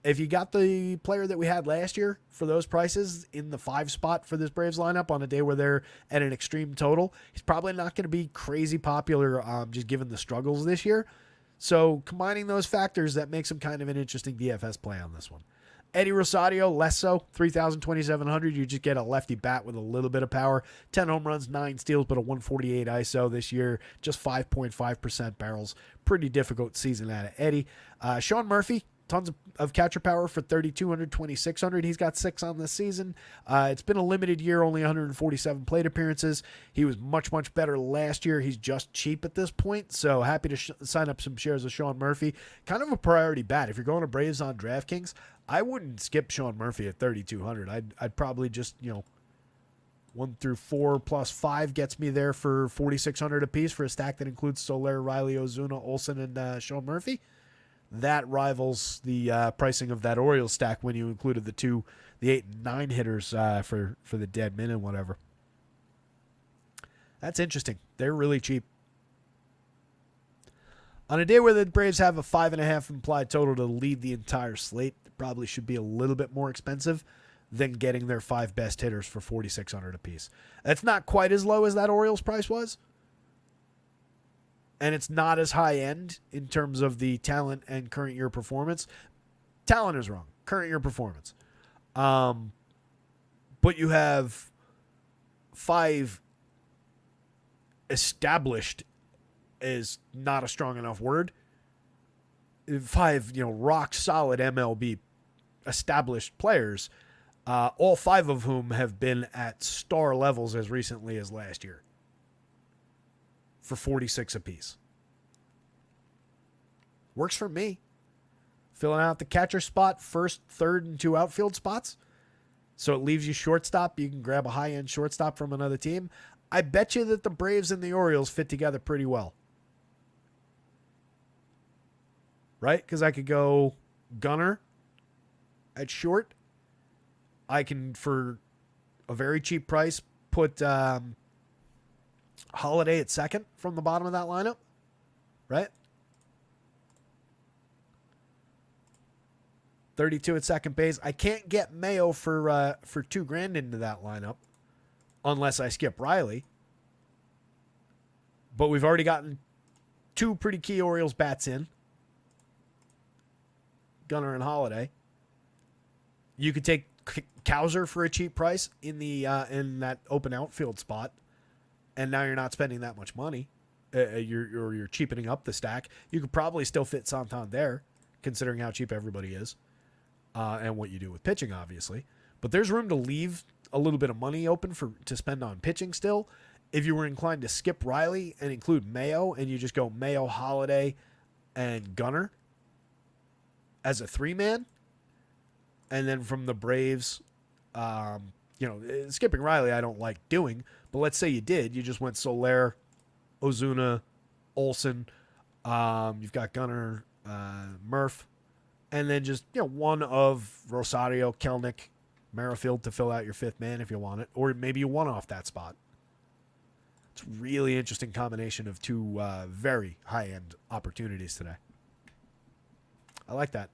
If you got the player that we had last year for those prices in the 5 spot for this Braves lineup on a day where they're at an extreme total, he's probably not going to be crazy popular just given the struggles this year. So combining those factors, that makes him kind of an interesting DFS play on this one. Eddie Rosario, less so, 3,000, 2,700. You just get a lefty bat with a little bit of power. 10 home runs, 9 steals, but a 148 ISO this year. Just 5.5% barrels. Pretty difficult season out of Eddie. Sean Murphy, tons of catcher power for 3,200, 2,600. He's got 6 on this season. It's been a limited year, only 147 plate appearances. He was much, much better last year. He's just cheap at this point, so happy to sign up some shares of Sean Murphy. Kind of a priority bat. If you're going to Braves on DraftKings, I wouldn't skip Sean Murphy at 3,200. I'd probably just, 1 through 4 plus 5 gets me there for 4,600 apiece for a stack that includes Soler, Riley, Ozuna, Olson, and Sean Murphy. That rivals the pricing of that Orioles stack when you included the 8 and 9 hitters for the dead min and whatever. That's interesting. They're really cheap. On a day where the Braves have a 5.5 implied total to lead the entire slate, it probably should be a little bit more expensive than getting their 5 best hitters for 4,600 apiece. That's not quite as low as that Orioles price was. And it's not as high end in terms of the talent and current year performance. Talent is wrong. Current year performance. But you have 5 established is not a strong enough word. 5, rock solid MLB established players, all 5 of whom have been at star levels as recently as last year for 46 apiece. Works for me. Filling out the catcher spot, 1st, 3rd, and 2 outfield spots. So it leaves you shortstop. You can grab a high-end shortstop from another team. I bet you that the Braves and the Orioles fit together pretty well. Right? Because I could go Gunnar at short. I can, for a very cheap price, put Holiday at second from the bottom of that lineup. Right? 32 at second base. I can't get Mayo for $2,000 into that lineup unless I skip Riley. But we've already gotten 2 pretty key Orioles bats in. Gunnar and Holiday. You could take Cowser for a cheap price in the in that open outfield spot, and now you're not spending that much money. You're cheapening up the stack. You could probably still fit Santander, considering how cheap everybody is, and what you do with pitching, obviously. But there's room to leave a little bit of money open to spend on pitching still. If you were inclined to skip Riley and include Mayo, and you just go Mayo, Holiday, and Gunnar, as a 3-man. And then from the Braves, skipping Riley I don't like doing, but let's say you did. You just went Soler, Ozuna, Olsen. You've got Gunnar, Murph, and then just one of Rosario, Kelnick, Merrifield to fill out your 5th man if you want it, or maybe you want off that spot. It's a really interesting combination of two very high-end opportunities today. I like that.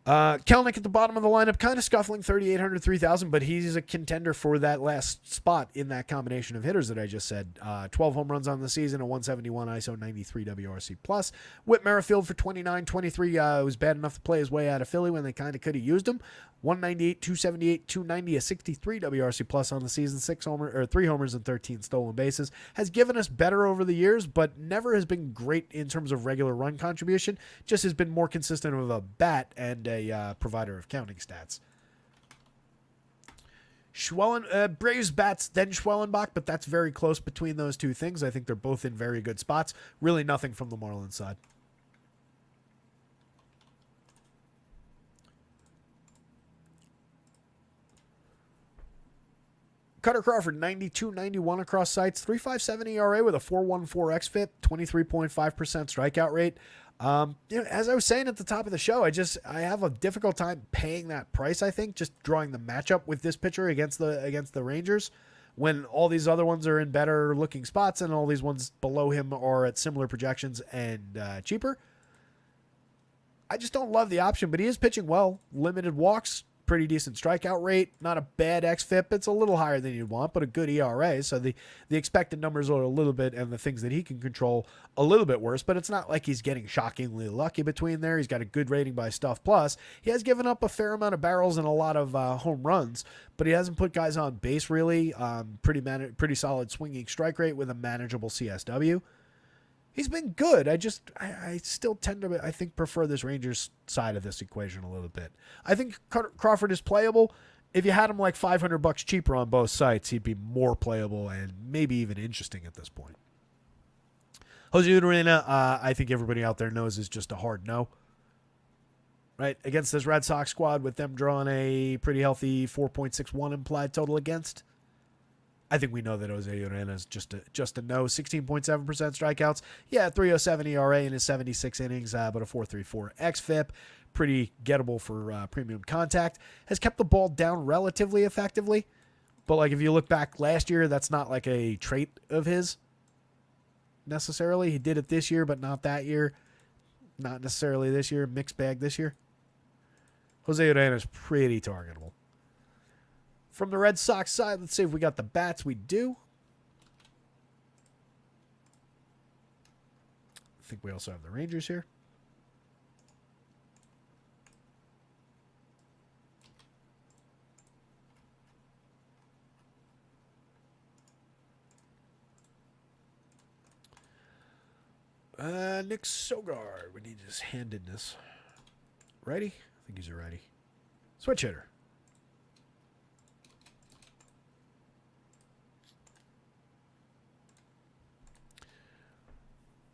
Kelnick at the bottom of the lineup, kind of scuffling 3,800, 3,000, but he's a contender for that last spot in that combination of hitters that I just said. 12 home runs on the season, a 171 ISO, 93 WRC+. Whit Merrifield for 29, 23. Was bad enough to play his way out of Philly when they kind of could have used him. 198, 278, 290, a 63 WRC+ on the season, 3 homers and 13 stolen bases. Has given us better over the years, but never has been great in terms of regular run contribution. Just has been more consistent with a bat and a provider of counting stats. Braves bats, then Schwellenbach, but that's very close between those two things. I think they're both in very good spots. Really nothing from the Marlins side. Cutter Crawford, 92-91 across sites, 3.57 ERA with a 4.14 xFIP, 23.5% strikeout rate. As I was saying at the top of the show, I have a difficult time paying that price. I think just drawing the matchup with this pitcher against the Rangers, when all these other ones are in better looking spots and all these ones below him are at similar projections and cheaper. I just don't love the option, but he is pitching well. Limited walks, pretty decent strikeout rate, not a bad xFIP. It's a little higher than you'd want, but a good ERA. So the expected numbers are a little bit, and the things that he can control a little bit worse, but it's not like he's getting shockingly lucky between there. He's got a good rating by Stuff Plus. He has given up a fair amount of barrels and a lot of home runs, but he hasn't put guys on base really. Pretty solid swinging strike rate with a manageable CSW. He's been good. I still tend to, I think, prefer this Rangers side of this equation a little bit. I think Crawford is playable. If you had him like $500 cheaper on both sites, he'd be more playable and maybe even interesting at this point. Jose Urena, I think everybody out there knows, is just a hard no. Right? Against this Red Sox squad with them drawing a pretty healthy 4.61 implied total against, I think we know that Jose Urena is just a no. 16.7% strikeouts. Yeah, 3.07 ERA in his 76 innings, but a 4.34 xFIP. Pretty gettable for premium contact. Has kept the ball down relatively effectively. But like if you look back last year, that's not like a trait of his necessarily. He did it this year, but not that year. Not necessarily this year. Mixed bag this year. Jose Urena is pretty targetable. From the Red Sox side, let's see if we got the bats. We do. I think we also have the Rangers here. Nick Sogard. We need his handedness. Righty? I think he's a righty. Switch hitter.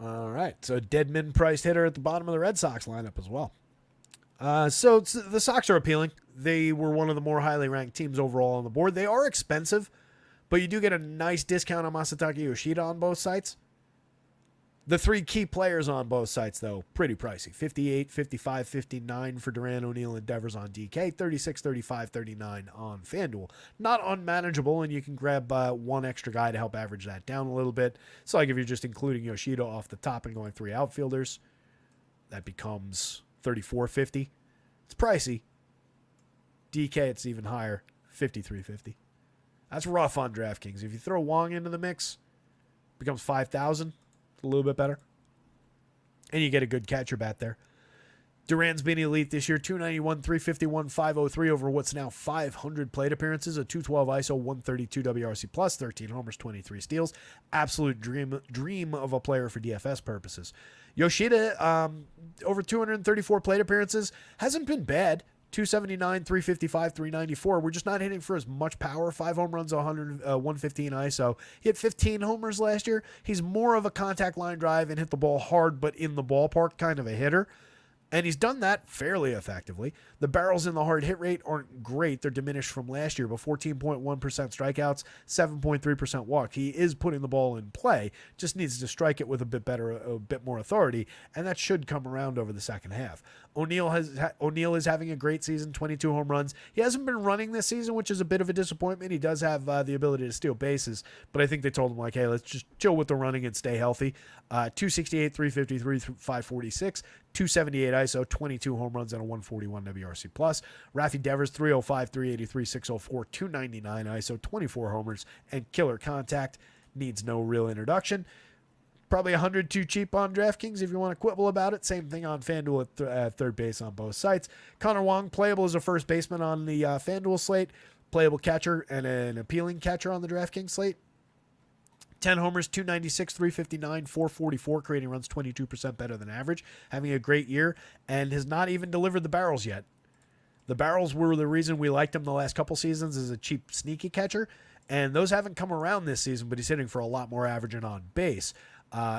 All right, so Deadman priced hitter at the bottom of the Red Sox lineup as well. So the Sox are appealing. They were one of the more highly ranked teams overall on the board. They are expensive, but you do get a nice discount on Masataka Yoshida on both sites. The three key players on both sites, though, pretty pricey. 58, 55, 59 for Duran, O'Neill, and Devers on DK. 36, 35, 39 on FanDuel. Not unmanageable, and you can grab one extra guy to help average that down a little bit. So like if you're just including Yoshida off the top and going three outfielders, that becomes 34.50. It's pricey. DK, it's even higher. 53.50. That's rough on DraftKings. If you throw Wong into the mix, it becomes 5,000. A little bit better. And you get a good catcher bat there. Duran's been elite this year. 291, 351, 503 over what's now 500 plate appearances. A 212 ISO, 132 WRC plus, 13 homers, 23 steals. Absolute dream of a player for DFS purposes. Yoshida, over 234 plate appearances. Hasn't been bad. 279, 355, 394. We're just not hitting for as much power. 5 home runs, 115 ISO. He hit 15 homers last year. He's more of a contact line drive and hit the ball hard, but in the ballpark kind of a hitter. And he's done that fairly effectively. The barrels in the hard hit rate aren't great. They're diminished from last year, but 14.1% strikeouts, 7.3% walk. He is putting the ball in play, just needs to strike it with a bit more authority, and that should come around over the second half. O'Neill is having a great season, 22 home runs. He hasn't been running this season, which is a bit of a disappointment. He does have the ability to steal bases, but I think they told him, like, hey, let's just chill with the running and stay healthy. 268, 353, 546, 278 ISO, 22 home runs, and a 141 WRC+. Rafi Devers, 305, 383, 604, 299 ISO, 24 homers, and killer contact. Needs no real introduction. Probably 100 too cheap on DraftKings if you want to quibble about it. Same thing on FanDuel at third base on both sites. Connor Wong, playable as a first baseman on the FanDuel slate. Playable catcher and an appealing catcher on the DraftKings slate. 10 homers, 296, 359, 444, creating runs 22% better than average. Having a great year and has not even delivered the barrels yet. The barrels were the reason we liked him the last couple seasons as a cheap, sneaky catcher. And those haven't come around this season, but he's hitting for a lot more average and on base.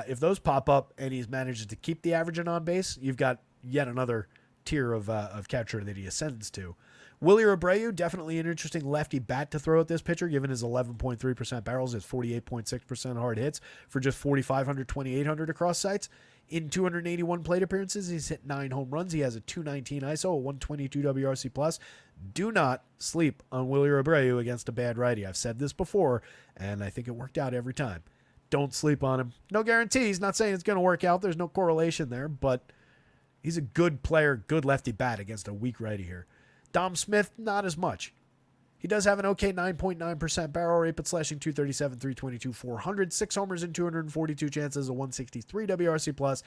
If those pop up and he's managed to keep the average and on base, you've got yet another tier of catcher that he ascends to. Willie Abreu, definitely an interesting lefty bat to throw at this pitcher, given his 11.3% barrels, his 48.6% hard hits for just 4,500, 2,800 across sites. In 281 plate appearances, he's hit 9 home runs. He has a 219 ISO, a 122 WRC+. Do not sleep on Willie Abreu against a bad righty. I've said this before, and I think it worked out every time. Don't sleep on him. No guarantees. Not saying it's going to work out. There's no correlation there, but he's a good player, good lefty bat against a weak righty here. Dom Smith, not as much. He does have an okay 9.9% barrel rate, but slashing 237, 322, 400, 6 homers in 242 chances, a 163 WRC plus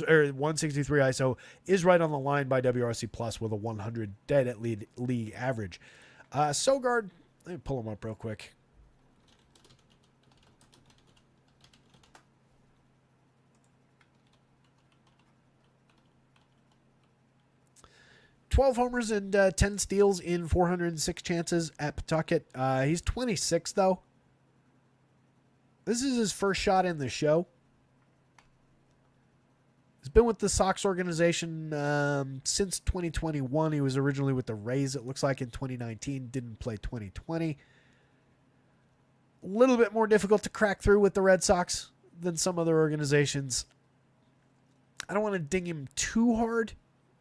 or 163 ISO is right on the line by WRC plus with a 100 dead at league average. Sogard, let me pull him up real quick. 12 homers and 10 steals in 406 chances at Pawtucket. He's 26, though. This is his first shot in the show. He's been with the Sox organization since 2021. He was originally with the Rays, it looks like, in 2019. Didn't play 2020. A little bit more difficult to crack through with the Red Sox than some other organizations. I don't want to ding him too hard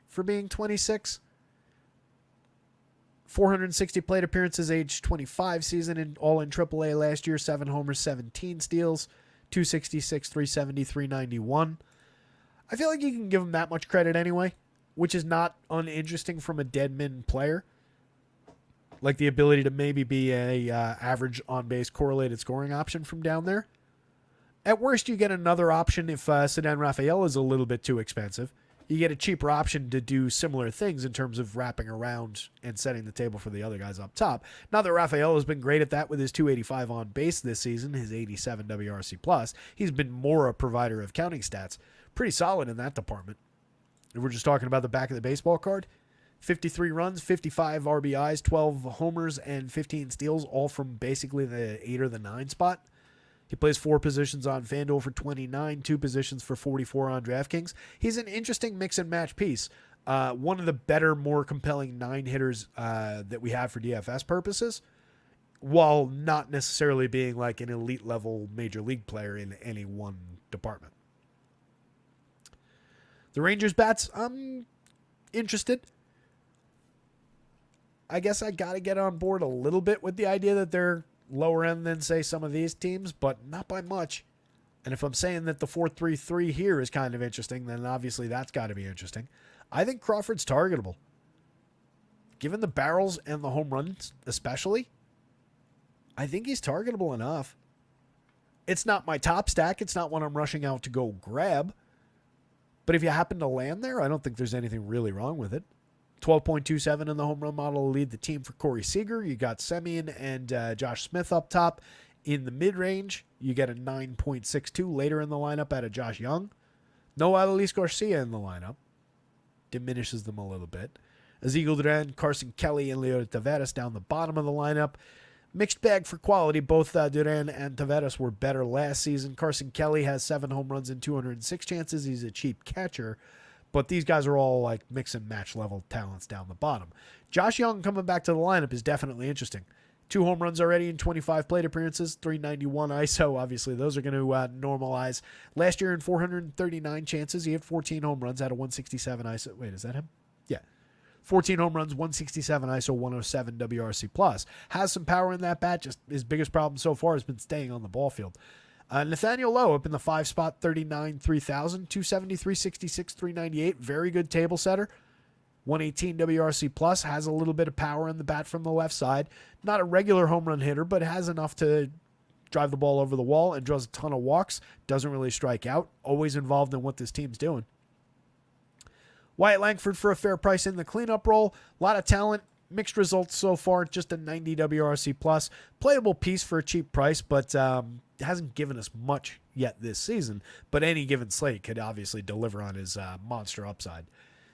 for being 26. 460 plate appearances, age 25 season, and all in AAA last year. 7 homers, 17 steals, 266, 370, 391. I feel like you can give him that much credit anyway, which is not uninteresting from a deadman player. Like the ability to maybe be a average on-base correlated scoring option from down there. At worst, you get another option if Ceddanne Rafael is a little bit too expensive. You get a cheaper option to do similar things in terms of wrapping around and setting the table for the other guys up top. Not that Rafael has been great at that with his 285 on base this season, his 87 WRC+. He's been more a provider of counting stats. Pretty solid in that department. If we're just talking about the back of the baseball card, 53 runs, 55 RBIs, 12 homers, and 15 steals, all from basically the 8 or the 9 spot. He plays 4 positions on FanDuel for 29, 2 positions for 44 on DraftKings. He's an interesting mix and match piece. One of the better, more compelling 9 hitters that we have for DFS purposes, while not necessarily being like an elite level major league player in any one department. The Rangers bats, I'm interested. I guess I got to get on board a little bit with the idea that they're lower end than, say, some of these teams, but not by much. And if I'm saying that the 4-3-3 here is kind of interesting, then obviously that's got to be interesting. I think Crawford's targetable. Given the barrels and the home runs especially, I think he's targetable enough. It's not my top stack. It's not one I'm rushing out to go grab. But if you happen to land there, I don't think there's anything really wrong with it. 12.27 in the home run model to lead the team for Corey Seager. You got Semien and Josh Smith up top. In the mid-range, you get a 9.62 later in the lineup out of Josh Young. No Adolis Garcia in the lineup. Diminishes them a little bit. Ezekiel Duran, Carson Kelly, and Leo Taveras down the bottom of the lineup. Mixed bag for quality. Both Duran and Taveras were better last season. Carson Kelly has 7 home runs in 206 chances. He's a cheap catcher. But these guys are all like mix and match level talents down the bottom. Josh Young coming back to the lineup is definitely interesting. 2 home runs already in 25 plate appearances, 391 ISO. Obviously, those are going to normalize. Last year in 439 chances, he had 14 home runs, had a 167 ISO. Wait, is that him? Yeah. 14 home runs, 167 ISO, 107 WRC+. Has some power in that bat. Just his biggest problem so far has been staying on the ball field. Nathaniel Lowe up in the 5 spot, 39, 3,000, 270, 366, 398. Very good table setter. 118 WRC+, has a little bit of power in the bat from the left side. Not a regular home run hitter, but has enough to drive the ball over the wall and draws a ton of walks. Doesn't really strike out. Always involved in what this team's doing. Wyatt Langford for a fair price in the cleanup role. A lot of talent. Mixed results so far. Just a 90 WRC+. Playable piece for a cheap price, but hasn't given us much yet this season. But any given slate could obviously deliver on his monster upside.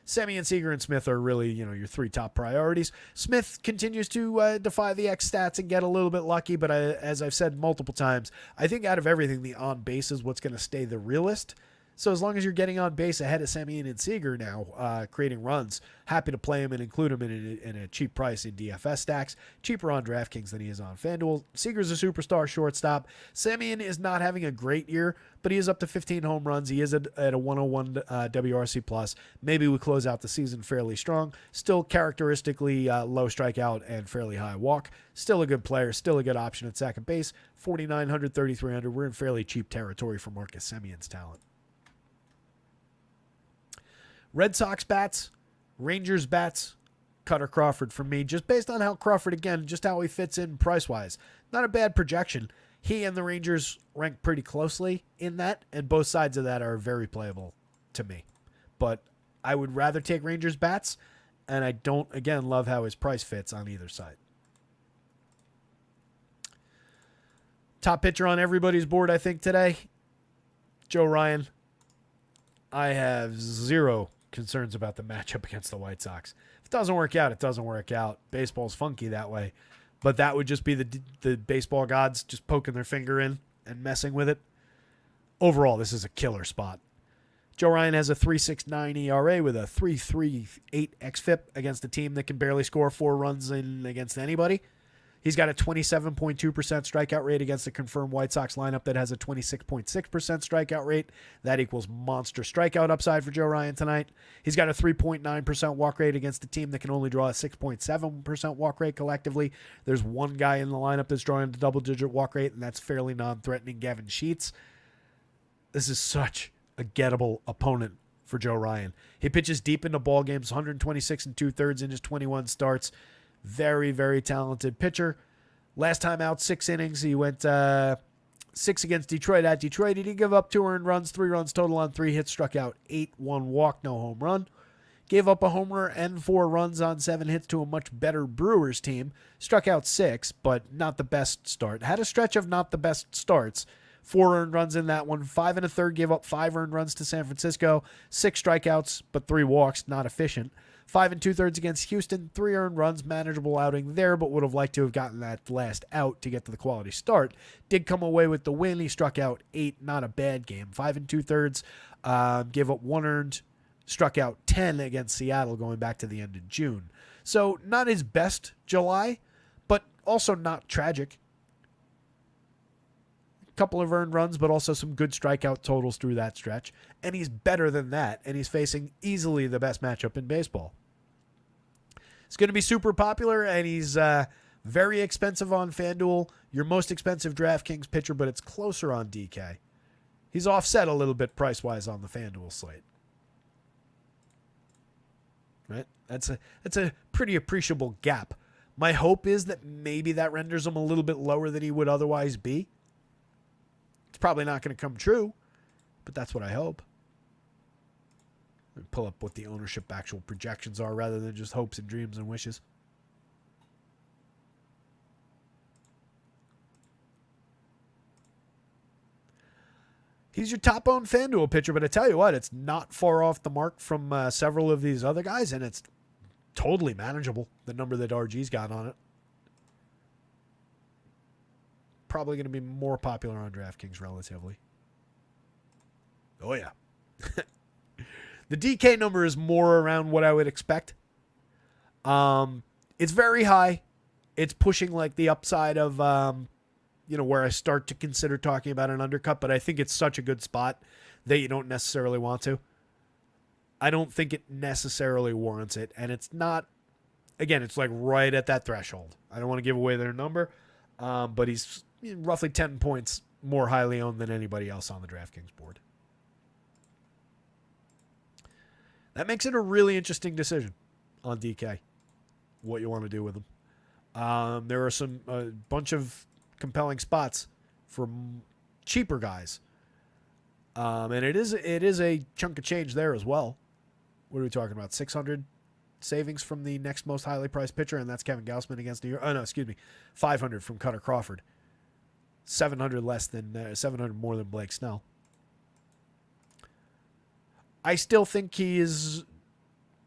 Semien, Seager, and Smith are really, your 3 top priorities. Smith continues to defy the X stats and get a little bit lucky, but as I've said multiple times, I think out of everything, the on base is what's going to stay the realest. So as long as you're getting on base ahead of Semien and Seager now, creating runs, happy to play him and include him in a cheap price in DFS stacks. Cheaper on DraftKings than he is on FanDuel. Seager's a superstar shortstop. Semien is not having a great year, but he is up to 15 home runs. He is at a 101 WRC+. Maybe we close out the season fairly strong. Still characteristically low strikeout and fairly high walk. Still a good player. Still a good option at second base. 4,900, 3,300. We're in fairly cheap territory for Marcus Semien's talent. Red Sox bats, Rangers bats, Cutter Crawford for me, just based on how Crawford, again, just how he fits in price-wise. Not a bad projection. He and the Rangers rank pretty closely in that, and both sides of that are very playable to me. But I would rather take Rangers bats, and I don't, again, love how his price fits on either side. Top pitcher on everybody's board, I think, today, Joe Ryan. I have zero concerns about the matchup against the White Sox. If it doesn't work out, it doesn't work out. Baseball's funky that way. But that would just be the baseball gods just poking their finger in and messing with it. Overall, this is a killer spot. Joe Ryan has a 3.69 ERA with a 3.38 xFIP against a team that can barely score 4 runs in against anybody. He's got a 27.2% strikeout rate against the confirmed White Sox lineup that has a 26.6% strikeout rate. That equals monster strikeout upside for Joe Ryan tonight. He's got a 3.9% walk rate against a team that can only draw a 6.7% walk rate collectively. There's one guy in the lineup that's drawing a double-digit walk rate, and that's fairly non-threatening Gavin Sheets. This is such a gettable opponent for Joe Ryan. He pitches deep into ball games, 126 2/3 in his 21 starts. Very, very talented pitcher. Last time out, 6 innings. He went 6 against Detroit at Detroit. He didn't give up 2 earned runs, 3 runs total on 3 hits, struck out 8, 1 walk, no home run. Gave up a homer and 4 runs on 7 hits to a much better Brewers team. Struck out 6, but not the best start. Had a stretch of not the best starts. 4 earned runs in that one. 5 1/3, gave up 5 earned runs to San Francisco. 6 strikeouts, but 3 walks, not efficient. 5 2/3 against Houston, 3 earned runs, manageable outing there, but would have liked to have gotten that last out to get to the quality start. Did come away with the win. He struck out 8, not a bad game. 5 2/3, gave up 1 earned, struck out 10 against Seattle going back to the end of June. So not his best July, but also not tragic. Couple of earned runs, but also some good strikeout totals through that stretch. And he's better than that, and he's facing easily the best matchup in baseball. It's going to be super popular, and he's very expensive on FanDuel. Your most expensive DraftKings pitcher, but it's closer on DK. He's offset a little bit price-wise on the FanDuel slate. Right? That's a pretty appreciable gap. My hope is that maybe that renders him a little bit lower than he would otherwise be. It's probably not going to come true, but that's what I hope. Pull up what the ownership actual projections are rather than just hopes and dreams and wishes. He's your top-owned FanDuel pitcher, but I tell you what, it's not far off the mark from several of these other guys, and it's totally manageable, the number that RG's got on it. Probably going to be more popular on DraftKings relatively. Oh, yeah. The DK number is more around what I would expect. It's very high. It's pushing like the upside of, where I start to consider talking about an undercut, but I think it's such a good spot that you don't necessarily want to. I don't think it necessarily warrants it, and it's not, again, it's like right at that threshold. I don't want to give away their number, but he's roughly 10 points more highly owned than anybody else on the DraftKings board. That makes it a really interesting decision on DK, what you want to do with him. There are a bunch of compelling spots for cheaper guys. And it is a chunk of change there as well. What are we talking about? 600 savings from the next most highly priced pitcher, and that's Kevin Gausman against New York. Oh, no, excuse me. 500 from Cutter Crawford. 700 more than Blake Snell. I still think he is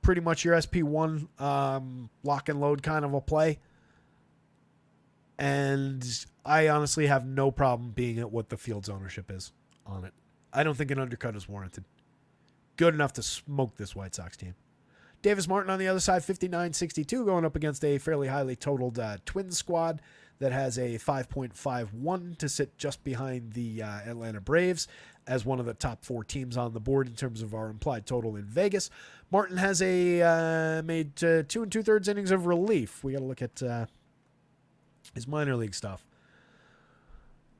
pretty much your SP1 lock and load kind of a play. And I honestly have no problem being at what the field's ownership is on it. I don't think an undercut is warranted. Good enough to smoke this White Sox team. Davis Martin on the other side, 59.62, going up against a fairly highly totaled Twins squad that has a 5.51 to sit just behind the Atlanta Braves as one of the top 4 teams on the board in terms of our implied total in Vegas. Martin has made 2 2/3 innings of relief. We got to look at his minor league stuff.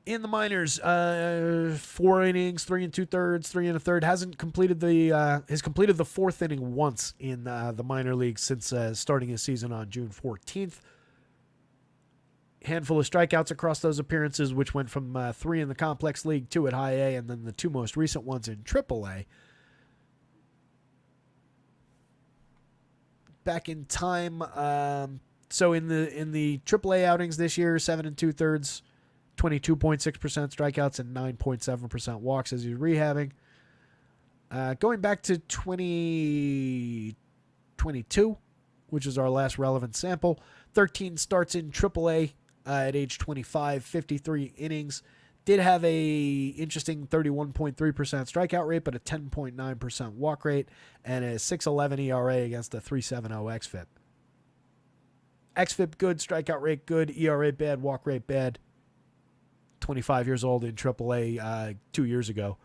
In the minors, 4 innings, 3 2/3, 3 1/3. Has completed the 4th inning once in the minor league since starting his season on June 14th. Handful of strikeouts across those appearances, which went from 3 in the complex league, 2 at high A, and then the 2 most recent ones in Triple A. Back in time, so in the Triple A outings this year, 7 2/3. 22.6% strikeouts and 9.7% walks as he's rehabbing. Going back to 2022, which is our last relevant sample, 13 starts in AAA at age 25, 53 innings. Did have a interesting 31.3% strikeout rate, but a 10.9% walk rate and a 6.11 ERA against a 3.70 xFIP. xFIP good, strikeout rate good, ERA bad, walk rate bad. 25 years old in AAA 2 years ago.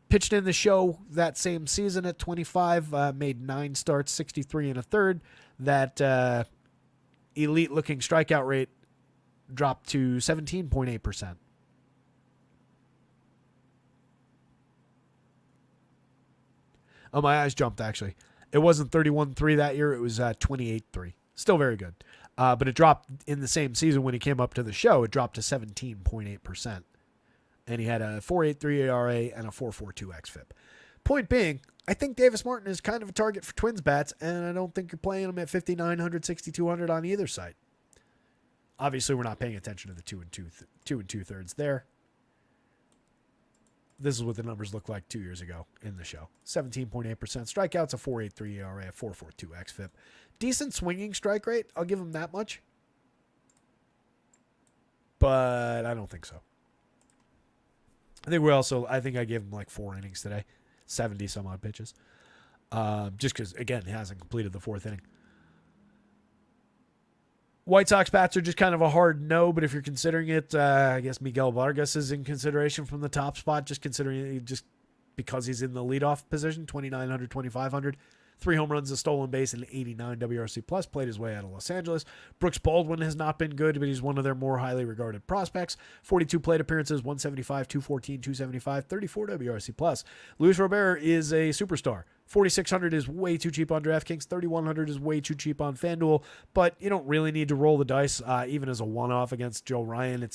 Pitched in the show that same season at 25, made 9 starts, 63 1/3. That elite-looking strikeout rate dropped to 17.8%. Oh, my eyes jumped, actually. It wasn't 31-3 that year. It was 28-3. Still very good. But it dropped in the same season when he came up to the show. It dropped to 17.8%. And he had a 4.83 ERA and a 4.42 xFIP. Point being, I think Davis Martin is kind of a target for Twins bats, and I don't think you're playing him at 5,900, 6,200 on either side. Obviously, we're not paying attention to the 2 2/3 there. This is what the numbers looked like 2 years ago in the show. 17.8% strikeouts, a 4.83 ERA, a 4.42 xFIP. Decent swinging strike rate. I'll give him that much. But I don't think so. I think I gave him like 4 innings today. 70 some odd pitches. Just because, again, he hasn't completed the 4th inning. White Sox bats are just kind of a hard no, but if you're considering it, I guess Miguel Vargas is in consideration from the top spot, just because he's in the leadoff position, 2,900, 2,500. 3 home runs, a stolen base, and 89 WRC+, played his way out of Los Angeles. Brooks Baldwin has not been good, but he's one of their more highly regarded prospects. 42 plate appearances, 175, 214, 275, 34 WRC+. Luis Robert is a superstar. 4,600 is way too cheap on DraftKings. 3,100 is way too cheap on FanDuel, but you don't really need to roll the dice, even as a one-off against Joe Ryan.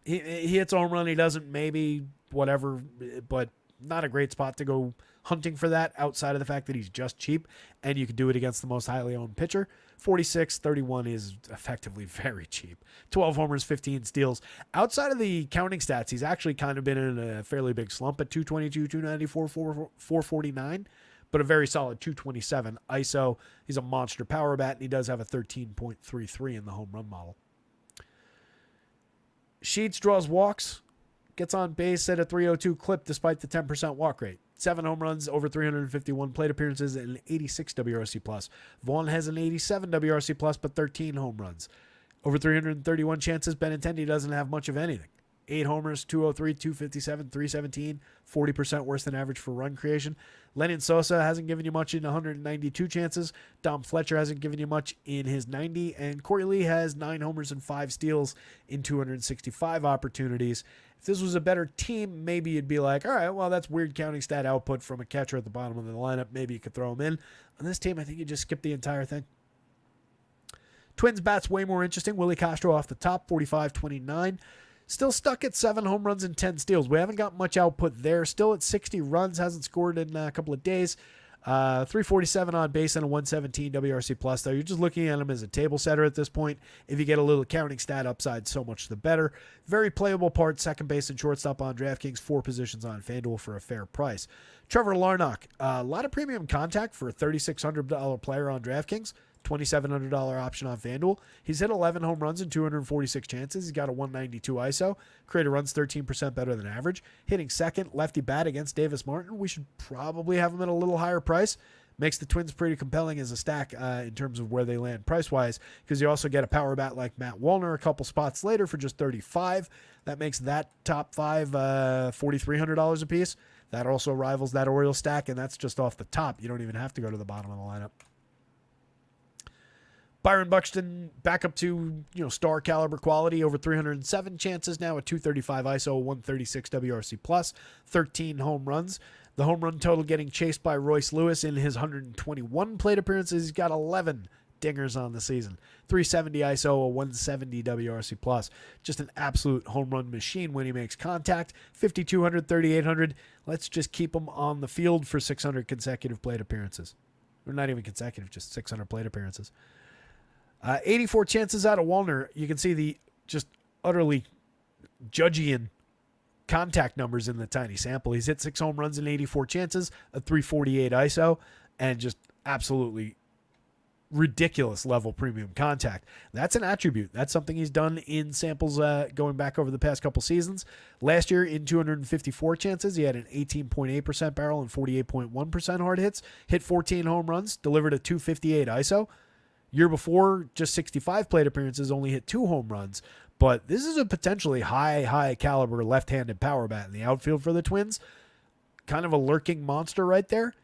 He hits a home run, he doesn't, maybe, whatever, but not a great spot to go hunting for that outside of the fact that he's just cheap, and you can do it against the most highly owned pitcher. 46, 31 is effectively very cheap. 12 homers, 15 steals. Outside of the counting stats, he's actually kind of been in a fairly big slump at 222, 294, 449, but a very solid 227 ISO. He's a monster power bat, and he does have a 13.33 in the home run model. Sheets draws walks. Gets on base at a 302 clip despite the 10% walk rate. 7 home runs, over 351 plate appearances, and an 86 WRC plus. Vaughn has an 87 WRC plus, but 13 home runs. Over 331 chances, Benintendi doesn't have much of anything. 8 homers, 203, 257, 317, 40% worse than average for run creation. Lenyn Sosa hasn't given you much in 192 chances. Dom Fletcher hasn't given you much in his 90. And Corey Lee has 9 homers and 5 steals in 265 opportunities. If this was a better team, maybe you'd be like, all right, well, that's weird counting stat output from a catcher at the bottom of the lineup. Maybe you could throw him in. On this team, I think you just skip the entire thing. Twins bats way more interesting. Willie Castro off the top, 45-29. Still stuck at 7 home runs and 10 steals. We haven't got much output there. Still at 60 runs. Hasn't scored in a couple of days. 347 on base and a 117 WRC plus, though. You're just looking at him as a table setter at this point. If you get a little counting stat upside, so much the better. Very playable part, second base and shortstop on DraftKings, 4 positions on FanDuel for a fair price. Trevor Larnach, a lot of premium contact for a $3,600 player on DraftKings. $2,700 option on FanDuel. He's hit 11 home runs in 246 chances. He's got a 192 ISO. Created runs 13% better than average. Hitting second, lefty bat against Davis Martin. We should probably have him at a little higher price. Makes the Twins pretty compelling as a stack in terms of where they land price-wise, because you also get a power bat like Matt Wallner a couple spots later for just $35. That makes that top 5 $4,300 a piece. That also rivals that Orioles stack, and that's just off the top. You don't even have to go to the bottom of the lineup. Byron Buxton back up to star caliber quality, over 307 chances now, a 235 ISO, 136 WRC plus, 13 home runs. The home run total getting chased by Royce Lewis in his 121 plate appearances. He's got 11 dingers on the season, 370 ISO, a 170 WRC plus. Just an absolute home run machine when he makes contact. 5,200, 3,800. Let's just keep him on the field for 600 consecutive plate appearances. Or not even consecutive, just 600 plate appearances. 84 chances out of Wallner. You can see the just utterly Judgian contact numbers in the tiny sample. He's hit 6 home runs in 84 chances, a 348 ISO, and just absolutely ridiculous level premium contact. That's an attribute. That's something he's done in samples going back over the past couple seasons. Last year in 254 chances, he had an 18.8% barrel and 48.1% hard hits, hit 14 home runs, delivered a 258 ISO. Year before, just 65 plate appearances, only hit 2 home runs. But this is a potentially high caliber left-handed power bat in the outfield for the Twins. Kind of a lurking monster right there.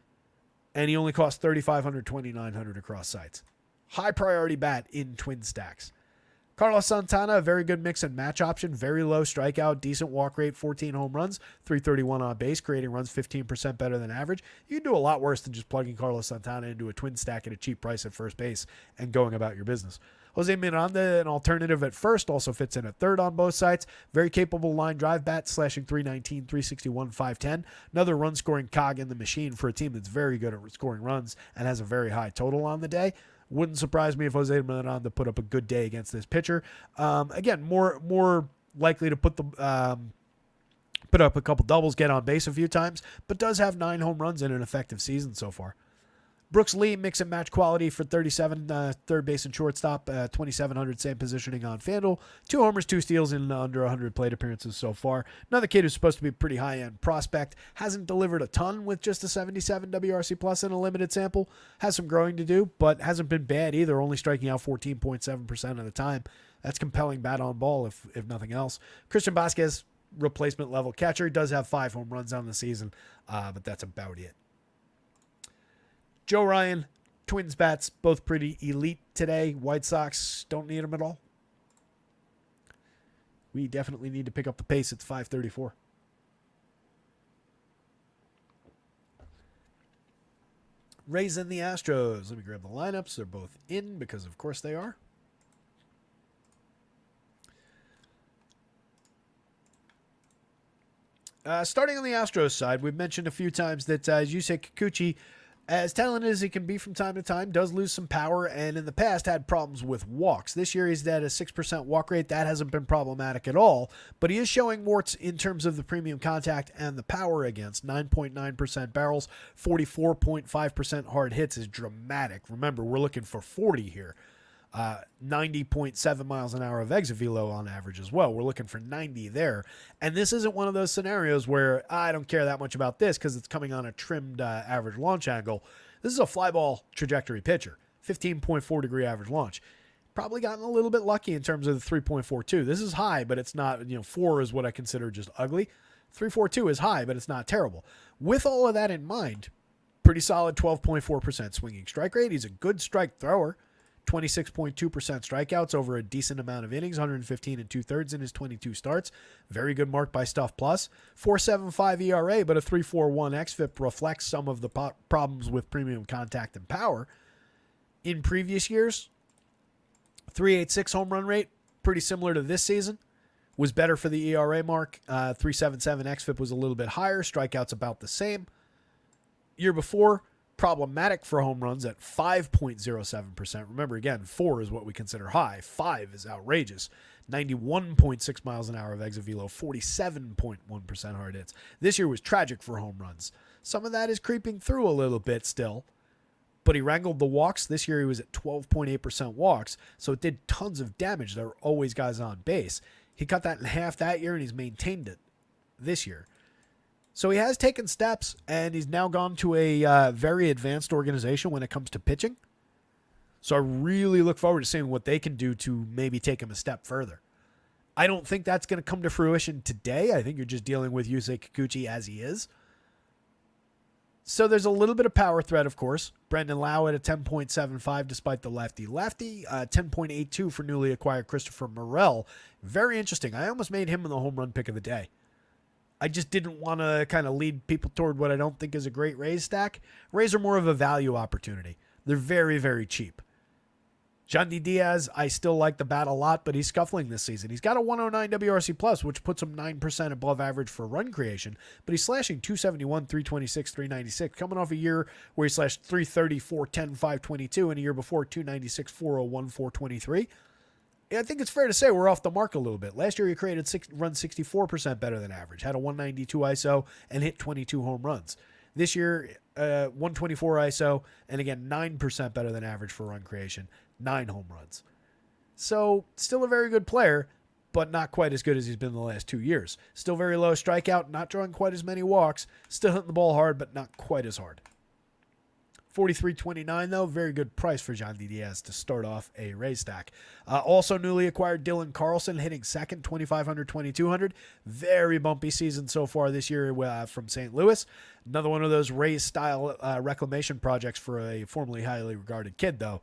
And he only costs $3,500, $2,900 across sites. High priority bat in Twin stacks. Carlos Santana, a very good mix and match option. Very low strikeout, decent walk rate, 14 home runs, 331 on base, creating runs 15% better than average. You can do a lot worse than just plugging Carlos Santana into a Twin stack at a cheap price at first base and going about your business. Jose Miranda, an alternative at first, also fits in at third on both sides. Very capable line drive bat, slashing 319, 361, 510. Another run-scoring cog in the machine for a team that's very good at scoring runs and has a very high total on the day. Wouldn't surprise me if Jose Miranda put up a good day against this pitcher. Again, more likely to put up a couple doubles, get on base a few times, but does have 9 home runs in an effective season so far. Brooks Lee, mix and match quality for 37, third base and shortstop, 2,700 same positioning on FanDuel. 2 homers, 2 steals in under 100 plate appearances so far. Another kid who's supposed to be a pretty high-end prospect. Hasn't delivered a ton with just a 77 WRC plus in a limited sample. Has some growing to do, but hasn't been bad either, only striking out 14.7% of the time. That's compelling bat on ball, if nothing else. Christian Vasquez, replacement level catcher, does have 5 home runs on the season, but that's about it. Joe Ryan, Twins bats, both pretty elite today. White Sox don't need them at all. We definitely need to pick up the pace. It's 5:34. Rays and the Astros. Let me grab the lineups. They're both in because, of course, they are. Starting on the Astros side, we've mentioned a few times that Yusei Kikuchi, as talented as he can be from time to time, does lose some power, and in the past had problems with walks. This year he's at a 6% walk rate. That hasn't been problematic at all, but he is showing warts in terms of the premium contact and the power against. 9.9% barrels, 44.5% hard hits is dramatic. Remember, we're looking for 40 here. 90.7 miles an hour of exit velo on average as well. We're looking for 90 there. And this isn't one of those scenarios where I don't care that much about this because it's coming on a trimmed average launch angle. This is a fly ball trajectory pitcher, 15.4 degree average launch. Probably gotten a little bit lucky in terms of the 3.42. This is high, but it's not, 4 is what I consider just ugly. 3.42 is high, but it's not terrible. With all of that in mind, pretty solid 12.4% swinging strike rate. He's a good strike thrower. 26.2% strikeouts over a decent amount of innings, 115 and 2/3 in his 22 starts. Very good mark by Stuff Plus. 4.75 ERA, but a 3.41 xFIP reflects some of the problems with premium contact and power. In previous years, 3.86 home run rate, pretty similar to this season. Was better for the ERA mark. 3.77 xFIP was a little bit higher. Strikeouts about the same. Year before, problematic for home runs at 5.07%. Remember, again, 4 is what we consider high. 5 is outrageous. 91.6 miles an hour of exit velo, 47.1% hard hits. This year was tragic for home runs. Some of that is creeping through a little bit still, but he wrangled the walks. This year he was at 12.8% walks, so it did tons of damage. There were always guys on base. He cut that in half that year, and he's maintained it this year. So he has taken steps, and he's now gone to a very advanced organization when it comes to pitching. So I really look forward to seeing what they can do to maybe take him a step further. I don't think that's going to come to fruition today. I think you're just dealing with Yusei Kikuchi as he is. So there's a little bit of power threat, of course. Brendan Lau at a 10.75 despite the lefty-lefty. 10.82 for newly acquired Christopher Morel. Very interesting. I almost made him the home run pick of the day. I just didn't want to kind of lead people toward what I don't think is a great Rays stack. Rays are more of a value opportunity. They're very, very cheap. Yandy Diaz, I still like the bat a lot, but he's scuffling this season. He's got a 109 WRC+, plus, which puts him 9% above average for run creation, but he's slashing 271, 326, 396, coming off a year where he slashed 330, 410, 522, and a year before 296, 401, 423. I think it's fair to say we're off the mark a little bit. Last year he created run 64% better than average, had a 192 ISO, and hit 22 home runs. This year, 124 ISO, and again, 9% better than average for run creation, 9 home runs. So still a very good player, but not quite as good as he's been the last 2 years. Still very low strikeout, not drawing quite as many walks, still hitting the ball hard, but not quite as hard. 43.29 though, very good price for Yandy Diaz to start off a Rays stack. Also newly acquired Dylan Carlson hitting second, 2,500, 2,200. Very bumpy season so far this year from St. Louis. Another one of those Rays style reclamation projects for a formerly highly regarded kid though.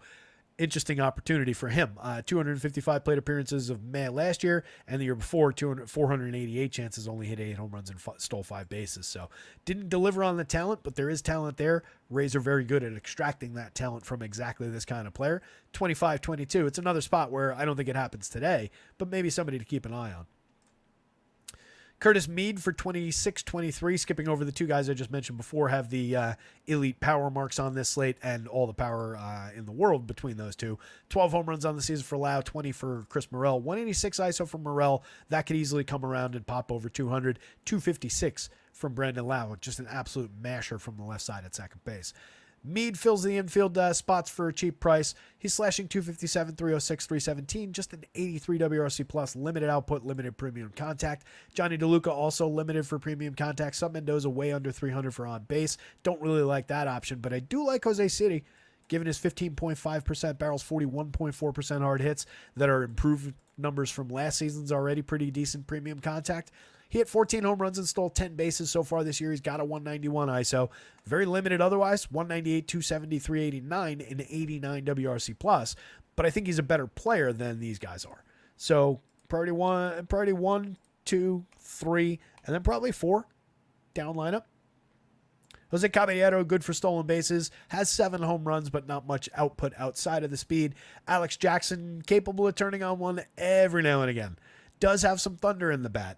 Interesting opportunity for him. 255 plate appearances of May last year, and the year before, 488 chances, only hit 8 home runs and stole 5 bases. So didn't deliver on the talent, but there is talent there. Rays are very good at extracting that talent from exactly this kind of player. 25-22. It's another spot where I don't think it happens today, but maybe somebody to keep an eye on. Curtis Mead for 26-23, skipping over the two guys I just mentioned before, have the elite power marks on this slate and all the power in the world between those two. 12 home runs on the season for Lau, 20 for Chris Morel, 186 ISO from Morel. That could easily come around and pop over 200. 256 from Brandon Lau, just an absolute masher from the left side at second base. Mead fills the infield spots for a cheap price. He's slashing 257, 306, 317, just an 83 WRC plus, limited output, limited premium contact. Johnny DeLuca also limited for premium contact. Some Mendoza way under 300 for on base. Don't really like that option, but I do like Jose City, given his 15.5% barrels, 41.4% hard hits that are improved numbers from last season's already pretty decent premium contact. He hit 14 home runs and stole 10 bases so far this year. He's got a 191 ISO. Very limited otherwise. 198, 270, 389, and 89 WRC plus. But I think he's a better player than these guys are. So priority one, 2, 3, and then probably 4 down lineup. Jose Caballero, good for stolen bases, has 7 home runs, but not much output outside of the speed. Alex Jackson, capable of turning on one every now and again. Does have some thunder in the bat,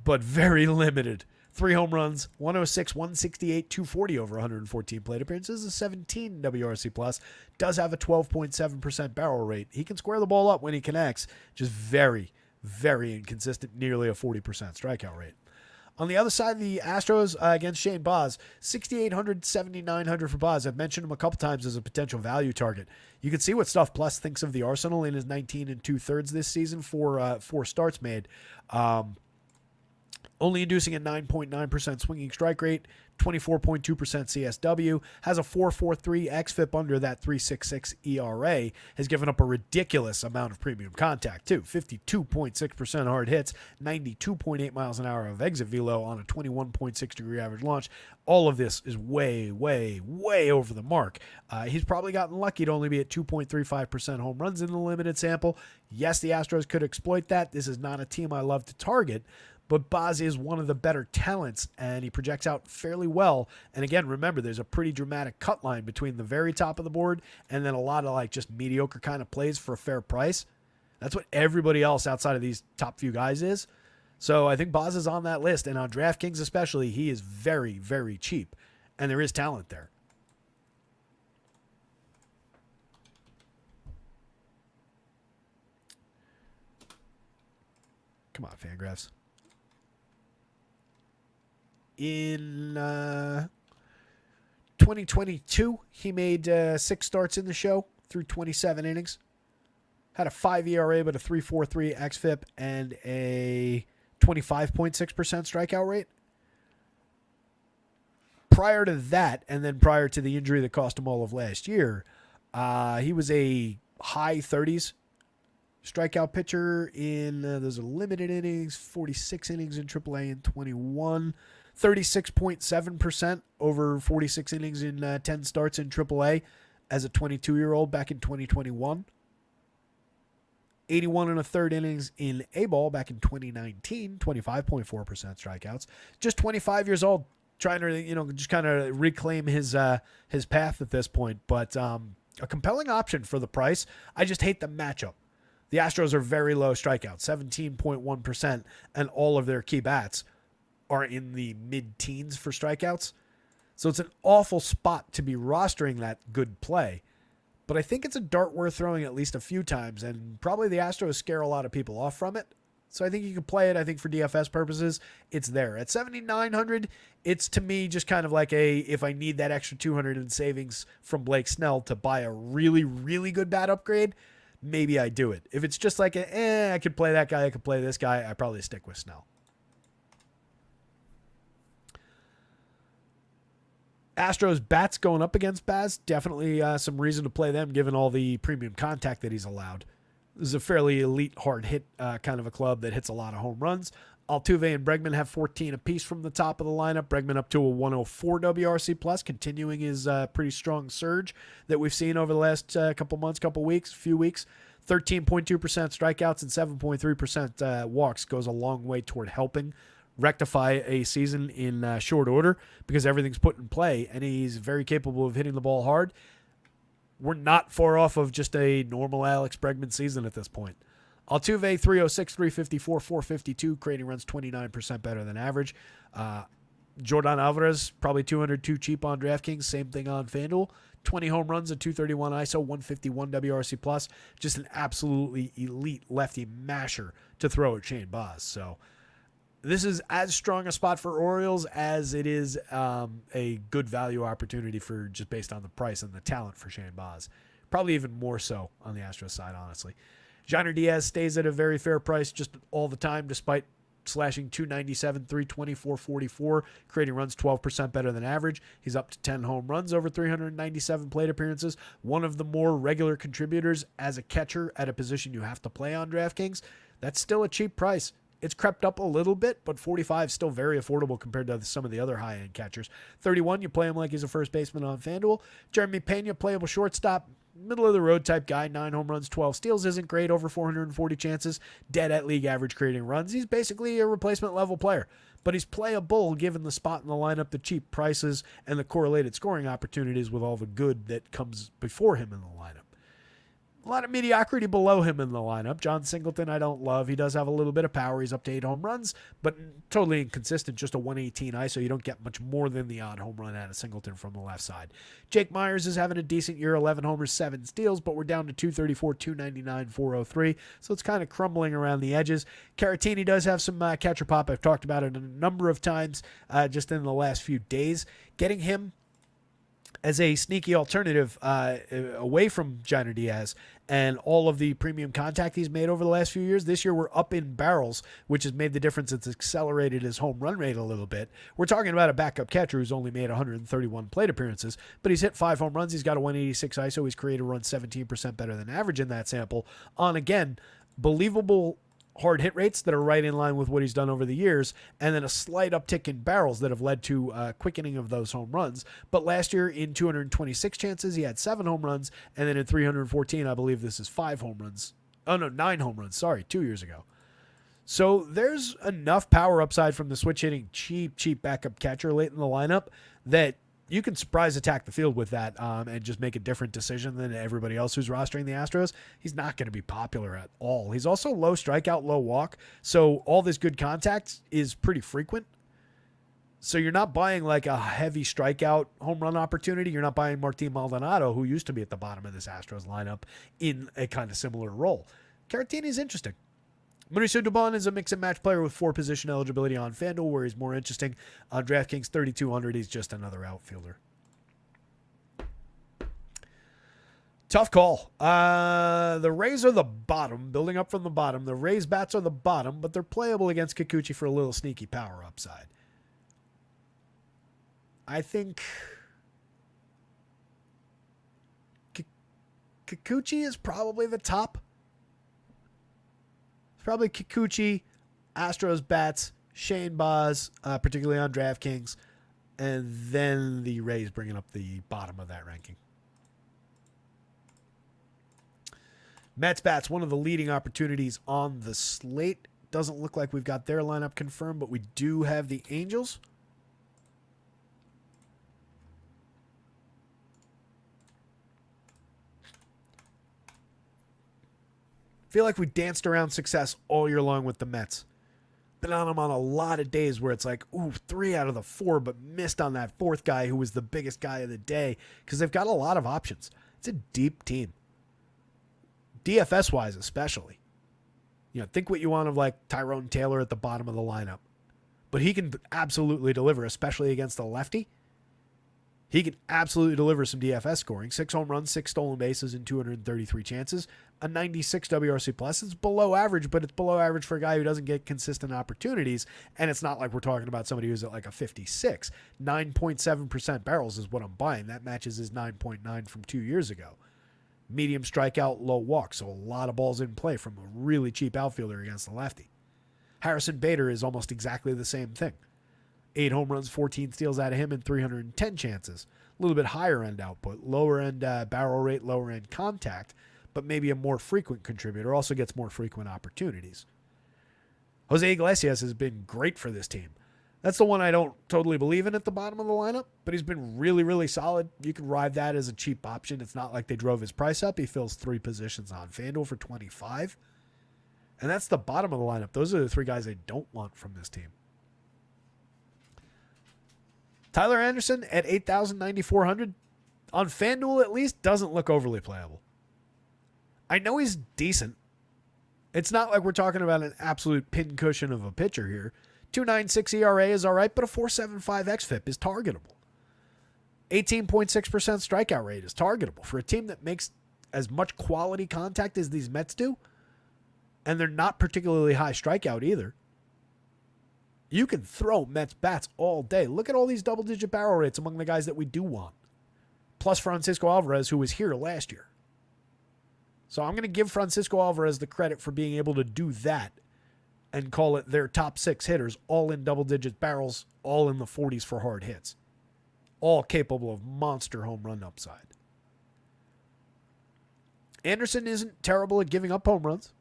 but very limited. 3 home runs, 106, 168, 240 over 114 plate appearances, a 17 WRC plus. Does have a 12.7% barrel rate. He can square the ball up when he connects, just very, very inconsistent, nearly a 40% strikeout rate. On the other side, the Astros against Shane Baz, 6,800, 7,900 for Baz. I've mentioned him a couple times as a potential value target. You can see what Stuff Plus thinks of the arsenal in his 19 2/3 this season for 4 starts made. Only inducing a 9.9% swinging strike rate, 24.2% CSW, has a 4.43 xFIP under that 3.66 ERA, has given up a ridiculous amount of premium contact too, 52.6% hard hits, 92.8 miles an hour of exit velo on a 21.6 degree average launch. All of this is way, way, way over the mark. He's probably gotten lucky to only be at 2.35% home runs in the limited sample. Yes, the Astros could exploit that. This is not a team I love to target, but Baz is one of the better talents, and he projects out fairly well. And again, remember, there's a pretty dramatic cut line between the very top of the board and then a lot of like just mediocre kind of plays for a fair price. That's what everybody else outside of these top few guys is. So I think Baz is on that list, and on DraftKings especially, he is very, very cheap, and there is talent there. Come on, Fangraphs. In 2022, he made 6 starts in the show through 27 innings. Had a 5 ERA, but a 3.43 xFIP and a 25.6% strikeout rate. Prior to that, and then prior to the injury that cost him all of last year, he was a high 30s strikeout pitcher in those are limited innings, 46 innings in AAA in 21. 36.7% over 46 innings in 10 starts in AAA as a 22-year-old back in 2021. 81 and a third innings in A-ball back in 2019, 25.4% strikeouts. Just 25 years old, trying to, just kind of reclaim his path at this point. But a compelling option for the price. I just hate the matchup. The Astros are very low strikeouts, 17.1%, and all of their key bats are in the mid-teens for strikeouts. So it's an awful spot to be rostering that good play. But I think it's a dart worth throwing at least a few times, and probably the Astros scare a lot of people off from it. So I think you can play it. I think for DFS purposes, it's there. At 7,900, it's to me just kind of like if I need that extra 200 in savings from Blake Snell to buy a really, really good bat upgrade, maybe I do it. If it's just like I could play that guy, I could play this guy, I probably stick with Snell. Astros bats going up against Baz, definitely some reason to play them given all the premium contact that he's allowed. This is a fairly elite hard hit kind of a club that hits a lot of home runs. Altuve and Bregman have 14 apiece from the top of the lineup. Bregman up to a 104 WRC plus, continuing his pretty strong surge that we've seen over the last couple months, few weeks. 13.2% strikeouts and 7.3% walks goes a long way toward helping rectify a season in short order because everything's put in play, and he's very capable of hitting the ball hard. We're not far off of just a normal Alex Bregman season at this point. Altuve, 306, 354, 452, creating runs 29% better than average. Jordan Alvarez, probably 200 too cheap on DraftKings, same thing on FanDuel. 20 home runs, a 231 ISO, 151 WRC plus. Just an absolutely elite lefty masher to throw at Shane Baz. So this is as strong a spot for Orioles as it is a good value opportunity for just based on the price and the talent for Shane Baz. Probably even more so on the Astros side, honestly. Jhonder Diaz stays at a very fair price just all the time, despite slashing 297, 320, 444, creating runs 12% better than average. He's up to 10 home runs over 397 plate appearances. One of the more regular contributors as a catcher at a position you have to play on DraftKings. That's still a cheap price. It's crept up a little bit, but 45 is still very affordable compared to some of the other high-end catchers. 31, you play him like he's a first baseman on FanDuel. Jeremy Pena, playable shortstop, middle-of-the-road type guy, 9 home runs, 12 steals, isn't great, over 440 chances, dead at league average creating runs. He's basically a replacement-level player, but he's playable given the spot in the lineup, the cheap prices, and the correlated scoring opportunities with all the good that comes before him in the lineup. A lot of mediocrity below him in the lineup. John Singleton, I don't love. He does have a little bit of power. He's up to 8 home runs, but totally inconsistent. Just a 118 ISO. You don't get much more than the odd home run out of Singleton from the left side. Jake Myers is having a decent year, 11 homers, 7 steals, but we're down to 234, 299, 403. So it's kind of crumbling around the edges. Caratini does have some catcher pop. I've talked about it a number of times just in the last few days. Getting him as a sneaky alternative away from Jainer Diaz and all of the premium contact he's made over the last few years. This year we're up in barrels, which has made the difference. It's accelerated his home run rate a little bit. We're talking about a backup catcher who's only made 131 plate appearances, but he's hit 5 home runs. He's got a 186 ISO. He's created a run 17% better than average in that sample on, again, believable hard hit rates that are right in line with what he's done over the years, and then a slight uptick in barrels that have led to quickening of those home runs. But last year, in 226 chances, he had 7 home runs, and then in 314, I believe this is 5 home runs. Oh, no, 9 home runs, sorry, 2 years ago. So there's enough power upside from the switch-hitting cheap backup catcher late in the lineup that you can surprise attack the field with that and just make a different decision than everybody else who's rostering the Astros. He's not going to be popular at all. He's also low strikeout, low walk. So all this good contact is pretty frequent. So you're not buying like a heavy strikeout home run opportunity. You're not buying Martin Maldonado, who used to be at the bottom of this Astros lineup, in a kind of similar role. Caratini is interesting. Mauricio Dubon is a mix-and-match player with 4 position eligibility on FanDuel, where he's more interesting. On DraftKings 3,200, he's just another outfielder. Tough call. The Rays are the bottom, building up from the bottom. The Rays bats are the bottom, but they're playable against Kikuchi for a little sneaky power upside. I think Kikuchi is probably the top. Probably Kikuchi, Astros bats, Shane Baz, particularly on DraftKings, and then the Rays bringing up the bottom of that ranking. Mets bats, one of the leading opportunities on the slate. Doesn't look like we've got their lineup confirmed, but we do have the Angels. Feel like we danced around success all year long with the Mets. Been on them on a lot of days where it's like, ooh, 3 out of the 4, but missed on that 4th guy who was the biggest guy of the day because they've got a lot of options. It's a deep team. DFS-wise especially. You know, think what you want of like Tyrone Taylor at the bottom of the lineup. But he can absolutely deliver, especially against a lefty. He can absolutely deliver some DFS scoring. 6 home runs, 6 stolen bases in 233 chances. A 96 WRC plus. It's below average, but it's below average for a guy who doesn't get consistent opportunities. And it's not like we're talking about somebody who's at like a 56. 9.7% barrels is what I'm buying. That matches his 9.9 from 2 years ago. Medium strikeout, low walk. So a lot of balls in play from a really cheap outfielder against the lefty. Harrison Bader is almost exactly the same thing. 8 home runs, 14 steals out of him in 310 chances. A little bit higher end output, lower end barrel rate, lower end contact, but maybe a more frequent contributor. Also gets more frequent opportunities. Jose Iglesias has been great for this team. That's the one I don't totally believe in at the bottom of the lineup, but he's been really, really solid. You can ride that as a cheap option. It's not like they drove his price up. He fills 3 positions on FanDuel for 25. And that's the bottom of the lineup. Those are the 3 guys I don't want from this team. Tyler Anderson at 8,000, 9,400 on FanDuel at least doesn't look overly playable. I know he's decent. It's not like we're talking about an absolute pincushion of a pitcher here. 2.96 ERA is all right, but a 4.75 xFIP is targetable. 18.6% strikeout rate is targetable for a team that makes as much quality contact as these Mets do, and they're not particularly high strikeout either. You can throw Mets bats all day. Look at all these double-digit barrel rates among the guys that we do want. Plus Francisco Alvarez, who was here last year. So I'm going to give Francisco Alvarez the credit for being able to do that and call it their top 6 hitters, all in double-digit barrels, all in the 40s for hard hits. All capable of monster home run upside. Anderson isn't terrible at giving up home runs.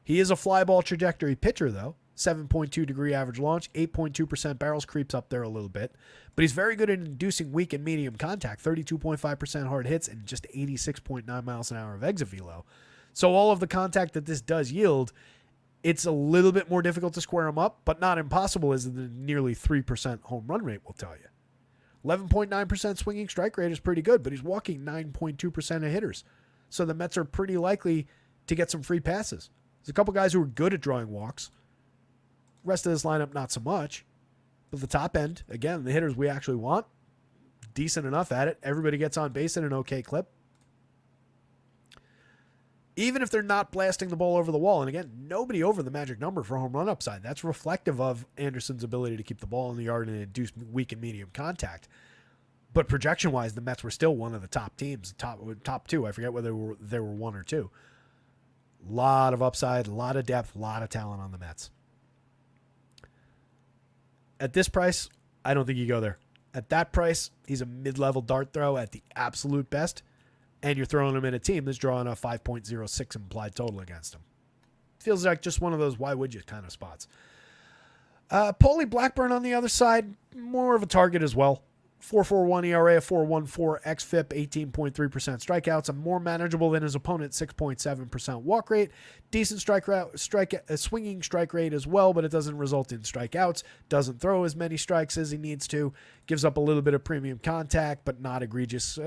He is a fly ball trajectory pitcher, though. 7.2 degree average launch, 8.2% barrels, creeps up there a little bit. But he's very good at inducing weak and medium contact, 32.5% hard hits, and just 86.9 miles an hour of exit velo. So all of the contact that this does yield, it's a little bit more difficult to square him up, but not impossible, as the nearly 3% home run rate will tell you. 11.9% swinging strike rate is pretty good, but he's walking 9.2% of hitters. So the Mets are pretty likely to get some free passes. There's a couple guys who are good at drawing walks. Rest of this lineup, not so much. But the top end, again, the hitters we actually want, decent enough at it. Everybody gets on base at an okay clip. Even if they're not blasting the ball over the wall. And again, nobody over the magic number for home run upside. That's reflective of Anderson's ability to keep the ball in the yard and induce weak and medium contact. But projection-wise, the Mets were still one of the top teams, top two. I forget whether there were one or two. A lot of upside, a lot of depth, a lot of talent on the Mets. At this price, I don't think you go there. At that price, he's a mid-level dart throw at the absolute best, and you're throwing him in a team that's drawing a 5.06 implied total against him. Feels like just one of those why would you kind of spots. Paulie Blackburn on the other side, more of a target as well. 4.41 ERA, a 4.14 xFIP, 18.3% strikeouts, a more manageable than his opponent, 6.7% walk rate. Decent swinging strike rate as well, but it doesn't result in strikeouts. Doesn't throw as many strikes as he needs to. Gives up a little bit of premium contact, but not egregious.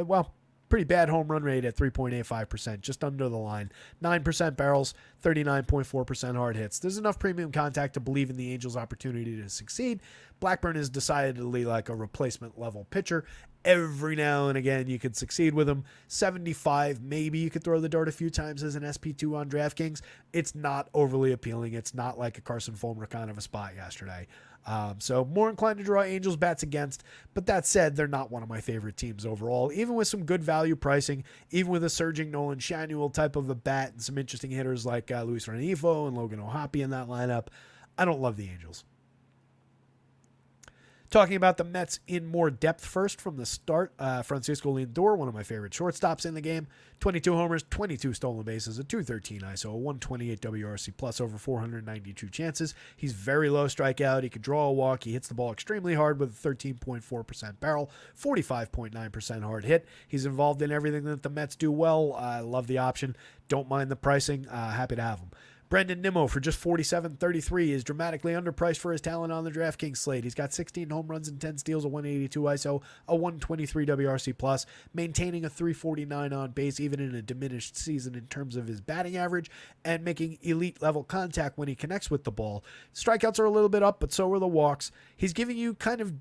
Pretty bad home run rate at 3.85%, just under the line. 9% barrels, 39.4% hard hits. There's enough premium contact to believe in the Angels' opportunity to succeed. Blackburn is decidedly like a replacement level pitcher. Every now and again, you could succeed with him. 75, maybe you could throw the dart a few times as an SP2 on DraftKings. It's not overly appealing. It's not like a Carson Fulmer kind of a spot yesterday. So more inclined to draw Angels bats against, but that said, they're not one of my favorite teams overall, even with some good value pricing, even with a surging Nolan Shanuel type of a bat and some interesting hitters like Luis Rengifo and Logan O'Hoppe in that lineup. I don't love the Angels. Talking about the Mets in more depth first from the start, Francisco Lindor, one of my favorite shortstops in the game, 22 homers, 22 stolen bases, a 213 ISO, a 128 WRC plus over 492 chances. He's very low strikeout. He can draw a walk. He hits the ball extremely hard with a 13.4% barrel, 45.9% hard hit. He's involved in everything that the Mets do well. I love the option. Don't mind the pricing. Happy to have him. Brendan Nimmo for just $47.33 is dramatically underpriced for his talent on the DraftKings slate. He's got 16 home runs and 10 steals, a 182 ISO, a 123 WRC plus, maintaining a 349 on base even in a diminished season in terms of his batting average, and making elite level contact when he connects with the ball. Strikeouts are a little bit up, but so are the walks. He's giving you kind of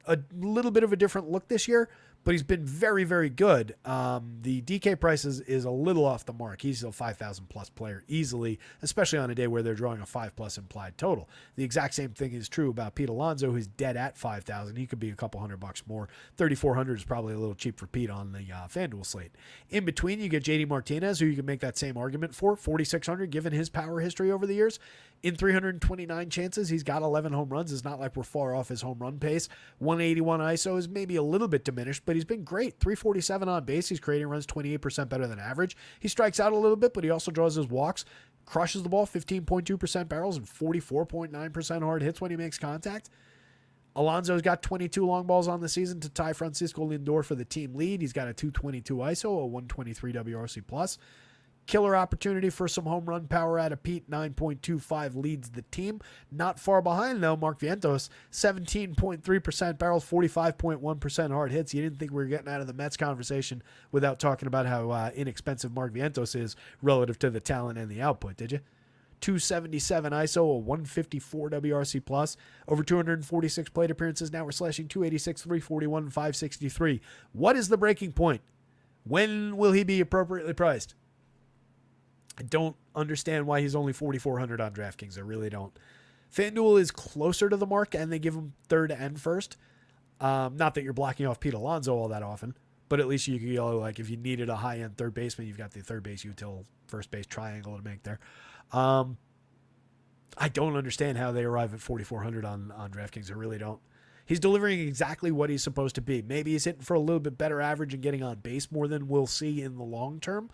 a little bit of a different look this year, but he's been very, very good. The DK price is a little off the mark. He's a 5,000 plus player easily, especially on a day where they're drawing a 5 plus implied total. The exact same thing is true about Pete Alonso, who's dead at 5,000. He could be a couple $100 more. 3,400 is probably a little cheap for Pete on the FanDuel slate. In between, you get JD Martinez, who you can make that same argument for, 4,600, given his power history over the years. In 329 chances, he's got 11 home runs. It's not like we're far off his home run pace. 181 ISO is maybe a little bit diminished, but he's been great. 347 on base. He's creating runs 28% better than average. He strikes out a little bit, but he also draws his walks, crushes the ball, 15.2% barrels and 44.9% hard hits when he makes contact. Alonso's got 22 long balls on the season to tie Francisco Lindor for the team lead. He's got a 222 ISO, a 123 WRC plus. Killer opportunity for some home run power out of Pete. 9.25 leads the team. Not far behind, though, Mark Vientos. 17.3% barrels, 45.1% hard hits. You didn't think we were getting out of the Mets conversation without talking about how inexpensive Mark Vientos is relative to the talent and the output, did you? 277 ISO, a 154 WRC plus, over 246 plate appearances. Now we're slashing 286, 341, 563. What is the breaking point? When will he be appropriately priced? I don't understand why he's only 4,400 on DraftKings. I really don't. FanDuel is closer to the mark, and they give him third and first. Not that you're blocking off Pete Alonso all that often, but at least you can go, like, if you needed a high-end third baseman, you've got the third base util first base triangle to make there. I don't understand how they arrive at 4,400 on DraftKings. I really don't. He's delivering exactly what he's supposed to be. Maybe he's hitting for a little bit better average and getting on base more than we'll see in the long term.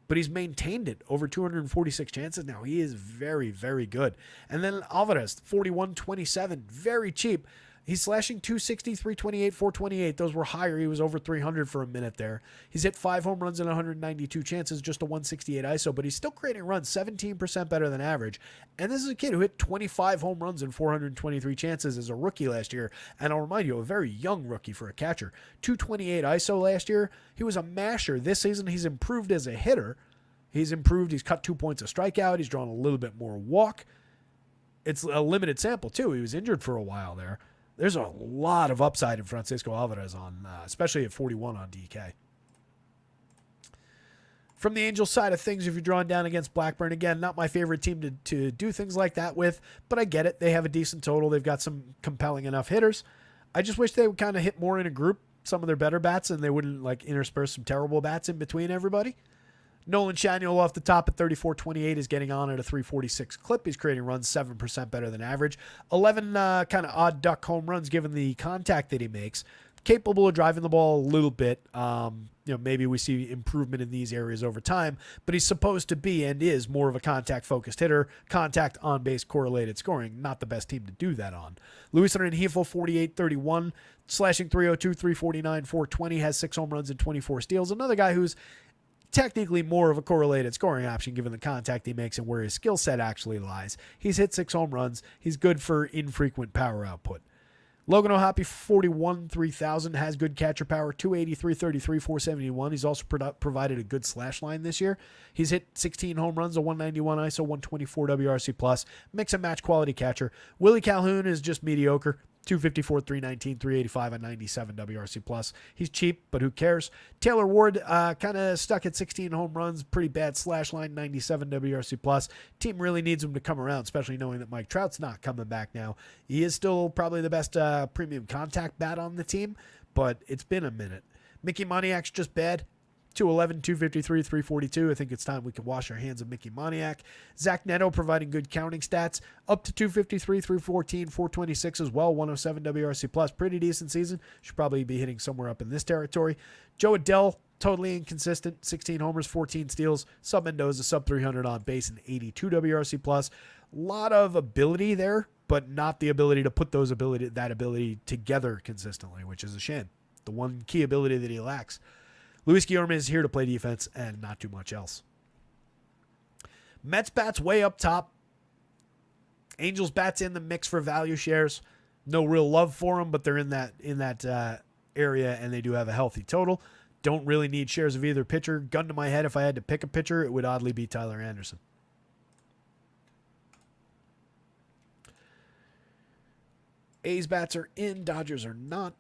but he's maintained it over 246 chances now. He is very, very good. And then Alvarez, 41-27, very cheap. He's slashing 260, 328, 428. Those were higher. He was over 300 for a minute there. He's hit 5 home runs in 192 chances, just a 168 ISO, but he's still creating runs, 17% better than average. And this is a kid who hit 25 home runs in 423 chances as a rookie last year. And I'll remind you, a very young rookie for a catcher. 228 ISO last year. He was a masher. This season, he's improved as a hitter. He's improved. He's cut 2 points a strikeout. He's drawn a little bit more walk. It's a limited sample, too. He was injured for a while there. There's a lot of upside in Francisco Alvarez especially at 41 on DK. From the Angels side of things, if you're drawing down against Blackburn, again, not my favorite team to do things like that with, but I get it. They have a decent total. They've got some compelling enough hitters. I just wish they would kind of hit more in a group, some of their better bats, and they wouldn't like intersperse some terrible bats in between everybody. Nolan Schanuel off the top at 34-28 is getting on at a 346 clip. He's creating runs 7% better than average. 11 kind of odd duck home runs given the contact that he makes. Capable of driving the ball a little bit. Maybe we see improvement in these areas over time, but he's supposed to be and is more of a contact-focused hitter. Contact, on-base, correlated scoring. Not the best team to do that on. Luis Rengifo, 48-31, slashing 302, 349, 420, has 6 home runs and 24 steals. Another guy who's technically more of a correlated scoring option given the contact he makes and where his skill set actually lies. He's hit 6 home runs. He's good for infrequent power output. Logan O'Hoppe, 41-3000, has good catcher power, 283, 33, 471. He's also provided a good slash line this year. He's hit 16 home runs, a 191 ISO, 124 WRC+. Mix and match quality catcher. Willie Calhoun is just mediocre. 254, 319, 385, and 97 WRC+. He's cheap, but who cares? Taylor Ward kind of stuck at 16 home runs, pretty bad slash line, 97 WRC+. Team really needs him to come around, especially knowing that Mike Trout's not coming back now. He is still probably the best premium contact bat on the team, but it's been a minute. Mickey Moniak's just bad. 211, 253, 342. I think it's time we can wash our hands of Mickey Moniak. Zach Neto providing good counting stats. Up to 253, 314, 426 as well. 107 WRC+. Pretty decent season. Should probably be hitting somewhere up in this territory. Joe Adell, totally inconsistent. 16 homers, 14 steals. Sub Mendoza, sub 300 on base and 82 WRC+. A lot of ability there, but not the ability to put that ability together consistently, which is a shame. The one key ability that he lacks. Luis Guillorme is here to play defense and not too much else. Mets bats way up top. Angels bats in the mix for value shares. No real love for them, but they're in that area and they do have a healthy total. Don't really need shares of either pitcher. Gun to my head, if I had to pick a pitcher, it would oddly be Tyler Anderson. A's bats are in, Dodgers are not.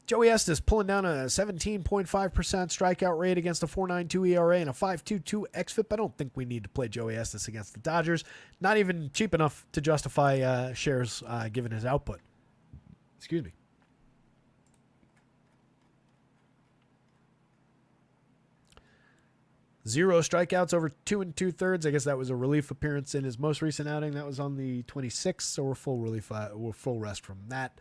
Joey Estes pulling down a 17.5% strikeout rate against a 4.92 ERA and a 5.22 xFIP. I don't think we need to play Joey Estes against the Dodgers. Not even cheap enough to justify shares given his output. Excuse me. Zero strikeouts over 2 2/3. I guess that was a relief appearance in his most recent outing. That was on the 26th, so we're full rest from that.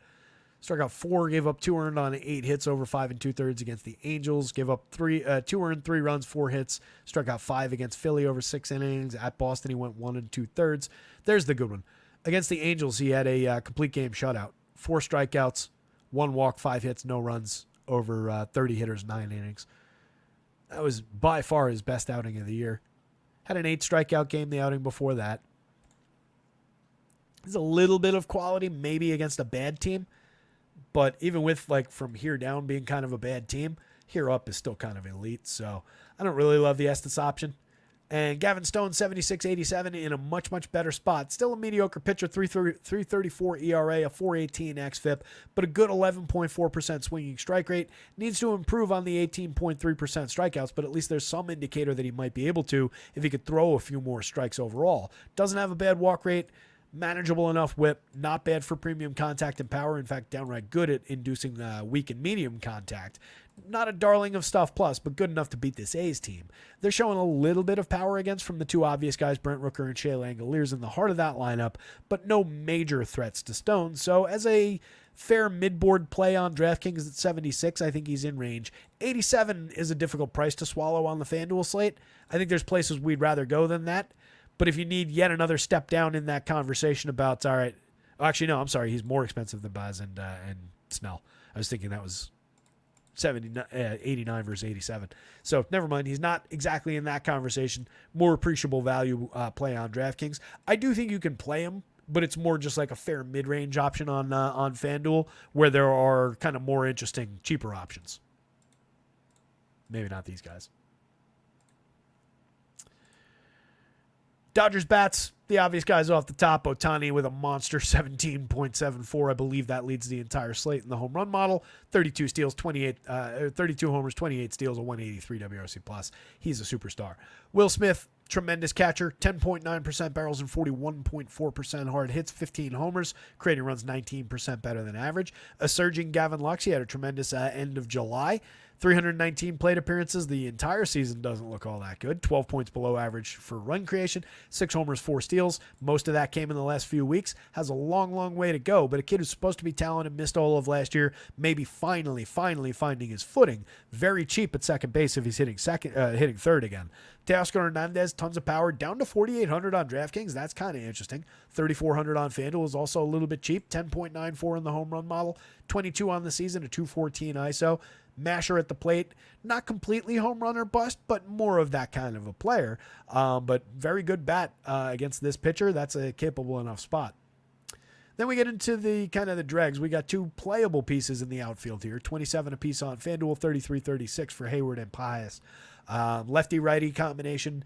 Struck out 4, gave up 2 earned on 8 hits over 5 2/3 against the Angels. Gave up 2 earned, 3 runs, 4 hits. Struck out 5 against Philly over 6 innings. At Boston, he went 1 2/3. There's the good one. Against the Angels, he had a complete game shutout. 4 strikeouts, 1 walk, 5 hits, no runs over 30 hitters, 9 innings. That was by far his best outing of the year. Had an 8 strikeout game the outing before that. There's a little bit of quality maybe against a bad team. But even with from here down being kind of a bad team, here up is still kind of elite. So I don't really love the Estes option. And Gavin Stone, 76-87 in a much, much better spot. Still a mediocre pitcher, 3.34 ERA, a 4.18 xFIP, but a good 11.4% swinging strike rate. Needs to improve on the 18.3% strikeouts, but at least there's some indicator that he might be able to if he could throw a few more strikes overall. Doesn't have a bad walk rate. Manageable enough whip, not bad for premium contact and power. In fact, downright good at inducing weak and medium contact. Not a darling of stuff plus, but good enough to beat this A's team. They're showing a little bit of power against from the two obvious guys, Brent Rooker and Shea Langoliers in the heart of that lineup, but no major threats to Stone. So as a fair mid-board play on DraftKings at 76, I think he's in range. 87 is a difficult price to swallow on the FanDuel slate. I think there's places we'd rather go than that. But if you need yet another step down in that conversation about, all right, actually, no, I'm sorry, he's more expensive than Baz and Snell. I was thinking that was 89 versus 87. So never mind. He's not exactly in that conversation. More appreciable value play on DraftKings. I do think you can play him, but it's more just like a fair mid-range option on FanDuel where there are kind of more interesting, cheaper options. Maybe not these guys. Dodgers bats, the obvious guys off the top. Ohtani with a monster 17.74. I believe that leads the entire slate in the home run model. 32 steals, 32 homers, 28 steals, a 183 WRC plus. He's a superstar. Will Smith, tremendous catcher, 10.9% barrels and 41.4% hard hits, 15 homers, creating runs 19% better than average. A surging Gavin Lux, he had a tremendous end of July. 319 plate appearances. The entire season doesn't look all that good. 12 points below average for run creation. 6 homers, 4 steals. Most of that came in the last few weeks. Has a long, long way to go. But a kid who's supposed to be talented, missed all of last year, maybe finally finding his footing. Very cheap at second base if he's hitting third again. Teoscar Hernandez, tons of power, down to 4,800 on DraftKings. That's kind of interesting. 3,400 on FanDuel is also a little bit cheap. 10.94 in the home run model. 22 on the season, a 214 ISO. Masher at the plate, not completely home run or bust, but more of that kind of a player. But very good bat against this pitcher. That's a capable enough spot. Then we get into the kind of the dregs. We got 2 playable pieces in the outfield here. 27 apiece on FanDuel, 33-36 for Hayward and Pius. Lefty-righty combination,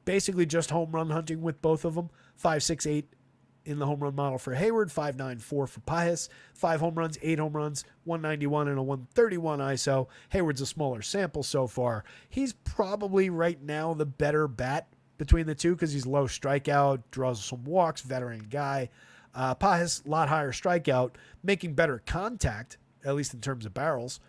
basically just home run hunting with both of them. 5.68 in the home run model for Hayward, 5.94 for Pius. 5 home runs, 8 home runs, 191 and a 131 ISO. Hayward's a smaller sample so far. He's probably right now the better bat between the two because he's low strikeout, draws some walks, veteran guy. Pius, a lot higher strikeout, making better contact, at least in terms of barrels.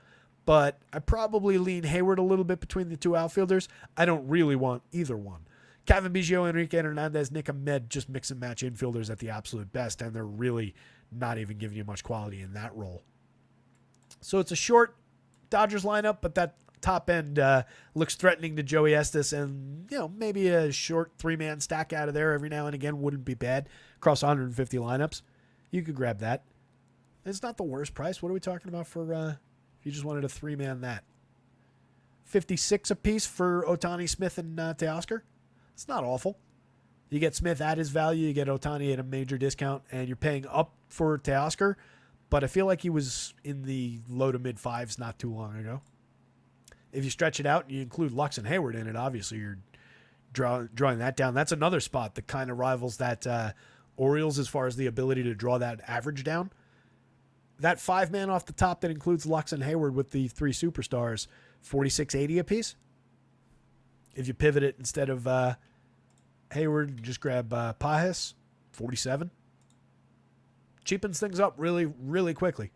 But I probably lean Hayward a little bit between the two outfielders. I don't really want either one. Kevin Biggio, Enrique Hernandez, Nick Ahmed, just mix and match infielders at the absolute best, and they're really not even giving you much quality in that role. So it's a short Dodgers lineup, but that top end looks threatening to Joey Estes, and maybe a short 3-man stack out of there every now and again wouldn't be bad across 150 lineups. You could grab that. It's not the worst price. What are we talking about for if you just wanted a 3-man that? 56 apiece for Ohtani, Smith, and Teoscar. It's not awful. You get Smith at his value, you get Ohtani at a major discount, and you're paying up for Teoscar, but I feel like he was in the low to mid 5s not too long ago. If you stretch it out and you include Lux and Hayward in it, obviously you're drawing that down. That's another spot that kind of rivals that Orioles as far as the ability to draw that average down. That 5-man off the top that includes Lux and Hayward with the 3 superstars, 46.80 apiece. If you pivot it instead of Hayward, just grab Pius, 47. Cheapens things up really, really quickly.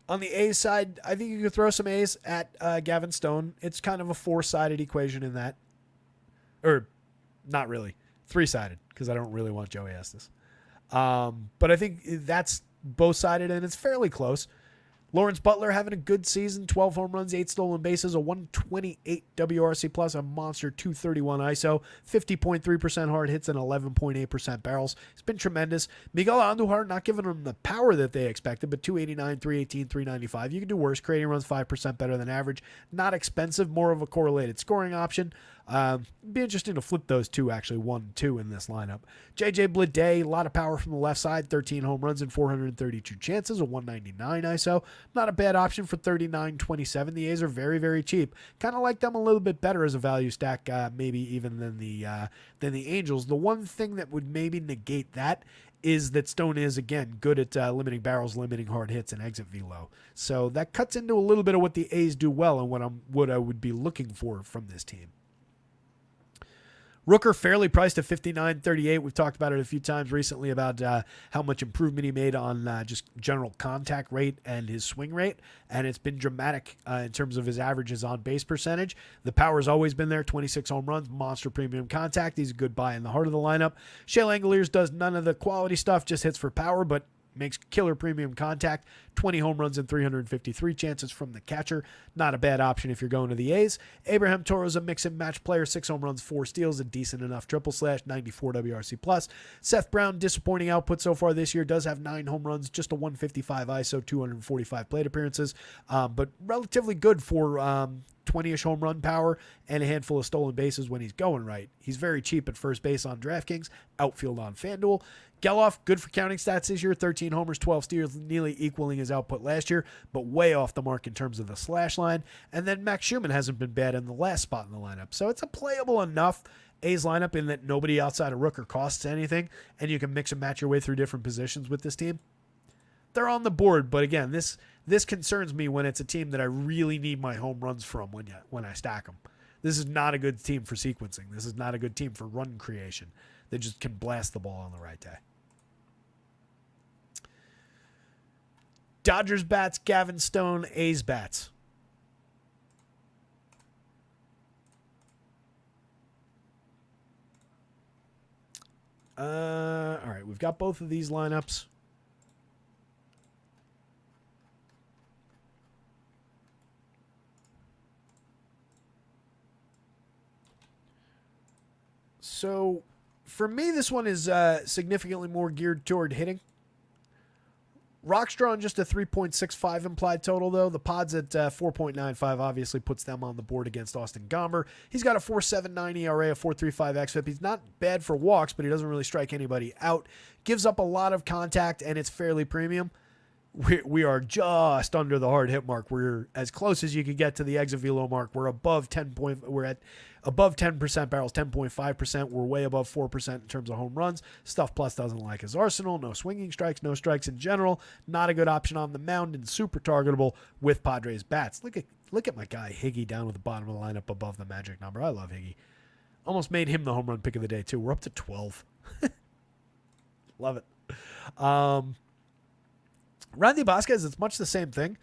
On the A's side, I think you could throw some A's at Gavin Stone. It's kind of a 4-sided equation in that. Or, not really. 3-sided, because I don't really want Joey Estes. But I think that's both-sided, and it's fairly close. Lawrence Butler having a good season, 12 home runs, 8 stolen bases, a 128 WRC plus, a monster 231 ISO, 50.3% hard hits, and 11.8% barrels. It's been tremendous. Miguel Andujar not giving them the power that they expected, but 289, 318, 395. You can do worse. Creating runs 5% better than average. Not expensive, more of a correlated scoring option. Be interesting to flip those two, actually, 1-2 in this lineup. JJ Bleday, a lot of power from the left side, 13 home runs and 432 chances, a 199 ISO. Not a bad option for 39.27. The A's are very, very cheap. Kind of like them a little bit better as a value stack, maybe even than the Angels. The one thing that would maybe negate that is that Stone is, again, good at limiting barrels, limiting hard hits, and exit velo. So that cuts into a little bit of what the A's do well and what I would be looking for from this team. Rooker fairly priced at 59.38. We've talked about it a few times recently about how much improvement he made on just general contact rate and his swing rate, and it's been dramatic in terms of his averages on base percentage. The power's always been there, 26 home runs, monster premium contact. He's a good buy in the heart of the lineup. Shea Langoliers does none of the quality stuff, just hits for power, but makes killer premium contact, 20 home runs and 353 chances from the catcher. Not a bad option if you're going to the A's. Abraham Toro's a mix and match player, 6 home runs, 4 steals, a decent enough triple slash, 94 WRC+. Seth Brown, disappointing output so far this year, does have 9 home runs, just a 155 ISO, 245 plate appearances, but relatively good for 20-ish home run power and a handful of stolen bases when he's going right. He's very cheap at first base on DraftKings, outfield on FanDuel. Geloff, good for counting stats this year, 13 homers, 12 steals, nearly equaling his output last year, but way off the mark in terms of the slash line. And then Max Schumann hasn't been bad in the last spot in the lineup. So it's a playable enough A's lineup in that nobody outside of Rooker costs anything, and you can mix and match your way through different positions with this team. They're on the board, but again, this concerns me when it's a team that I really need my home runs from when I stack them. This is not a good team for sequencing. This is not a good team for run creation. They just can blast the ball on the right day. Dodgers bats, Gavin Stone, A's bats. All right, we've got both of these lineups. So, for me, this one is significantly more geared toward hitting. Rock's drawing just a 3.65 implied total, though. The Pods at 4.95 obviously puts them on the board against Austin Gomber. He's got a 4.79 ERA, a 4.35 xFIP. He's not bad for walks, but he doesn't really strike anybody out. Gives up a lot of contact, and it's fairly premium. We are just under the hard hit mark. We're as close as you could get to the exit velo mark. We're above 10 point. We're at above 10% barrels, 10.5%. We're way above 4% in terms of home runs. Stuff Plus doesn't like his arsenal. No swinging strikes, no strikes in general. Not a good option on the mound and super targetable with Padres bats. Look at my guy Higgy down at the bottom of the lineup above the magic number. I love Higgy. Almost made him the home run pick of the day too. We're up to 12. Love it. Randy Vasquez, it's much the same thing.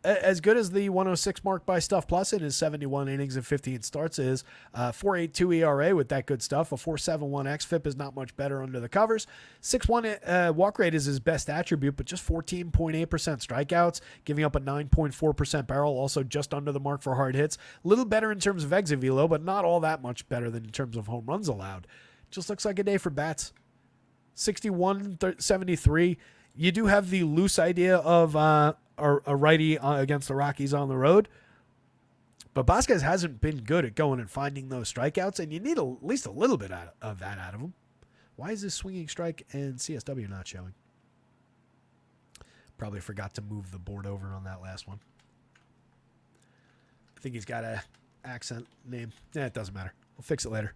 As good as the 106 mark by Stuff Plus in his 71 innings and 15 starts is, 4.82 ERA with that good stuff. A 4.71 xFIP is not much better under the covers. 6.1 walk rate is his best attribute, but just 14.8% strikeouts, giving up a 9.4% barrel, also just under the mark for hard hits. A little better in terms of exit velo, but not all that much better than in terms of home runs allowed. Just looks like a day for bats. 61-73. You do have the loose idea of a righty against the Rockies on the road, but Vasquez hasn't been good at going and finding those strikeouts, and you need at least a little bit of that out of him. Why is this swinging strike and CSW not showing? Probably forgot to move the board over on that last one. I think he's got a accent name. It doesn't matter. We'll fix it later.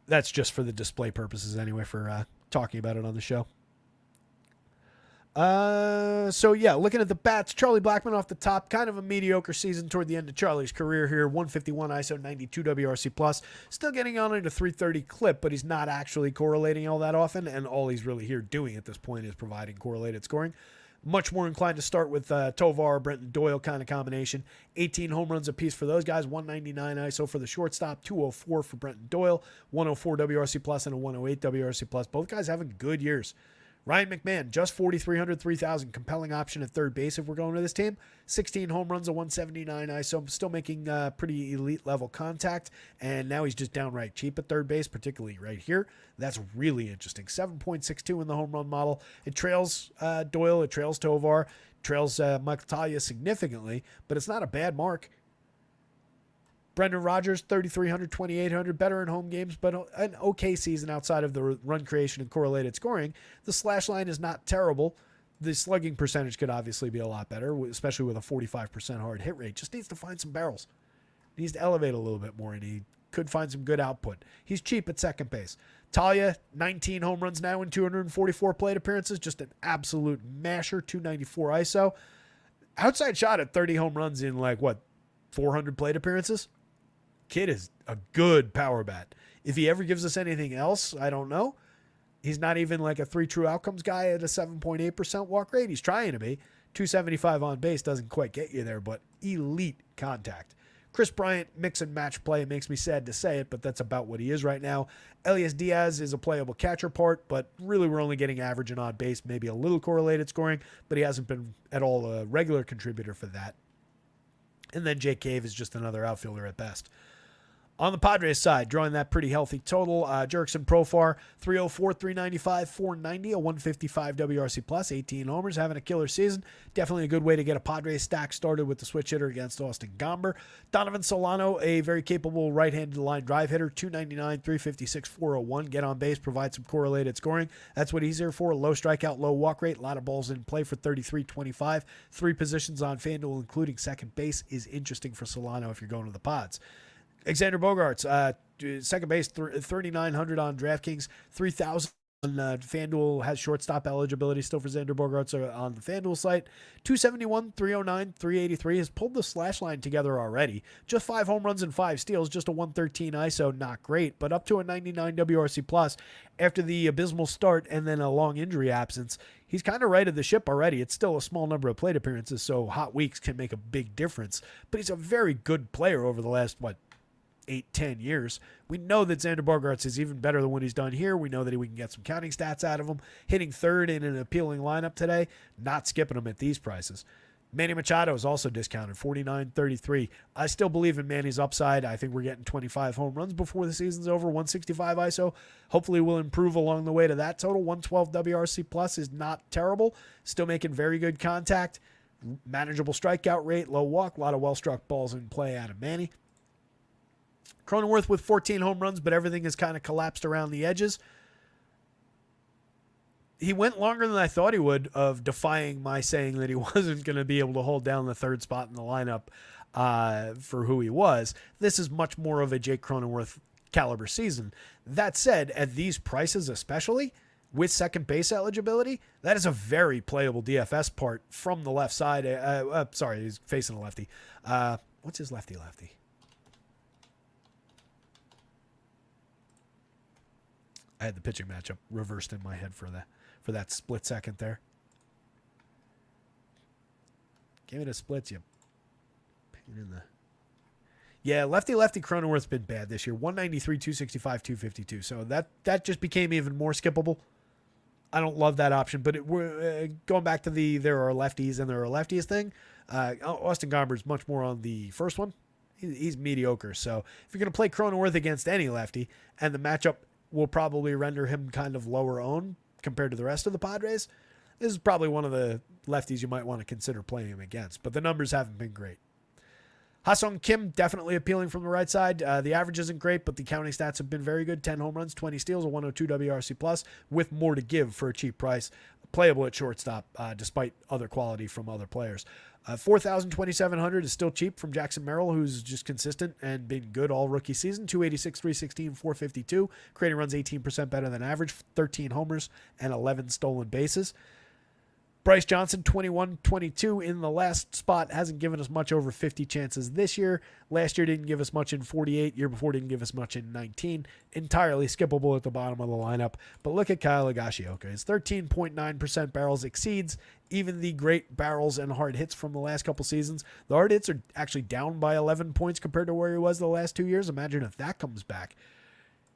That's just for the display purposes anyway, for talking about it on the show. So yeah, looking at the bats, Charlie Blackmon off the top, kind of a mediocre season toward the end of Charlie's career here. 151 ISO, 92 WRC+. Still getting on at a 330 clip, but he's not actually correlating all that often, and all he's really here doing at this point is providing correlated scoring. Much more inclined to start with Tovar, Brenton Doyle kind of combination. 18 home runs apiece for those guys. 199 ISO for the shortstop. 204 for Brenton Doyle. 104 WRC+, and a 108 WRC+. Both guys having good years. Ryan McMahon, just 4,300, 3,000. Compelling option at third base if we're going to this team. 16 home runs, a 179 ISO. Still making pretty elite level contact. And now he's just downright cheap at third base, particularly right here. That's really interesting. 7.62 in the home run model. It trails Doyle. It trails Tovar. Trails Michael Talia significantly. But it's not a bad mark. Brendan Rodgers, 3,300, 2,800, better in home games, but an okay season outside of the run creation and correlated scoring. The slash line is not terrible. The slugging percentage could obviously be a lot better, especially with a 45% hard hit rate. Just needs to find some barrels. He needs to elevate a little bit more, and he could find some good output. He's cheap at second base. Talia, 19 home runs now in 244 plate appearances. Just an absolute masher, 294 ISO. Outside shot at 30 home runs in 400 plate appearances? Kid is a good power bat. If he ever gives us anything else, I don't know. He's not even like a 3 true outcomes guy at a 7.8% walk rate. He's trying to be. 275 on base doesn't quite get you there, but elite contact. Chris Bryant, mix and match play. It makes me sad to say it, but that's about what he is right now. Elias Diaz is a playable catcher part, but really we're only getting average and on base, maybe a little correlated scoring, but he hasn't been at all a regular contributor for that. And then Jake Cave is just another outfielder at best. On the Padres side, drawing that pretty healthy total, Jurickson Profar, 304, 395, 490, a 155 WRC plus, 18 homers, having a killer season. Definitely a good way to get a Padres stack started with the switch hitter against Austin Gomber. Donovan Solano, a very capable right-handed line drive hitter, 299, 356, 401. Get on base, provide some correlated scoring. That's what he's here for. Low strikeout, low walk rate, a lot of balls in play for 33-25. 3 positions on FanDuel, including second base, is interesting for Solano if you're going to the Pods. Xander Bogaerts, second base, 3,900 on DraftKings, 3,000 on FanDuel, has shortstop eligibility still for Xander Bogaerts on the FanDuel site. 271, 309, 383, has pulled the slash line together already. Just 5 home runs and 5 steals, just a 113 ISO, not great, but up to a 99 WRC plus after the abysmal start and then a long injury absence. He's kind of righted the ship already. It's still a small number of plate appearances, so hot weeks can make a big difference, but he's a very good player over the last, 8-10 years. We know that Xander Bogaerts is even better than what he's done here. We know that we can get some counting stats out of him. Hitting third in an appealing lineup today, not skipping him at these prices. Manny Machado is also discounted, 49.33. I still believe in Manny's upside. I think we're getting 25 home runs before the season's over, 165 ISO. Hopefully we'll improve along the way to that total. 112 WRC plus is not terrible. Still making very good contact. Manageable strikeout rate, low walk, a lot of well-struck balls in play out of Manny. Cronenworth with 14 home runs, but everything has kind of collapsed around the edges. He went longer than I thought he would of defying my saying that he wasn't going to be able to hold down the third spot in the lineup for who he was. This is much more of a Jake Cronenworth caliber season. That said, at these prices especially, with second base eligibility, that is a very playable DFS part from the left side. Sorry, he's facing a lefty. What's his lefty-lefty? I had the pitching matchup reversed in my head for that split second there. Give me the splits, you pain in the... Yeah, lefty Cronenworth's been bad this year. 193, 265, 252. So that just became even more skippable. I don't love that option, but we're going back to there are lefties and there are lefties thing. Austin Gomber's much more on the first one. He's mediocre. So if you're going to play Cronenworth against any lefty, and the matchup will probably render him kind of lower owned compared to the rest of the Padres, this is probably one of the lefties you might want to consider playing him against, but the numbers haven't been great. Ha-Sung Kim, definitely appealing from the right side. The average isn't great, but the counting stats have been very good. 10 home runs, 20 steals, a 102 WRC plus, with more to give for a cheap price. Playable at shortstop, despite other quality from other players. 4,000, 2,700 is still cheap from Jackson Merrill, who's just consistent and been good all rookie season. 286, 316, 452. Creating runs 18% better than average. 13 homers and 11 stolen bases. Bryce Johnson, 21, 22 in the last spot. Hasn't given us much over 50 chances this year. Last year didn't give us much in 48. Year before didn't give us much in 19. Entirely skippable at the bottom of the lineup. But look at Kyle Higashioka. His 13.9% barrels exceeds even the great barrels and hard hits from the last couple seasons. The hard hits are actually down by 11 points compared to where he was the last 2 years. Imagine if that comes back.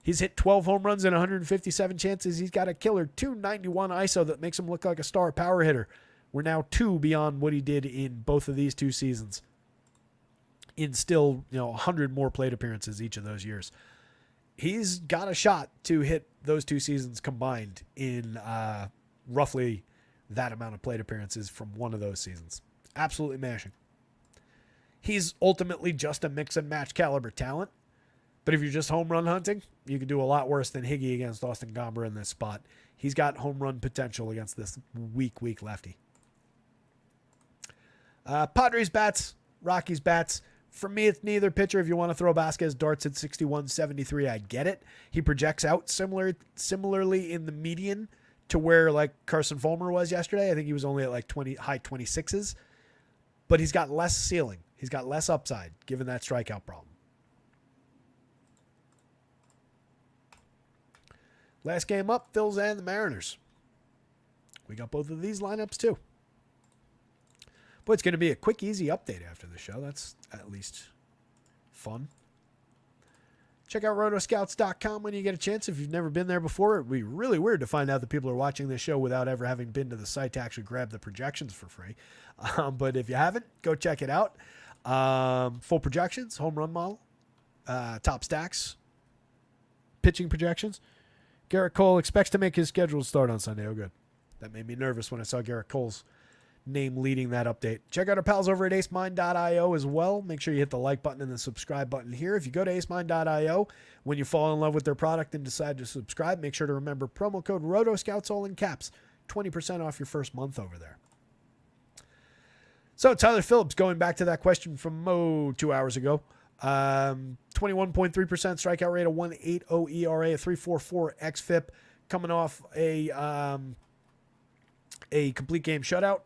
He's hit 12 home runs in 157 chances. He's got a killer 291 ISO that makes him look like a star power hitter. We're now 2 beyond what he did in both of these 2 seasons. In still, 100 more plate appearances each of those years. He's got a shot to hit those 2 seasons combined in roughly that amount of plate appearances from one of those seasons. Absolutely mashing. He's ultimately just a mix and match caliber talent. But if you're just home run hunting, you can do a lot worse than Higgy against Austin Gomber in this spot. He's got home run potential against this weak lefty. Padres bats, Rockies bats. For me, it's neither pitcher. If you want to throw Vasquez darts at 61-73, I get it. He projects out similarly in the median to where like Carson Fulmer was yesterday. I think he was only at like high 26s. But he's got less ceiling. He's got less upside, given that strikeout problem. Last game up, Phils and the Mariners. We got both of these lineups too. But it's going to be a quick, easy update after the show. That's at least fun. Check out rotoscouts.com when you get a chance. If you've never been there before, it would be really weird to find out that people are watching this show without ever having been to the site to actually grab the projections for free. But if you haven't, go check it out. Full projections, home run model, top stacks, pitching projections. Garrett Cole expects to make his scheduled start on Sunday. Oh, good. That made me nervous when I saw Garrett Cole's name leading that update. Check out our pals over at acemind.io as well. Make sure you hit the like button and the subscribe button here. If you go to acemind.io, when you fall in love with their product and decide to subscribe, make sure to remember promo code rotoscouts, all in caps, 20% off your first month over there. So Tyler Phillips, going back to that question from Mo 2 hours ago, 21.3% strikeout rate, a 1.80 ERA, a 3.44 xFIP, coming off a complete game shutout.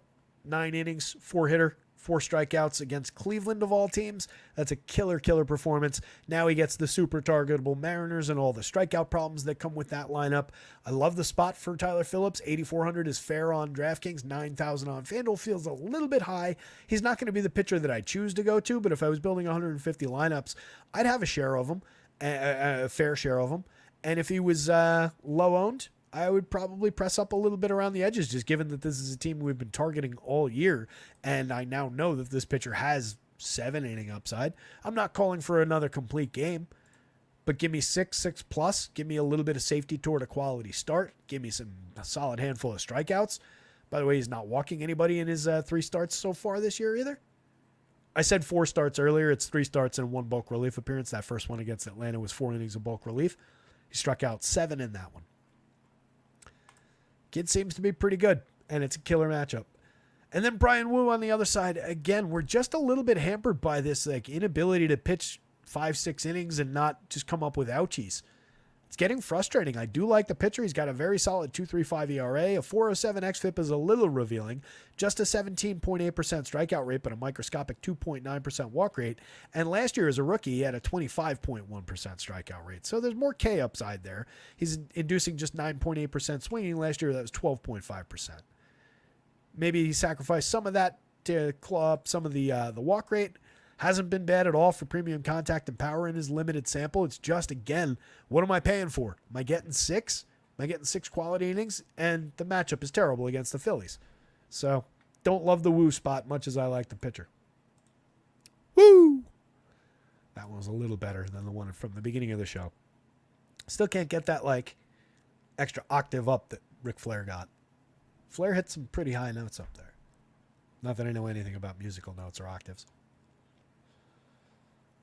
9 innings, 4-hitter, 4 strikeouts against Cleveland of all teams. That's a killer performance. Now he gets the super targetable Mariners and all the strikeout problems that come with that lineup. I love the spot for Tyler Phillips. 8,400 is fair on DraftKings. 9,000 on FanDuel feels a little bit high. He's not going to be the pitcher that I choose to go to, but if I was building 150 lineups, I'd have a share of him, a fair share of him. And if he was low owned, I would probably press up a little bit around the edges, just given that this is a team we've been targeting all year. And I now know that this pitcher has 7-inning upside. I'm not calling for another complete game, but give me 6 plus. Give me a little bit of safety toward a quality start. Give me a solid handful of strikeouts. By the way, he's not walking anybody in his 3 starts so far this year either. I said 4 starts earlier. It's 3 starts and 1 bulk relief appearance. That first one against Atlanta was 4 innings of bulk relief. He struck out 7 in that one. Kid seems to be pretty good, and it's a killer matchup. And then Brian Wu on the other side. Again, we're just a little bit hampered by this inability to pitch 5-6 innings and not just come up with ouchies. It's getting frustrating. I do like the pitcher. He's got a very solid 2.35 ERA. A 4.07 xFIP is a little revealing. Just a 17.8% strikeout rate, but a microscopic 2.9% walk rate. And last year as a rookie, he had a 25.1% strikeout rate. So there's more K upside there. He's inducing just 9.8% swinging. Last year, that was 12.5%. Maybe he sacrificed some of that to claw up some of the walk rate. Hasn't been bad at all for premium contact and power in his limited sample. It's just, again, what am I paying for? Am I getting 6? Am I getting 6 quality innings? And the matchup is terrible against the Phillies. So, don't love the Woo spot much as I like the pitcher. Woo! That one was a little better than the one from the beginning of the show. Still can't get that, extra octave up that Ric Flair got. Flair hit some pretty high notes up there. Not that I know anything about musical notes or octaves.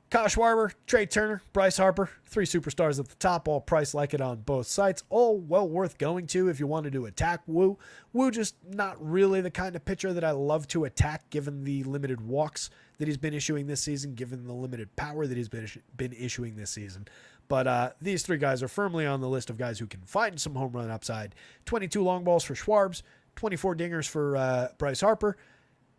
Kyle Schwarber, Trey Turner, Bryce Harper, 3 superstars at the top, all priced like it on both sites. All well worth going to if you wanted to attack Woo. Woo just not really the kind of pitcher that I love to attack given the limited walks that he's been issuing this season, given the limited power that he's been issuing this season. But these 3 guys are firmly on the list of guys who can find some home run upside. 22 long balls for Schwarbs, 24 dingers for Bryce Harper.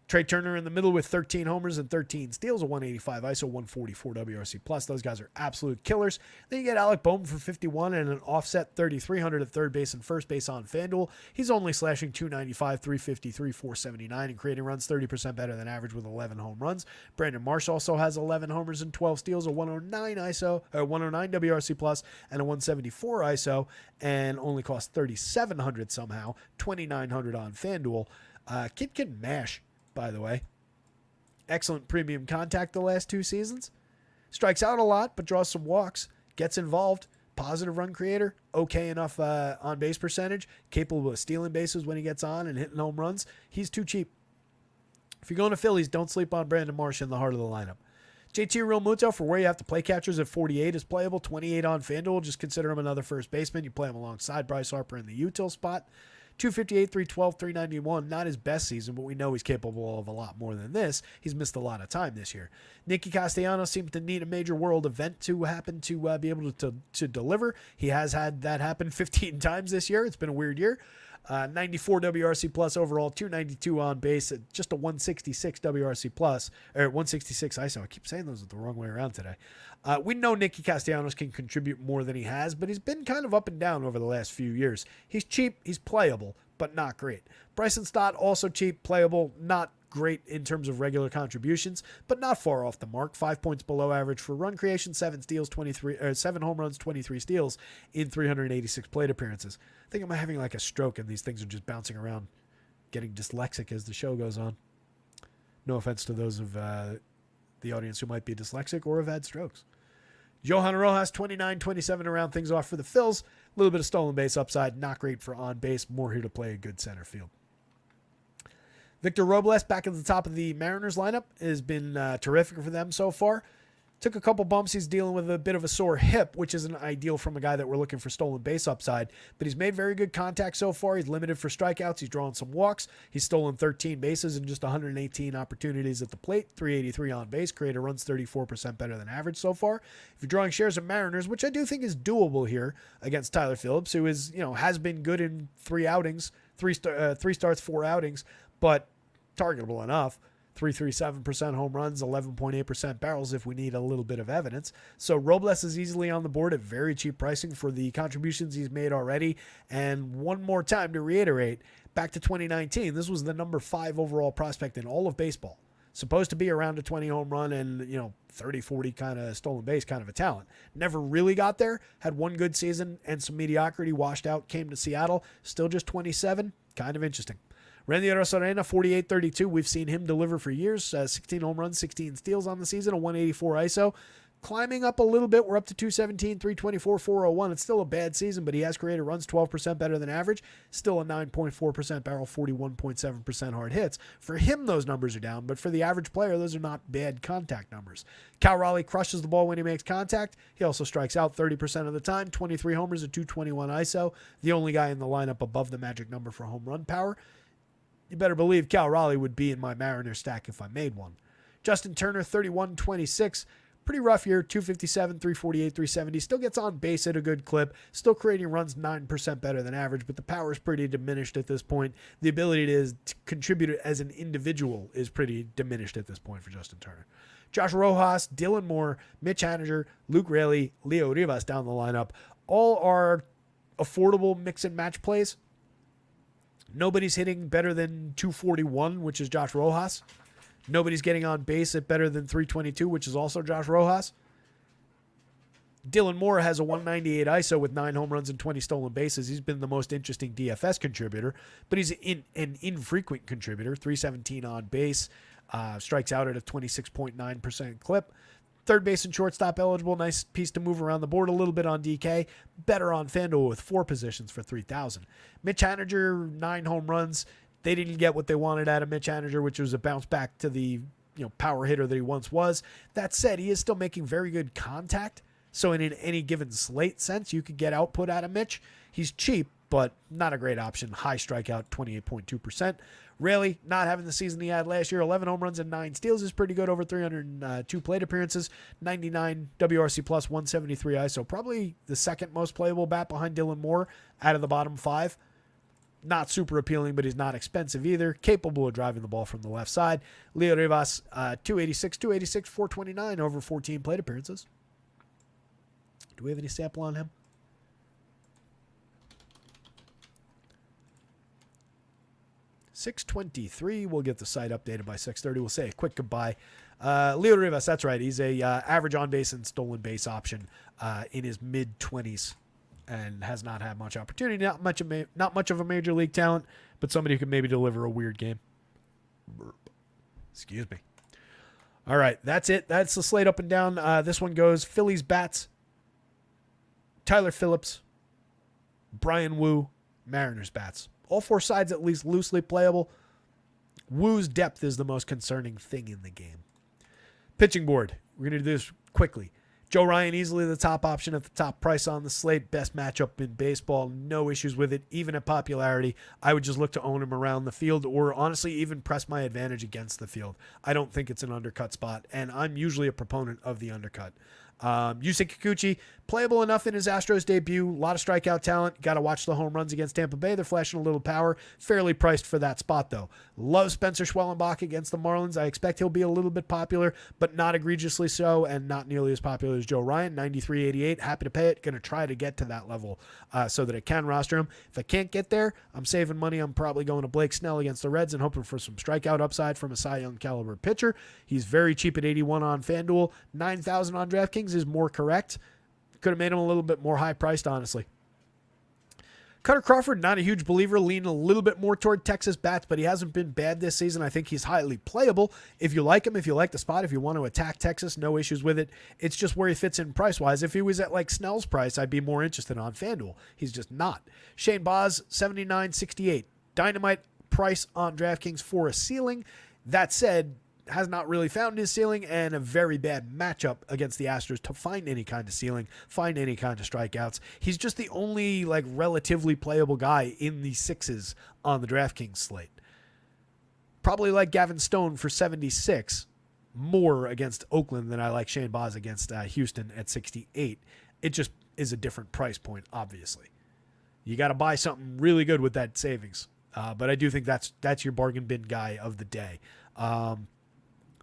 Trey Turner in the middle with 13 homers and 13 steals, a 185 ISO, 144 WRC+. Those guys are absolute killers. Then you get Alec Bohm for 51 and an offset 3,300 at third base and first base on FanDuel. He's only slashing 295, 353, 479 and creating runs, 30% better than average with 11 home runs. Brandon Marsh also has 11 homers and 12 steals, a 109 ISO, or 109 WRC+, and a 174 ISO, and only costs 3,700 somehow, 2,900 on FanDuel. Kid can mash. By the way, excellent premium contact the last 2 seasons. Strikes out a lot, but draws some walks. Gets involved. Positive run creator. Okay enough on base percentage. Capable of stealing bases when he gets on and hitting home runs. He's too cheap. If you're going to Phillies, don't sleep on Brandon Marsh in the heart of the lineup. JT Realmuto, for where you have to play catchers at 48 is playable. 28 on FanDuel. Just consider him another first baseman. You play him alongside Bryce Harper in the util spot. 258, 312, 391. Not his best season, but we know he's capable of a lot more than this. He's missed a lot of time this year. Nicky Castellanos seems to need a major world event to happen to be able to deliver. He has had that happen 15 times this year. It's been a weird year. 94 WRC plus overall, 292 on base, just a 166 WRC plus, or 166 ISO. I keep saying those the wrong way around today. We know Nicky Castellanos can contribute more than he has, but he's been kind of up and down over the last few years. He's cheap, he's playable, but not great. Bryson Stott, also cheap, playable, not great in terms of regular contributions, but not far off the mark. 5 points below average for run creation, 7 home runs, 23 steals in 386 plate appearances. I think I'm having like a stroke and these things are just bouncing around, getting dyslexic as the show goes on. No offense to those of the audience who might be dyslexic or have had strokes. Johan Rojas, 29-27 around things off for the Phils. A little bit of stolen base upside, not great for on base, more here to play a good center field. Victor Robles back at the top of the Mariners lineup has been terrific for them so far. Took a couple bumps. He's dealing with a bit of a sore hip, which isn't ideal from a guy that we're looking for stolen base upside. But he's made very good contact so far. He's limited for strikeouts. He's drawn some walks. He's stolen 13 bases in just 118 opportunities at the plate. 383 on base. Creator runs 34% better than average so far. If you're drawing shares of Mariners, which I do think is doable here against Tyler Phillips, who is, has been good in 3 outings, 3 starts, 4 outings, but targetable enough. 337% home runs, 11.8% barrels if we need a little bit of evidence. So Robles is easily on the board at very cheap pricing for the contributions he's made already. And one more time to reiterate, back to 2019, this was the number 5 overall prospect in all of baseball. Supposed to be around a 20 home run and, 30, 40 kind of stolen base kind of a talent. Never really got there, had one good season and some mediocrity, washed out, came to Seattle, still just 27, kind of interesting. Randy Arozarena, 48-32. We've seen him deliver for years. 16 home runs, 16 steals on the season, a 184 ISO. Climbing up a little bit. We're up to 217, 324, 401. It's still a bad season, but he has created runs 12% better than average. Still a 9.4% barrel, 41.7% hard hits. For him, those numbers are down, but for the average player, those are not bad contact numbers. Cal Raleigh crushes the ball when he makes contact. He also strikes out 30% of the time. 23 homers, a 221 ISO. The only guy in the lineup above the magic number for home run power. You better believe Cal Raleigh would be in my Mariners stack if I made one. Justin Turner, 31-26. Pretty rough year, 257, 348, 370. Still gets on base at a good clip. Still creating runs 9% better than average, but the power is pretty diminished at this point. The ability to contribute as an individual is pretty diminished at this point for Justin Turner. Josh Rojas, Dylan Moore, Mitch Haniger, Luke Raley, Leo Rivas down the lineup. All are affordable mix and match plays. Nobody's hitting better than 241, which is Josh Rojas. Nobody's getting on base at better than 322, which is also Josh Rojas. Dylan Moore has a 198 ISO with 9 home runs and 20 stolen bases. He's been the most interesting DFS contributor, but he's an infrequent contributor. 317 on base, strikes out at a 26.9% clip. Third base and shortstop eligible. Nice piece to move around the board a little bit on DK. Better on FanDuel with 4 positions for 3,000. Mitch Haniger, 9 home runs. They didn't get what they wanted out of Mitch Haniger, which was a bounce back to the power hitter that he once was. That said, he is still making very good contact. So in any given slate sense, you could get output out of Mitch. He's cheap, but not a great option. High strikeout, 28.2%. Raley, not having the season he had last year, 11 home runs and 9 steals is pretty good over 302 plate appearances, 99 WRC plus, 173 ISO. Probably the second most playable bat behind Dylan Moore out of the bottom 5. Not super appealing, but he's not expensive either. Capable of driving the ball from the left side. Leo Rivas, 286, 429 over 14 plate appearances. Do we have any sample on him? .623. We'll get the site updated by 6:30. We'll say a quick goodbye. Leo Rivas, that's right. He's a average on base and stolen base option in his mid-20s and has not had much opportunity. Not much of a major league talent, but somebody who can maybe deliver a weird game. Excuse me. All right, that's it. That's the slate up and down. This one goes Phillies bats, Tyler Phillips, Brian Wu, Mariners bats. All 4 sides at least loosely playable. Wu's depth is the most concerning thing in the game. Pitching board. We're going to do this quickly. Joe Ryan, easily the top option at the top price on the slate. Best matchup in baseball. No issues with it, even at popularity. I would just look to own him around the field or honestly even press my advantage against the field. I don't think it's an undercut spot, and I'm usually a proponent of the undercut. Yusei Kikuchi, playable enough in his Astros debut. A lot of strikeout talent. Got to watch the home runs against Tampa Bay. They're flashing a little power. Fairly priced for that spot, though. Love Spencer Schwellenbach against the Marlins. I expect he'll be a little bit popular, but not egregiously so, and not nearly as popular as Joe Ryan. 93.88. Happy to pay it. Going to try to get to that level so that I can roster him. If I can't get there, I'm saving money. I'm probably going to Blake Snell against the Reds and hoping for some strikeout upside from a Cy Young caliber pitcher. He's very cheap at 81 on FanDuel. 9,000 on DraftKings is more correct. Could have made him a little bit more high priced, honestly. Cutter Crawford, not a huge believer, leaning a little bit more toward Texas bats, but he hasn't been bad this season. I think he's highly playable. If you like him, if you like the spot, if you want to attack Texas, no issues with it. It's just where he fits in price-wise. If he was at like Snell's price, I'd be more interested on FanDuel. He's just not. Shane Baz, 79.68. Dynamite price on DraftKings for a ceiling. That said, has not really found his ceiling, and a very bad matchup against the Astros to find any kind of ceiling, find any kind of strikeouts. He's just the only like relatively playable guy in the sixes on the DraftKings slate. Probably like Gavin Stone for 76 more against Oakland than I like Shane Baz against Houston at 68. It just is a different price point, obviously. You got to buy something really good with that savings. But I do think that's your bargain bin guy of the day.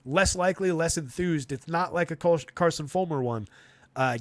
Less likely, less enthused. It's not like a Carson Fulmer one,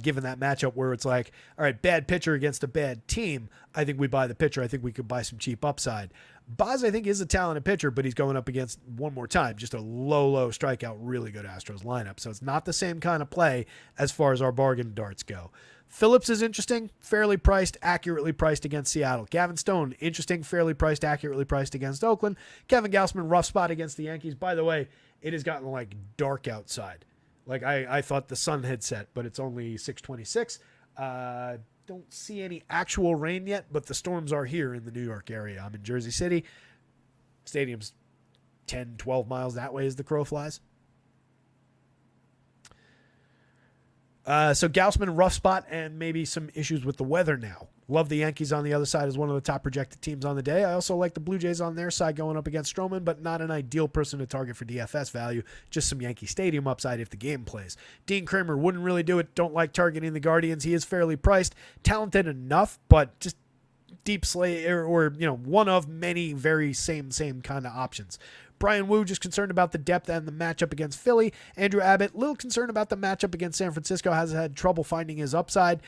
given that matchup where it's like, all right, bad pitcher against a bad team. I think we buy the pitcher. I think we could buy some cheap upside. Baz, I think, is a talented pitcher, but he's going up against, one more time, just a low strikeout, really good Astros lineup. So it's not the same kind of play as far as our bargain darts go. Phillips is interesting, fairly priced, accurately priced against Seattle. Gavin Stone, interesting, fairly priced, accurately priced against Oakland. Kevin Gausman, rough spot against the Yankees. By the way, it has gotten like dark outside. Like I thought the sun had set, but it's only 6:26. Don't see any actual rain yet, but the storms are here in the New York area. I'm in Jersey City. Stadium's 10, 12 miles that way as the crow flies. So Gausman, rough spot, and maybe some issues with the weather now. Love the Yankees on the other side as one of the top projected teams on the day. I also like the Blue Jays on their side going up against Strowman, but not an ideal person to target for DFS value. Just some Yankee Stadium upside if the game plays. Dean Kramer wouldn't really do it. Don't like targeting the Guardians. He is fairly priced. Talented enough, but just deep slate or one of many very same kind of options. Brian Wu, just concerned about the depth and the matchup against Philly. Andrew Abbott, little concerned about the matchup against San Francisco, has had trouble finding his upside.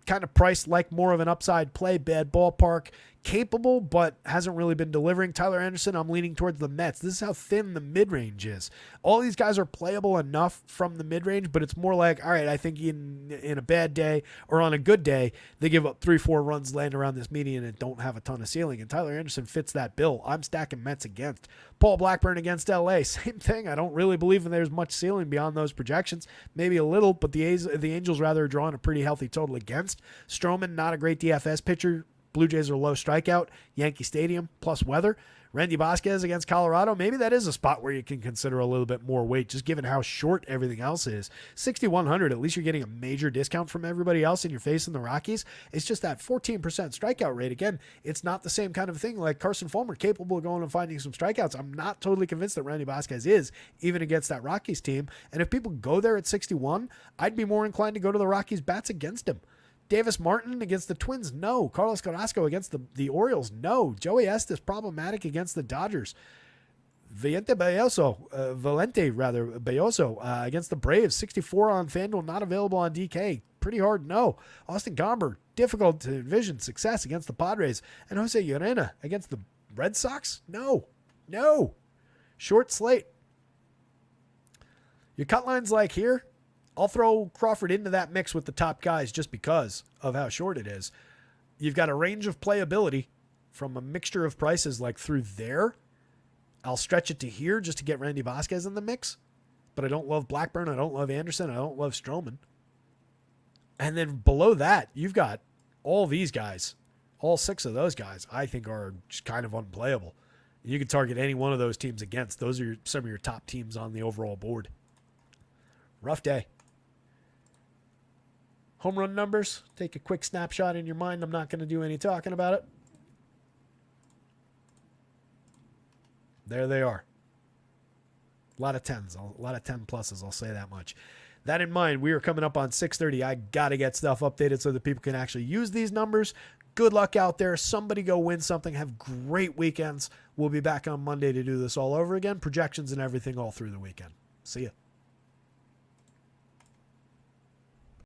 Kind of priced like more of an upside play, bad ballpark. Capable, but hasn't really been delivering. Tyler Anderson, I'm leaning towards the Mets. This is how thin the mid-range is. All these guys are playable enough from the mid-range, but it's more like, all right, I think in a bad day or on a good day, they give up 3-4 runs, land around this median, and don't have a ton of ceiling. And Tyler Anderson fits that bill. I'm stacking Mets against. Paul Blackburn against LA, same thing. I don't really believe there's much ceiling beyond those projections. Maybe a little, but the Angels rather are drawing a pretty healthy total against. Strowman, not a great DFS pitcher. Blue Jays are low strikeout. Yankee Stadium plus weather. Randy Vasquez against Colorado. Maybe that is a spot where you can consider a little bit more weight, just given how short everything else is. 6,100, at least you're getting a major discount from everybody else, and you're facing the Rockies. It's just that 14% strikeout rate. Again, it's not the same kind of thing like Carson Fulmer, capable of going and finding some strikeouts. I'm not totally convinced that Randy Vasquez is, even against that Rockies team. And if people go there at 61, I'd be more inclined to go to the Rockies bats against him. Davis Martin against the Twins, no. Carlos Carrasco against the Orioles, no. Joey Estes problematic against the Dodgers. Valente Belloso against the Braves, 64 on FanDuel, not available on DK. Pretty hard, no. Austin Gomber, difficult to envision success against the Padres. And Jose Urena against the Red Sox, no. Short slate. Your cut lines like here, I'll throw Crawford into that mix with the top guys just because of how short it is. You've got a range of playability from a mixture of prices like through there. I'll stretch it to here just to get Randy Vasquez in the mix. But I don't love Blackburn. I don't love Anderson. I don't love Strowman. And then below that, you've got all these guys. All 6 of those guys I think are just kind of unplayable. You can target any one of those teams against. Those are some of your top teams on the overall board. Rough day. Home run numbers. Take a quick snapshot in your mind. I'm not going to do any talking about it. There they are. A lot of 10s. A lot of 10 pluses. I'll say that much. that in mind, we are coming up on 6:30. I got to get stuff updated so that people can actually use these numbers. Good luck out there. Somebody go win something. Have great weekends. We'll be back on Monday to do this all over again. Projections and everything all through the weekend. See ya.